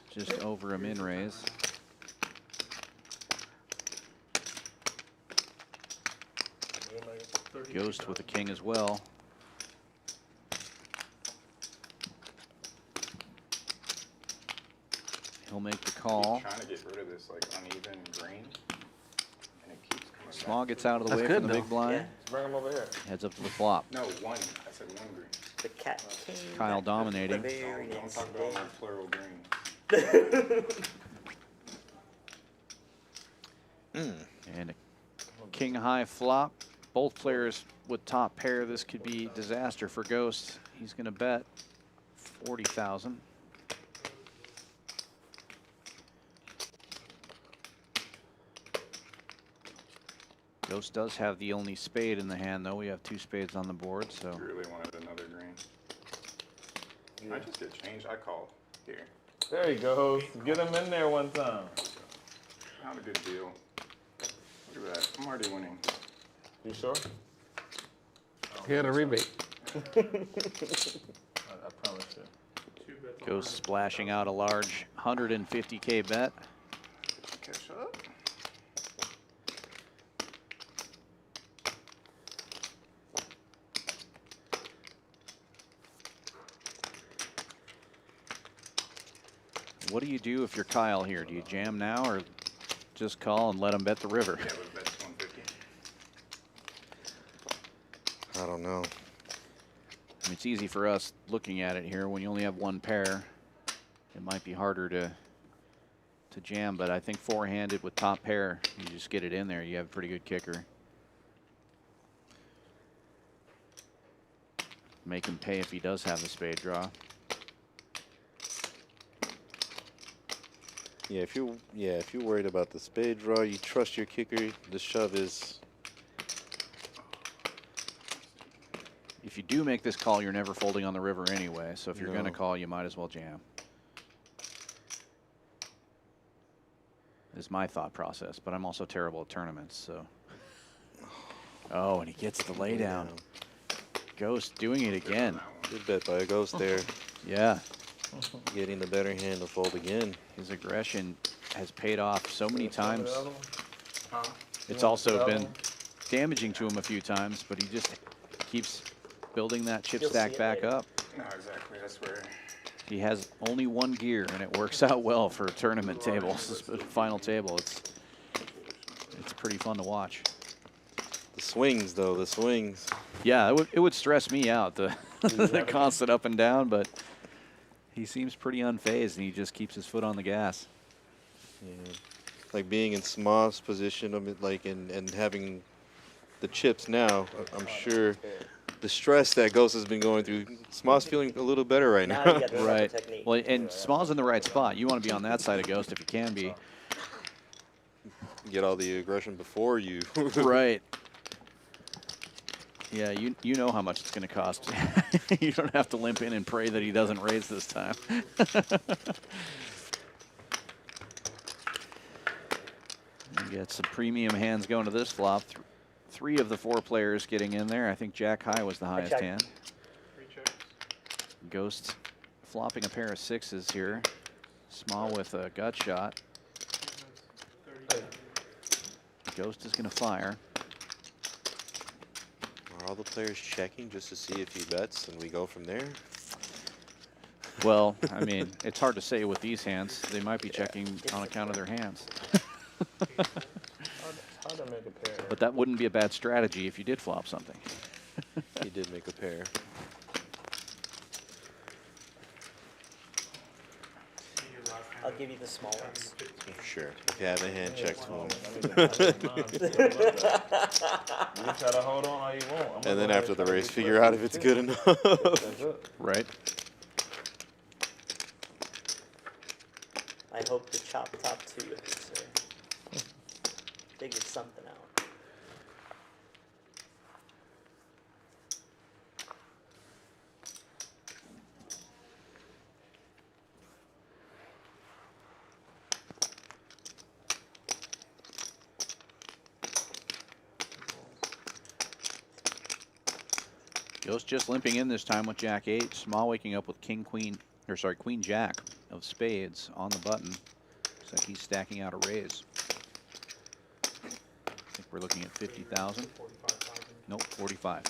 Just over a min raise. Ghost with a king as well. He'll make the call. Trying to get rid of this like uneven green, and it keeps coming Small back. gets out of the That's way good, from the big though. blind. Yeah. Bring him over here. Heads up to the flop. No, one. I said one green. The cat king. Kyle back dominating. to Bavarian Don't talk about my today. plural green. And a king high flop. Both players with top pair. This could be disaster for Ghost. He's going to bet 40,000. Ghost does have the only spade in the hand, though. We have two spades on the board, so You really wanted another green. I just did change. I called here. There he goes. Get him in there one time. Not a good deal. Look at that. I'm already winning. You sure? He got a rebate. I promise you. Ghost splashing out a large 150K bet. Catch up. What do you do if you're Kyle here? Do you jam now or just call and let him bet the river? Yeah, but that's 150. I don't know. I mean, it's easy for us looking at it here. When you only have one pair, it might be harder to jam, but I think four-handed with top pair, you just get it in there. You have a pretty good kicker. Make him pay if he does have the spade draw. Yeah, if you're worried about the spade draw, you trust your kicker. The shove is. If you do make this call, you're never folding on the river anyway. So if you're going to No. call, you might as well jam. Is my thought process, but I'm also terrible at tournaments, so. Oh, and he gets the laydown. Ghost doing it again. Good bet by a Ghost there. Yeah. Getting the better hand to fold again. His aggression has paid off so many times. Huh? It's also been damaging to him a few times, but he just keeps building that chip You'll stack see it back later. up. No, exactly. That's where. He has only one gear, and it works out well for tournament tables. Final table, it's pretty fun to watch. The swings, though, the swings. Yeah, it would stress me out, the the constant up and down, but he seems pretty unfazed, and he just keeps his foot on the gas. Yeah. Like being in Small's position, and having the chips now, I'm sure the stress that Ghost has been going through, Small's feeling a little better right Now now. you got the Right. technique. Well, and Small's in the right spot. You want to be on that side of Ghost if you can be. Get all the aggression before you. Right. Yeah, you know how much it's going to cost. You don't have to limp in and pray that he doesn't raise this time. You get some premium hands going to this flop. Three of the four players getting in there. I think Jack High was the highest check. hand. 3 checks. Ghost flopping a pair of sixes here. Small with a gut shot. 30. Ghost is going to fire. Are all the players checking just to see if he bets and we go from there? Well, I mean, it's hard to say with these hands. They might be checking on account of their hands. make a pair. But that wouldn't be a bad strategy if you did flop something. He did make a pair. I'll give you the small ones. Sure. If you have a hand check to him. You can try to hold on all you want. I'm And gonna then go after ahead the and try race, to figure get out if it's good enough. That's it. Right. I hope the chop top 2 hits, sir. Figure something out. Ghost just limping in this time with Jack 8. Small waking up with King, Queen, or sorry, Queen Jack of spades on the button. Looks like he's stacking out a raise. I think we're looking at 50,000. Nope, 45.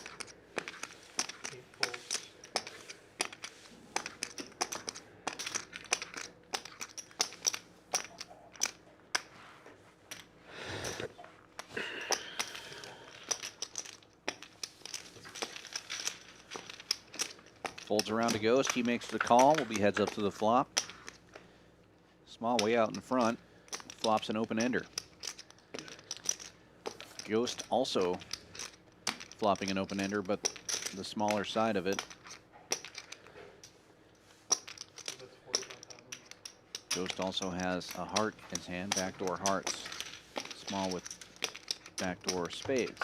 Folds around to Ghost. He makes the call. Will be heads up to the flop. Small way out in front. Flops an open ender. Ghost also flopping an open ender, but the smaller side of it. Ghost also has a heart in his hand, backdoor hearts. Small with backdoor spades.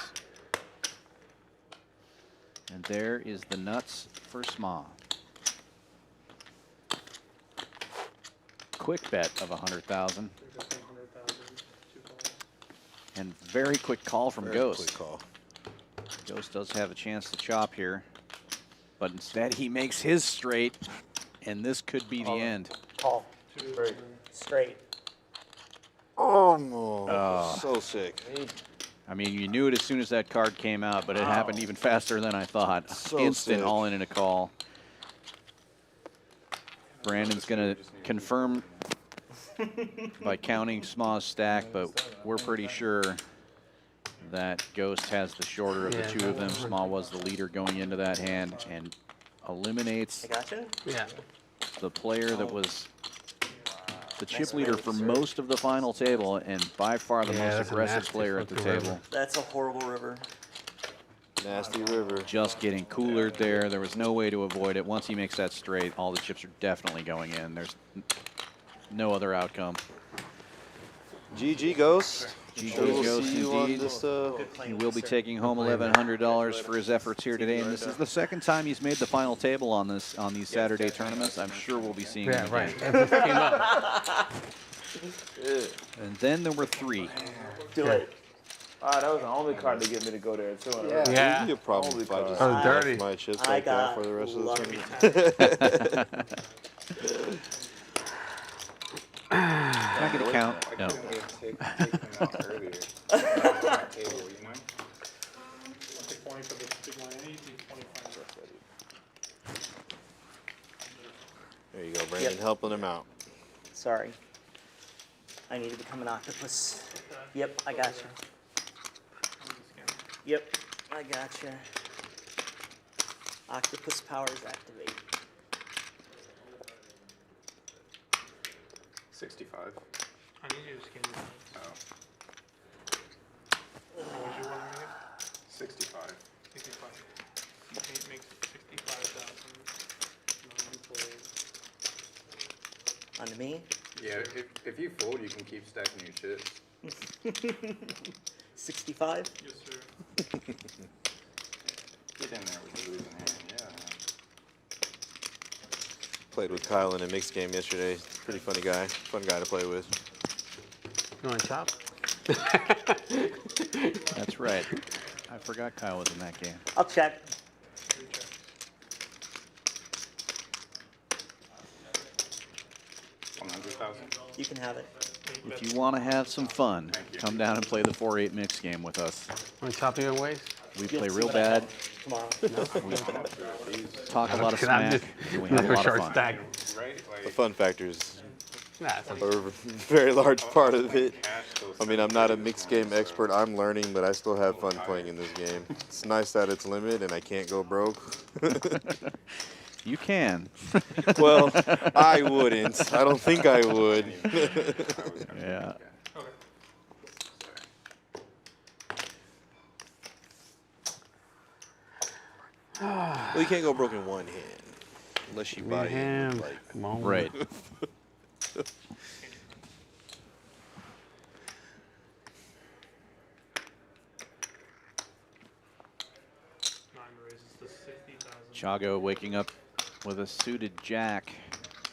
And there is the nuts for Sma. Quick bet of 100,000. And very quick call from Ghost. Quick call. Ghost does have a chance to chop here, but instead he makes his straight, and this could be the end. Call. Straight. Oh, no. So sick. I mean, you knew it as soon as that card came out, but it happened even faster than I thought. So Instant sick. all in and a call. Brandon's going to confirm by counting Sma's stack, but we're pretty sure that Ghost has the shorter of the two of them. Sma was the leader going into that hand and eliminates I gotcha. Yeah. the player that was the chip leader for most of the final table and by far the most that's a aggressive nasty player at the fucking table. river. That's a horrible river. Nasty river. Just getting coolered there. There was no way to avoid it. Once he makes that straight, all the chips are definitely going in. There's no other outcome. GG Ghost. GG We'll Ghost see you on indeed. this, He will be taking home $1,100 for his efforts here today, and this is the second time he's made the final table on these Saturday tournaments. I'm sure we'll be seeing him Yeah, again. right. It just came up. And then there were 3. Do it. That was the only card to get me to go there too. Yeah. It'd be a problem if I just That was left dirty. my chips I like that got for the rest of the lucky. tournament. Can I get a count? I No. couldn't wait to take him out earlier. On my table, you mind? I'll take 20 for the big line, and you do 25. There you go, Brandon, helping him out. Sorry. I need to become an octopus. Yep, I gotcha. Yep, I gotcha. Octopus powers activate. 65. I need you to scan me. Oh, What would you want to make it? 65. 65. It makes it 65,000. On me? Yeah, if you fold, you can keep stacking your chips. 65? Yes, sir. Get in there with the losing hand, yeah. Played with Kyle in a mixed game yesterday. Pretty funny guy. Fun guy to play with. You want to chop? That's right. I forgot Kyle was in that game. I'll check. 100,000. You can have it. If you want to have some fun, come down and play the 4-8 mix game with us. Want to chop your ways? We You'll play see real what I bad, have tomorrow. we talk a lot of I'm smack, just and we have a another lot of short fun. stack. Right? The Like, fun factor is Nah, it's or a very large part of it. I mean, I'm not a mixed game expert. I'm learning, but I still have fun playing in this game. It's nice that it's limited and I can't go broke. You can. Well, I wouldn't. I don't think I would. Yeah. Well, you can't go broke in one hand unless you buy in with, like, Come on. Right. Raises to 60,000. Chago waking up with a suited jack,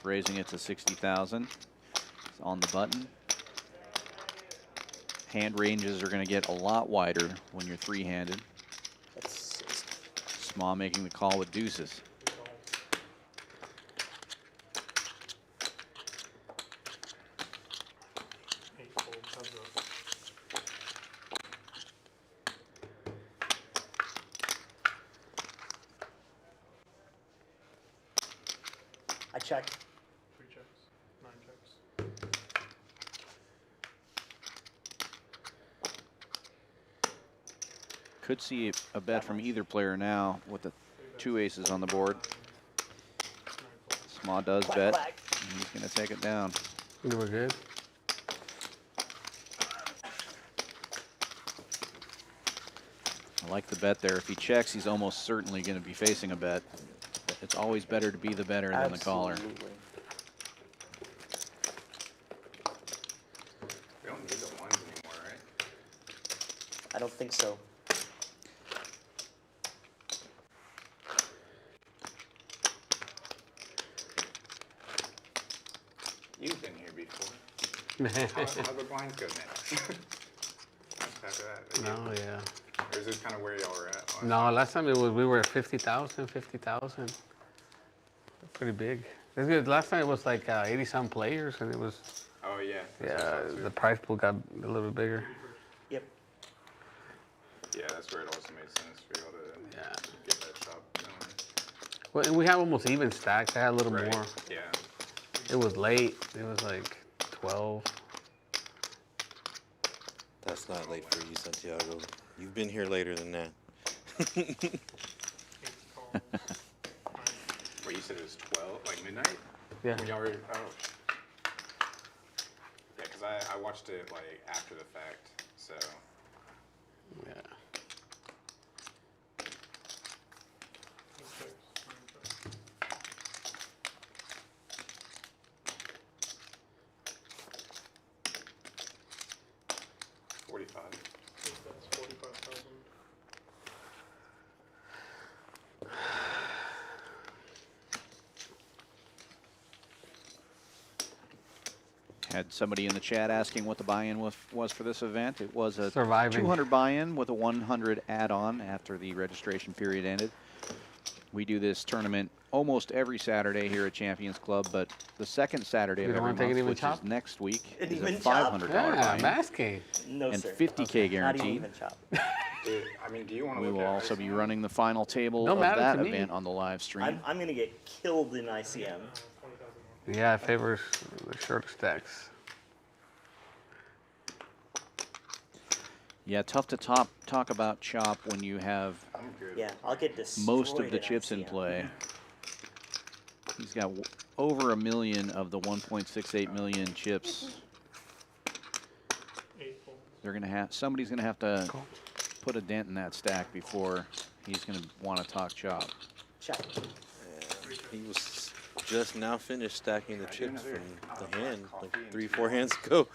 raising it to 60,000. It's on the button. Hand ranges are going to get a lot wider when you're three-handed. Small making the call with deuces. I check. 3 checks, 9 checks. Could see a bet from either player now with the 2 aces on the board. Sma does bet. And he's going to take it down. You were good. I like the bet there. If he checks, he's almost certainly going to be facing a bet. It's always better to be the better than the caller. We don't need the ones anymore, right? I don't think so. You've been here before. How the blinds go next? After that. No, yeah. Or is this kind of where y'all were at? No, last time we were at 50,000, 50,000. Pretty big. It's good. Last time it was like 80-some players, and it was. Oh yeah. Yeah, the prize pool got a little bit bigger. Yep. Yeah, that's where it also made sense for y'all to get that shop going. Well, and we have almost even stacks. I had a little Right. more. Yeah. It was late. It was like 12. That's not late for you, Santiago. You've been here later than that. Wait, you said it was 12, like midnight? Yeah. When y'all were, oh. Yeah, because I watched it like after the fact, so. Yeah. That's 45,000. Had somebody in the chat asking what the buy-in was for this event. It was a Surviving. 200 buy-in with a 100 add-on after the registration period ended. We do this tournament almost every Saturday here at Champions Club, but the second Saturday You of don't every wanna take month, it even which chop? is next week, An is a even chop? $500 Yeah, buy-in basket. No, and sir. 50K Not even guaranteed. even chop. Dude, I mean, do you want to We look will at also be ICM? running the final table Don't of matter that to me. event on the live stream. I'm gonna get killed in ICM. Yeah, it favors the short stacks. Yeah, tough to talk about chop when you have I'm good. Yeah, I'll get destroyed most of the in chips in ICM. play. He's got over 1 million of the 1.68 million chips. They're gonna have somebody's gonna have to put a dent in that stack before he's gonna want to talk chop. Chop. He was just now finished stacking the chips from the hand, like 3-4 hands ago.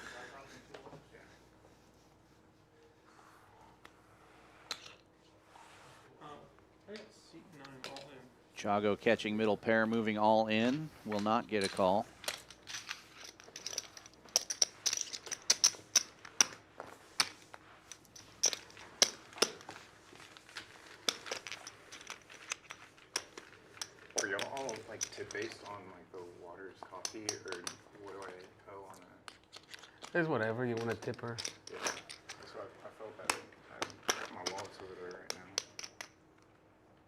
Chago catching middle pair, moving all in, will not get a call. Are y'all all like tip based on like the Waters coffee, or what do I owe on that? It's whatever you want to tip her. Yeah, that's what I felt that. My wallet's over there right now.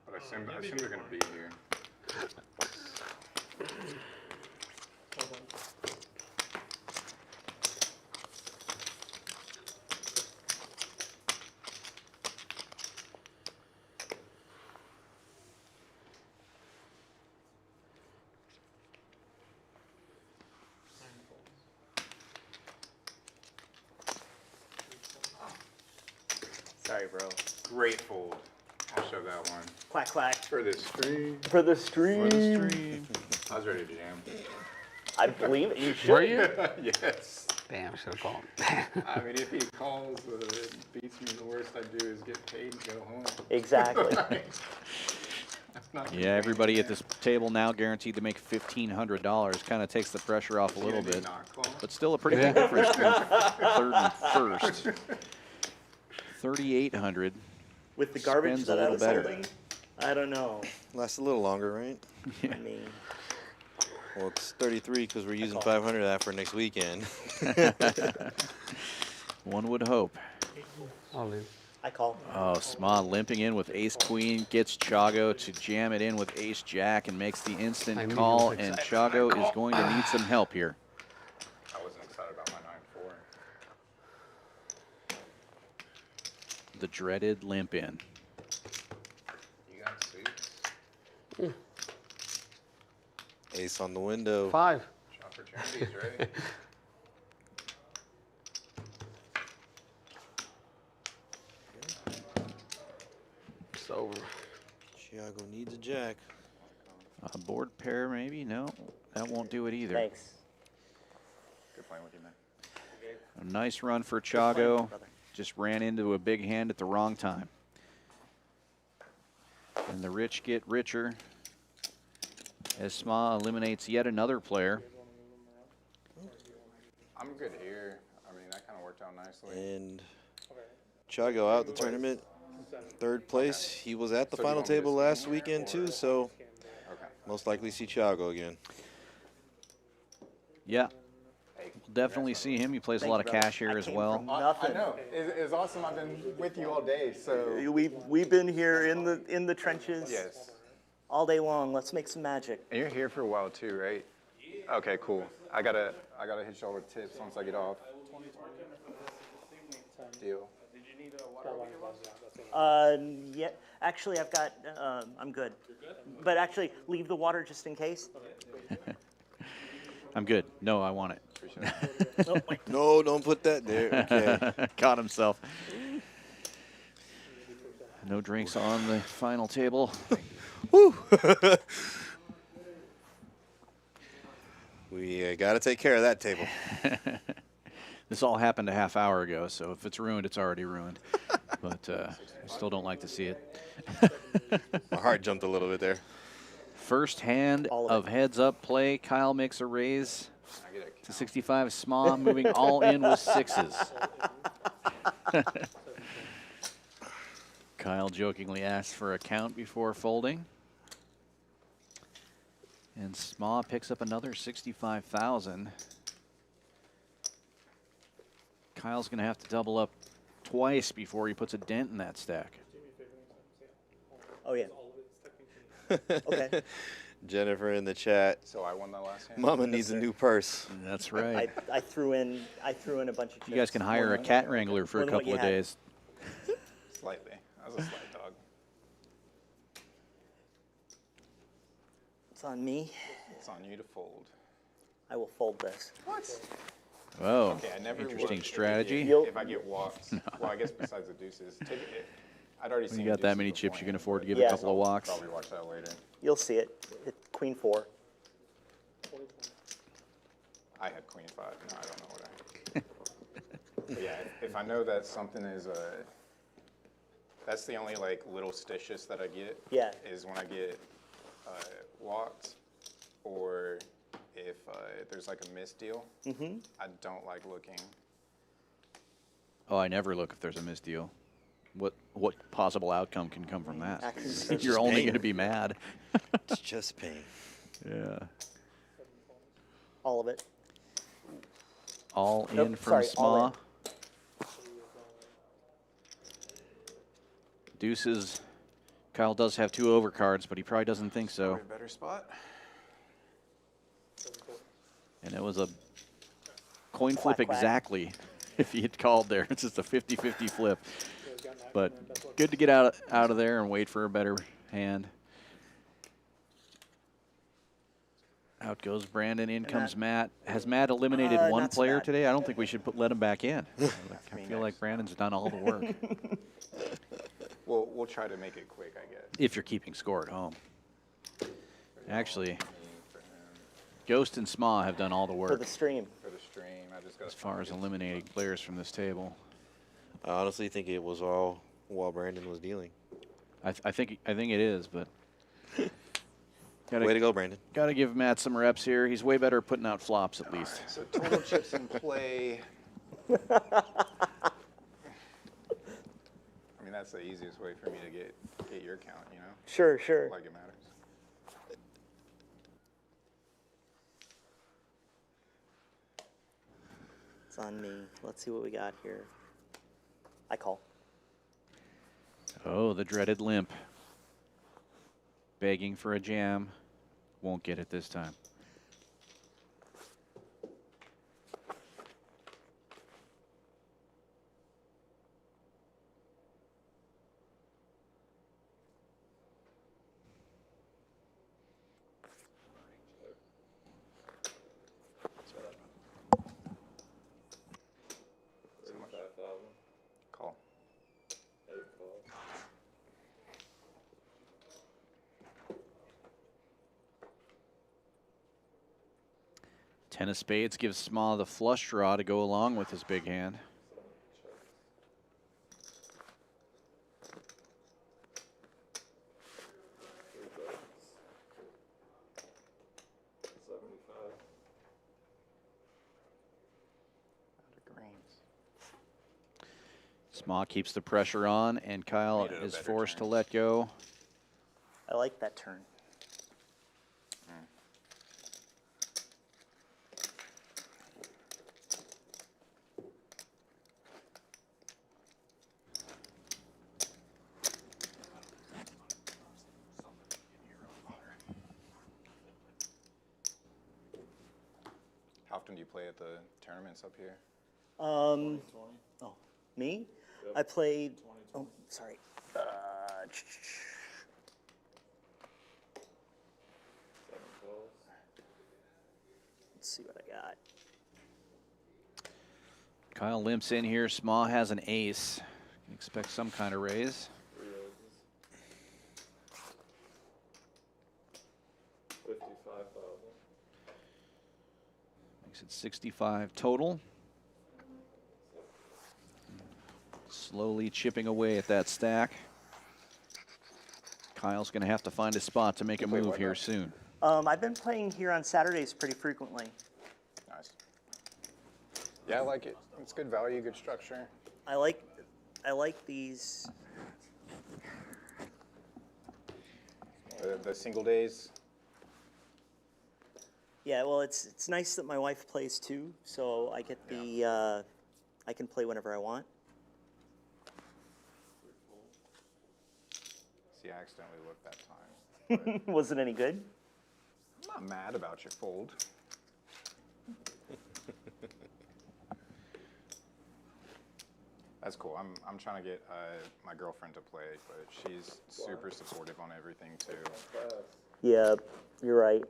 But I assume they're gonna be here. Sorry, bro. Great fold. I'll show that one. Quack, quack. For the stream. For the stream. I was ready to jam. I believe it. You should. Were you? Yes. Damn, should have called. I mean, if he calls, it beats me. The worst I do is get paid and go home. Exactly. Yeah, everybody at this table now guaranteed to make $1,500. Kind of takes the pressure off a little bit, but still a pretty big difference between third and first. 3,800. With the garbage Spends that a I little was better. holding, I don't know. Lasts a little longer, right? I mean, Well, it's 33 because we're using 500 of that for next weekend. One would hope. I'll leave. I call. Oh, Sma limping in with ace queen, gets Chago to jam it in with ace jack and makes the I instant knew he call, was and excited. Chago is going to need some help here. I wasn't excited about my 9-4. The dreaded limp in. You got suits. Ace on the window. 5. Shot for champions, right? It's over. Thiago needs a jack. A board pair, maybe? No, that won't do it either. Thanks. Good playing with you, man. A nice run for playing, Chago. brother. Just ran into a big hand at the wrong time. And the rich get richer as Sma eliminates yet another player. I'm good here. I mean, that kind of worked out nicely. And Chago out the tournament. Third place. He was at the So you final want me to table stand last there, weekend or- too, so Okay. most likely see Chago again. Yeah, we'll definitely see him. He plays a Thank lot you, of brother. cash here I as came well. from nothing. I know. It's awesome. I've been with you all day, so. We've been here in the trenches Yes. all day long. Let's make some magic. And you're here for a while too, right? Okay, cool. I gotta hit y'all with tips once I get off. Deal. Yeah. Actually, I've got. I'm good. But actually, leave the water just in case. I'm good. No, I want it. Appreciate it. Oh, wait. No, don't put that there. Okay. Caught himself. No drinks on the final table. Woo. We got to take care of that table. This all happened a half hour ago, so if it's ruined, it's already ruined. But I still don't like to see it. My heart jumped a little bit there. First hand All of of it. heads up play. Kyle makes a raise I get a to 65. Sma moving all in with sixes. Kyle jokingly asked for a count before folding. And Sma picks up another 65,000. Kyle's going to have to double up twice before he puts a dent in that stack. Oh yeah. Okay. Jennifer in the chat. So I won that last hand. Mama needs a new purse. That's right. I threw in a bunch of chips. You guys can hire More a than- cat wrangler for more a than what couple you of had. days. Slightly. I was a slight dog. It's on me. It's on you to fold. I will fold this. What? Oh, Okay, I never interesting look strategy. if I get walks. Well, I guess besides the deuces. I'd already When seen you got that deuces many chips, you can beforehand. afford to give Yeah. a couple of walks. Probably watch that later. You'll see it. It's queen 4. I had queen 5. No, I don't know what I had. But yeah, if I know that something is that's the only like little stitches that I get. Yeah. Is when I get walked, or if there's like a misdeal. Mm-hmm. I don't like looking. Oh, I never look if there's a misdeal. What possible outcome can come from that? Actually, You're only pain. going to be mad. It's just pain. Yeah. all of it. All Nope, in from sorry, all Sma. Deuces. Kyle does have 2 overcards, but he probably doesn't think so. Probably a better spot. And it was a coin flip Quack, quack. exactly if he had called there. It's just a 50-50 flip. But good to get out of there and wait for a better hand. Out goes Brandon. In comes Matt. Has Matt eliminated one not so player bad. today? I don't think we should let him back in. I feel like Brandon's done all the work. we'll try to make it quick, I guess. If you're keeping score at home. Actually, Ghost and Sma have done all the For work the stream. For the stream, I just got as far as eliminating players from this table. I honestly think it was all while Brandon was dealing. I think it is, but Way to go, Brandon. Got to give Matt some reps here. He's way better at putting out flops at least. Right, so total chips in play. I mean, that's the easiest way for me to get your count, you know? Sure, sure. Like it matters. It's on me. Let's see what we got here. I call. Oh, the dreaded limp. Begging for a jam. Won't get it this time. Call. Ten of spades gives Sma the flush draw to go along with his big hand. Sma keeps the pressure on, and Kyle Needed a is better forced to turn. let go. I like that turn. How often do you play at the tournaments up here? Oh, me? I played. Oh, sorry. Let's see what I got. Kyle limps in here. Sma has an ace. Can expect some kind of raise. Makes it 65 total. Slowly chipping away at that stack. Kyle's going to have to find a spot to make a move here soon. I've been playing here on Saturdays pretty frequently. Nice. Yeah, I like it. It's good value, good structure. I like these. The single days. Yeah, well, it's nice that my wife plays too, so I get the I can play whenever I want. See, I accidentally looked that time. Was it any good? I'm not mad about your fold. That's cool. I'm trying to get my girlfriend to play, but she's super supportive on everything too. Yeah, you're right.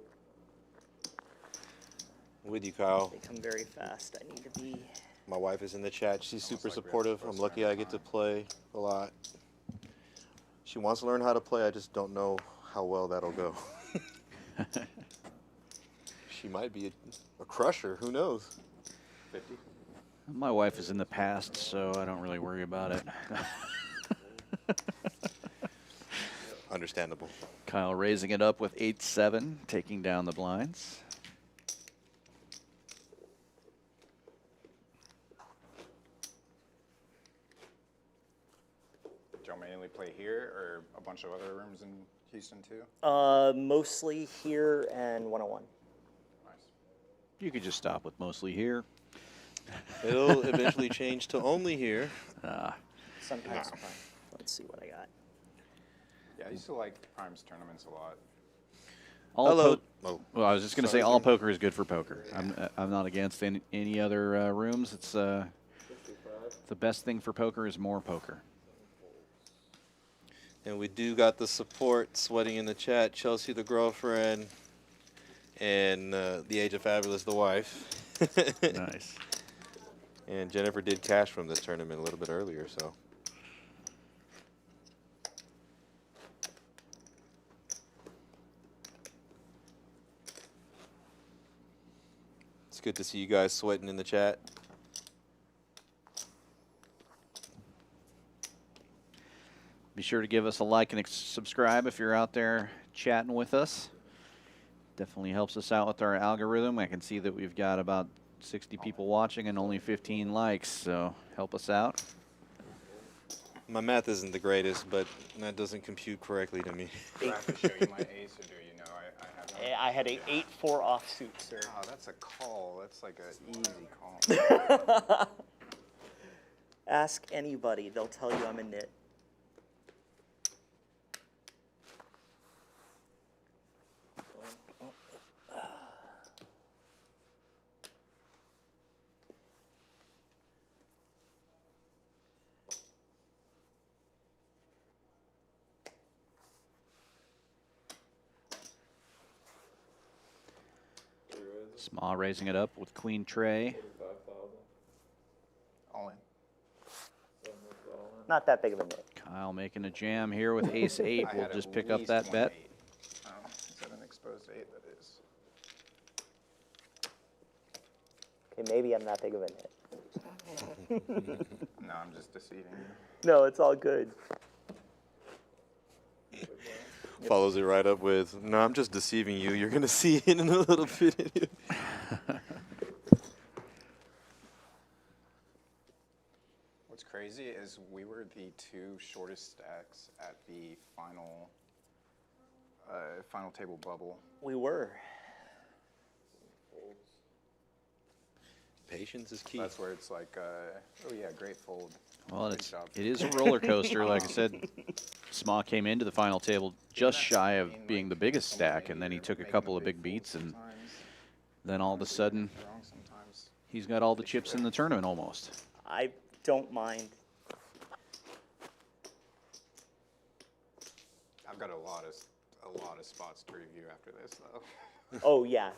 With you, Kyle. They come very fast. I need to be. My wife is in the chat. She's super like we have supportive. the I'm first lucky round I get to time. play a lot. She wants to learn how to play. I just don't know how well that'll go. She might be a crusher. Who knows? 50. My wife is in the past, so I don't really worry about it. Understandable. Kyle raising it up with 8-7, taking down the blinds. Do you mainly play here or a bunch of other rooms in Houston too? Mostly here and 101. Nice. You could just stop with mostly here. It'll eventually change to only here. Sometimes fun. Let's see what I got. Yeah, I used to like Prime's tournaments a lot. Hello. Well, I was just going to say all poker is good for poker. I'm not against any other rooms. It's the best thing for poker is more poker. And we do got the support sweating in the chat. Chelsea, the girlfriend, and the Age of Fabulous, the wife. Nice. And Jennifer did cash from this tournament a little bit earlier, so. good to see you guys sweating in the chat. Be sure to give us a like and subscribe if you're out there chatting with us. Definitely helps us out with our algorithm. I can see that we've got about 60 people watching and only 15 likes, so help us out. My math isn't the greatest, but that doesn't compute correctly to me. Do I have to show you my ace, or do you know I have no? I had a 8-4 offsuit, sir. Oh, that's a call. That's like an easy call. Ask anybody, they'll tell you I'm a nit. Small raising it up with queen tray. All in. Not that big of a nit. Kyle making a jam here with ace 8. I We'll had just at pick up least that one bet. 8. Oh, is that an exposed 8? That is. Okay, maybe I'm that big of a nit. No, I'm just deceiving you. No, it's all good. Follows it right up with, no, I'm just deceiving you. You're going to see it in a little bit. What's crazy is we were the 2 shortest stacks at the final table bubble. We were. Patience is key. That's where it's like, oh yeah, great fold. Well, Great job. it is a roller coaster. Like I said, Sma came into the final table just shy of being the biggest stack, and then he took a couple of big beats, and then all of a sudden, he's got all the chips in the tournament almost. I don't mind. I've got a lot of spots to review after this, though. Oh, yeah.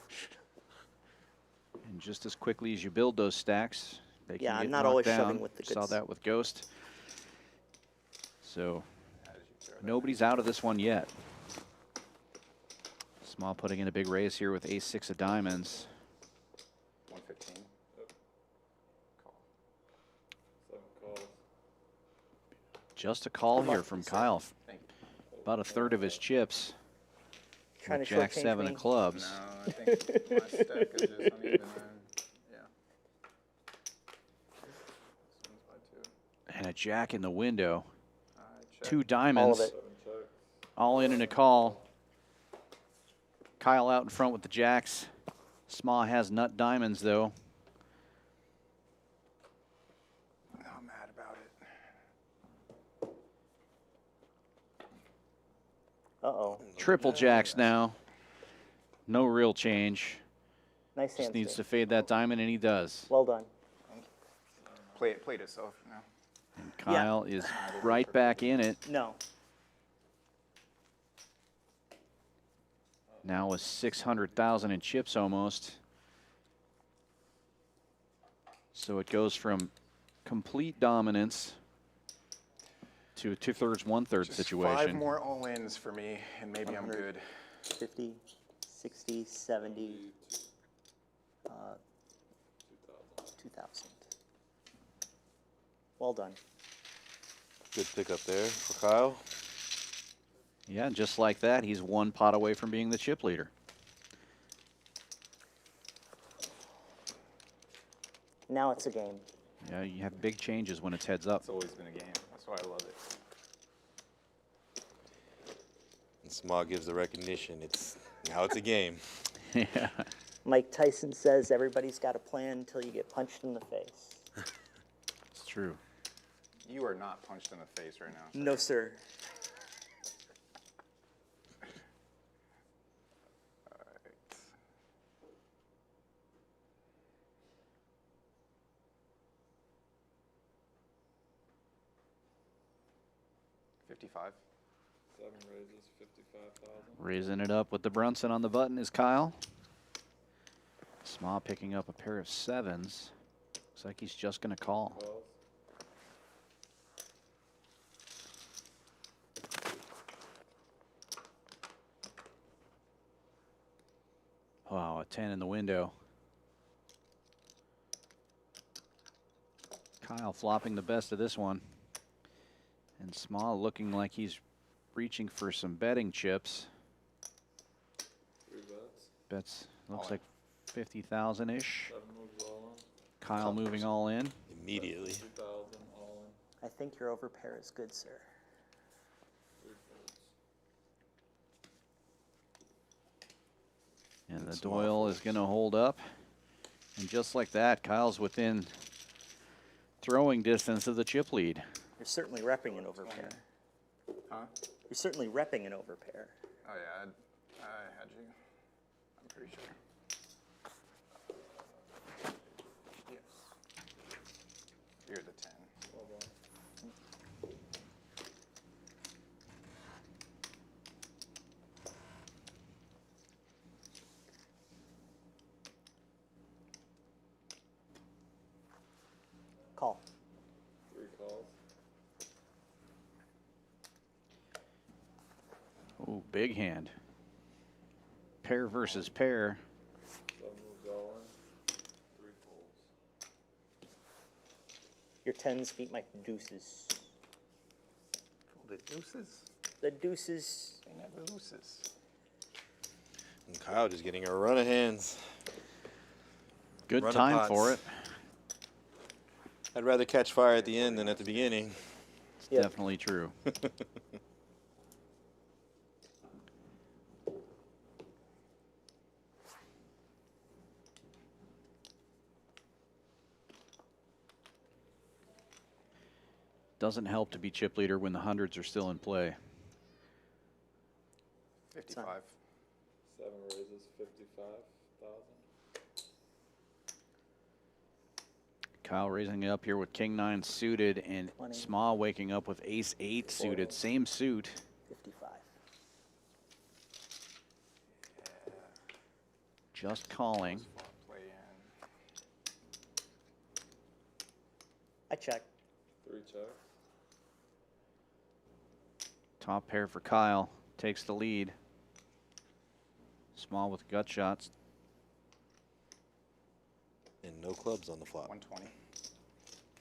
And just as quickly as you build those stacks, they Yeah, can I'm get not knocked always down. shoving with the good Saw that with Ghost. So nobody's out of this one yet. Small putting in a big raise here with ace 6 of diamonds. 115. Call. 7 calls. Just a call here from Kyle. Thank you. About a third of his chips. Trying with to Jack shortchange 7 me. of clubs. No, I think my stack is just uneven. Yeah. This one's by 2. And a jack in the window. Check. 2 diamonds. All of it. 7 checks. All in and a call. Kyle out in front with the jacks. Sma has nut diamonds, though. Not mad about it. Uh-oh. Triple jacks now. No real change. Nice Just hands. needs Dave. to fade that diamond, and he does. Well done. Play it itself now. And Kyle is right back in it. No. Now with 600,000 in chips almost. So it goes from complete dominance to a 2/3, 1/3 Just situation. 5 more all-ins for me, and maybe I'm 100. good. 50, 60, 70, 2,000. Well done. Good pickup there for Kyle. Yeah, and just like that, he's 1 pot away from being the chip leader. Now it's a game. Yeah, you have big changes when it's heads up. It's always been a game. That's why I love it. And Smog gives the recognition. Now it's a game. Yeah. Mike Tyson says everybody's got a plan until you get punched in the face. It's true. You are not punched in the face right now. Sir. No, sir. All right. $55. 7 raises, 55,000. Raising it up with the Brunson on the button is Kyle. Sma picking up a pair of 7s. Looks like he's just going to call. Calls. Wow, a 10 in the window. Kyle flopping the best of this one. And Small looking like he's reaching for some betting chips. 3 bets. Bets, looks like 50,000-ish. 7 moves all in. Kyle moving all in. Immediately. 2,000 all in. I think your overpair is good, sir. 3 folds. And the Small Doyle folds. is going to hold up. And just like that, Kyle's within throwing distance of the chip lead. You're certainly repping an overpair. Huh? You're certainly repping an overpair. Oh yeah, I had you. I'm pretty sure. Yes. You're the 10. Well done. Call. 3 calls. Oh, big hand. Pair versus pair. 7 moves all in. 3 folds. Your 10s beat my deuces. The deuces? The deuces. They never loses. And Kyle just getting a run of hands. Good Run of time pots. for it. I'd rather catch fire at the end than at the beginning. It's Yep. definitely true. Doesn't help to be chip leader when the hundreds are still in play. 55. 7 raises 55,000. Kyle raising it up here with King 9 suited and 20. Small waking up with Ace 8 suited. Same suit. 55. Just calling. Play in. I check. 3 checks. Top pair for Kyle. Takes the lead. Small with gut shots. And no clubs on the flop. 120.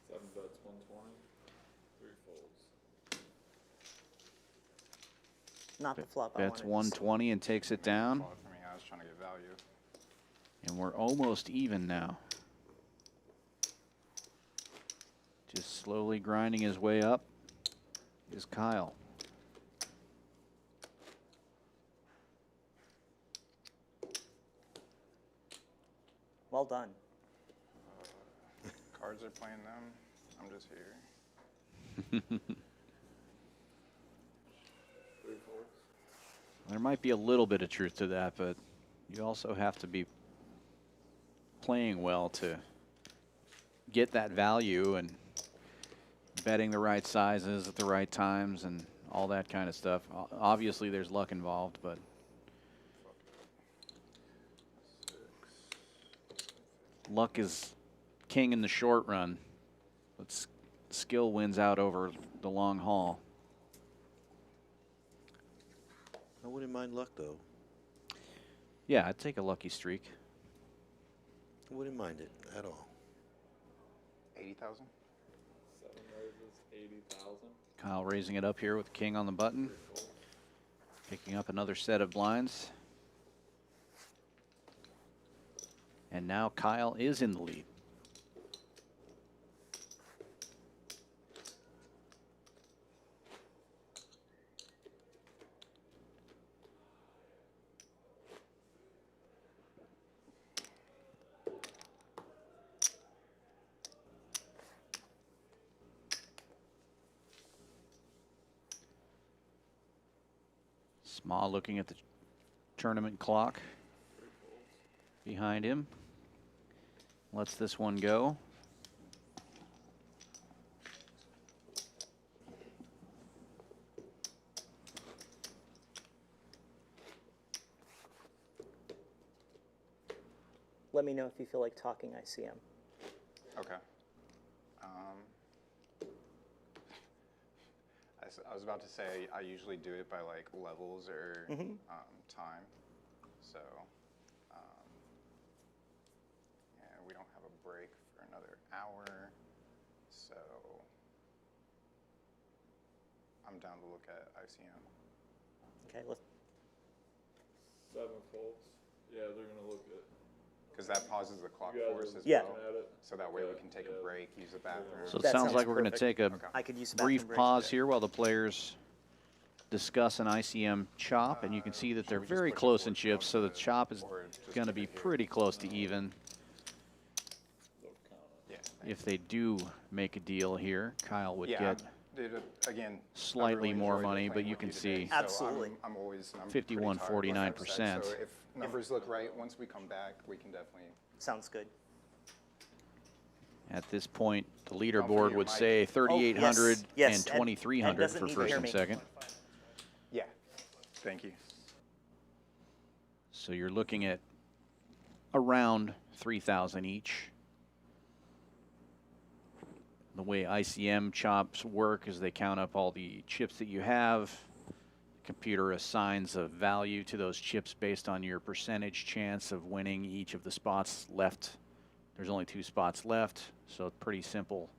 7 bets 120. 3 folds. Not the flop I Bets wanted. 120 and takes it down. Call it for me. I was trying to get value. And we're almost even now. Just slowly grinding his way up is Kyle. Well done. Cards are playing them. I'm just here. 3 folds. There might be a little bit of truth to that, but you also have to be playing well to get that value and betting the right sizes at the right times and all that kind of stuff. Obviously, there's luck involved, but luck is king in the short run, but skill wins out over the long haul. I wouldn't mind luck, though. Yeah, I'd take a lucky streak. I wouldn't mind it at all. 80,000. 7 raises 80,000. Kyle raising it up here with king on the button. Picking up another set of blinds. And now Kyle is in the lead. Small looking at the tournament clock behind him. Lets this one go. Let me know if you feel like talking ICM. Okay. I was about to say I usually do it by like levels or time. So yeah, we don't have a break for another hour. So I'm down to look at ICM. Okay, let's. 7 folds. Yeah, they're gonna look at. Because that pauses the clock You guys for us are as Yeah. well. looking at it. So that way we can take a break, use the bathroom. So it That sounds sounds like we're going to perfect. take a Okay. I could use a brief bathroom break. pause here while the players discuss an ICM chop, and you can see that they're Should we just very push it close in forward chips, so the chop is or just going to keep be it here? pretty close to even. Yeah. If they do make a deal here, Kyle would Yeah, get again, I've slightly really more enjoyed money, playing but you with can today. see So Absolutely. I'm always 51.49%. So if numbers look right, once we come back, we can definitely. Sounds good. at this point, the forget leaderboard your would mic. say 3,800 yes, and Ed- 2,300 Ed doesn't for need to first hear and me. second. Yeah. Thank you. So you're looking at around 3,000 each. The way ICM chops work is they count up all the chips that you have. The computer assigns a value to those chips based on your percentage chance of winning each of the spots left. There's only 2 spots left, so pretty simple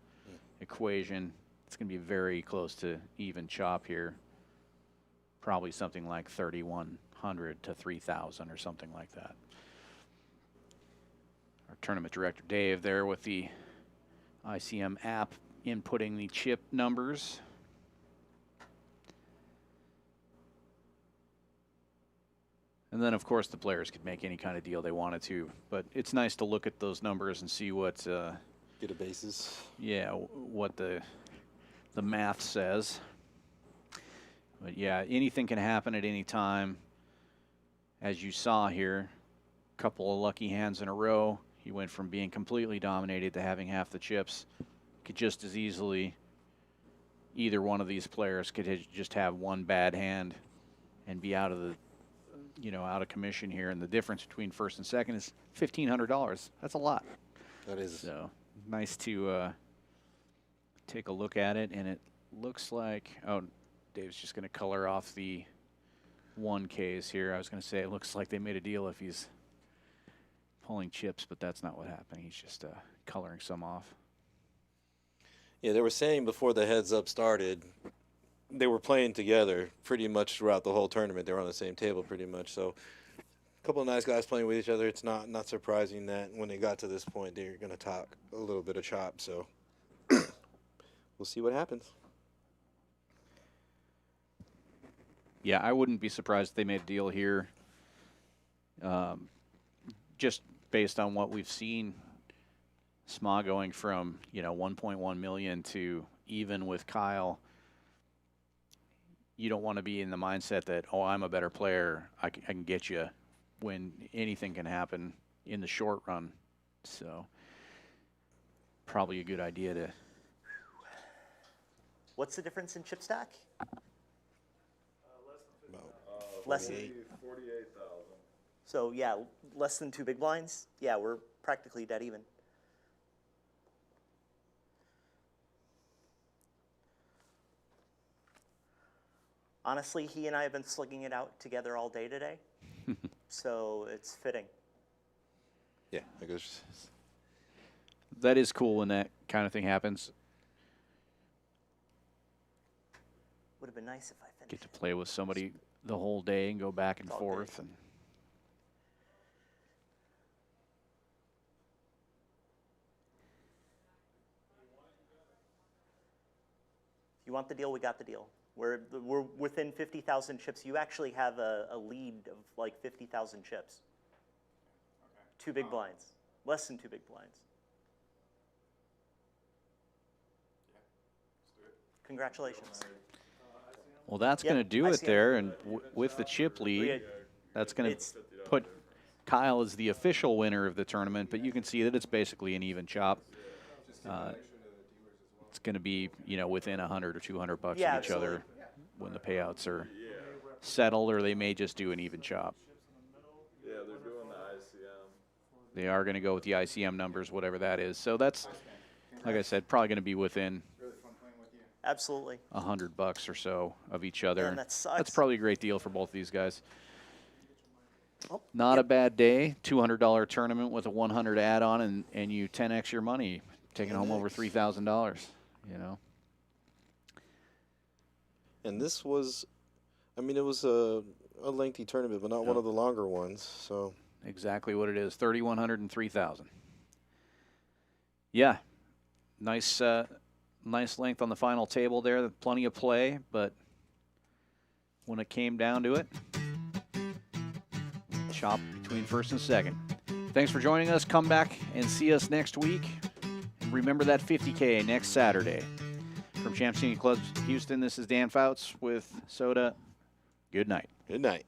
equation. It's going to be very close to even chop here. Probably something like 3,100 to 3,000 or something like that. Our tournament director Dave there with the ICM app inputting the chip numbers. And then, of course, the players could make any kind of deal they wanted to. But it's nice to look at those numbers and see what, Get a basis. yeah, what the math says. But yeah, anything can happen at any time. As you saw here, a couple of lucky hands in a row. He went from being completely dominated to having half the chips. Could just as easily, either one of these players could just have one bad hand and be out of the, out of commission here. And the difference between first and second is $1,500. That's a lot. That is. So nice to take a look at it. And it looks like, oh, Dave's just going to color off the 1Ks here. I was going to say it looks like they made a deal if he's pulling chips, but that's not what happened. He's just coloring some off. Yeah, they were saying before the heads up started, they were playing together pretty much throughout the whole tournament. They were on the same table pretty much. So a couple of nice guys playing with each other. It's not surprising that when they got to this point, they're going to talk a little bit of chop. So we'll see what happens. Yeah, I wouldn't be surprised if they made a deal here. Just based on what we've seen, SMA going from 1.1 million to even with Kyle. You don't want to be in the mindset that, oh, I'm a better player, I can get you, when anything can happen in the short run. So probably a good idea to. What's the difference in chip stack? About Less than 48,000. So yeah, less than 2 big blinds. Yeah, we're practically dead even. Honestly, he and I have been slugging it out together all day today, so it's fitting. Yeah, I guess. That is cool when that kind of thing happens. Would have been nice if I Get finished. to play with somebody the whole day and go back and All forth. day. And If you want the deal, we got the deal. We're within 50,000 chips. You actually have a lead of like 50,000 chips. 2 big blinds. Less than 2 big blinds. Congratulations. well, that's Yep, going to do I it see it. there. And with the chip lead, that's going to It's put Kyle as the official winner of the tournament. But you can see that it's basically an even chop. It's going to be, within $100 or $200 of each Yeah, other when the payouts are settled, or they may just do an even chop. Yeah, they're doing the ICM. They are going to go with the ICM numbers, whatever that is. So that's, like I said, probably going to be within absolutely. $100 or so of each other. Man, that sucks. That's probably a great deal for both these guys. Oh, Not a bad day. $200 tournament with a 100 add-on, and you 10x your money, taking home over $3,000. you know. And this was, I mean, it was a lengthy tournament, but not one of the longer ones. So Exactly what it is, 3,100 and 3,000. Yeah, nice, nice length on the final table there. Plenty of play, but when it came down to it, chop between first and second. Thanks for joining us. Come back and see us next week. And remember that 50K next Saturday. From Champions Club Houston, this is Dan Fouts with Soda. Good night. good night.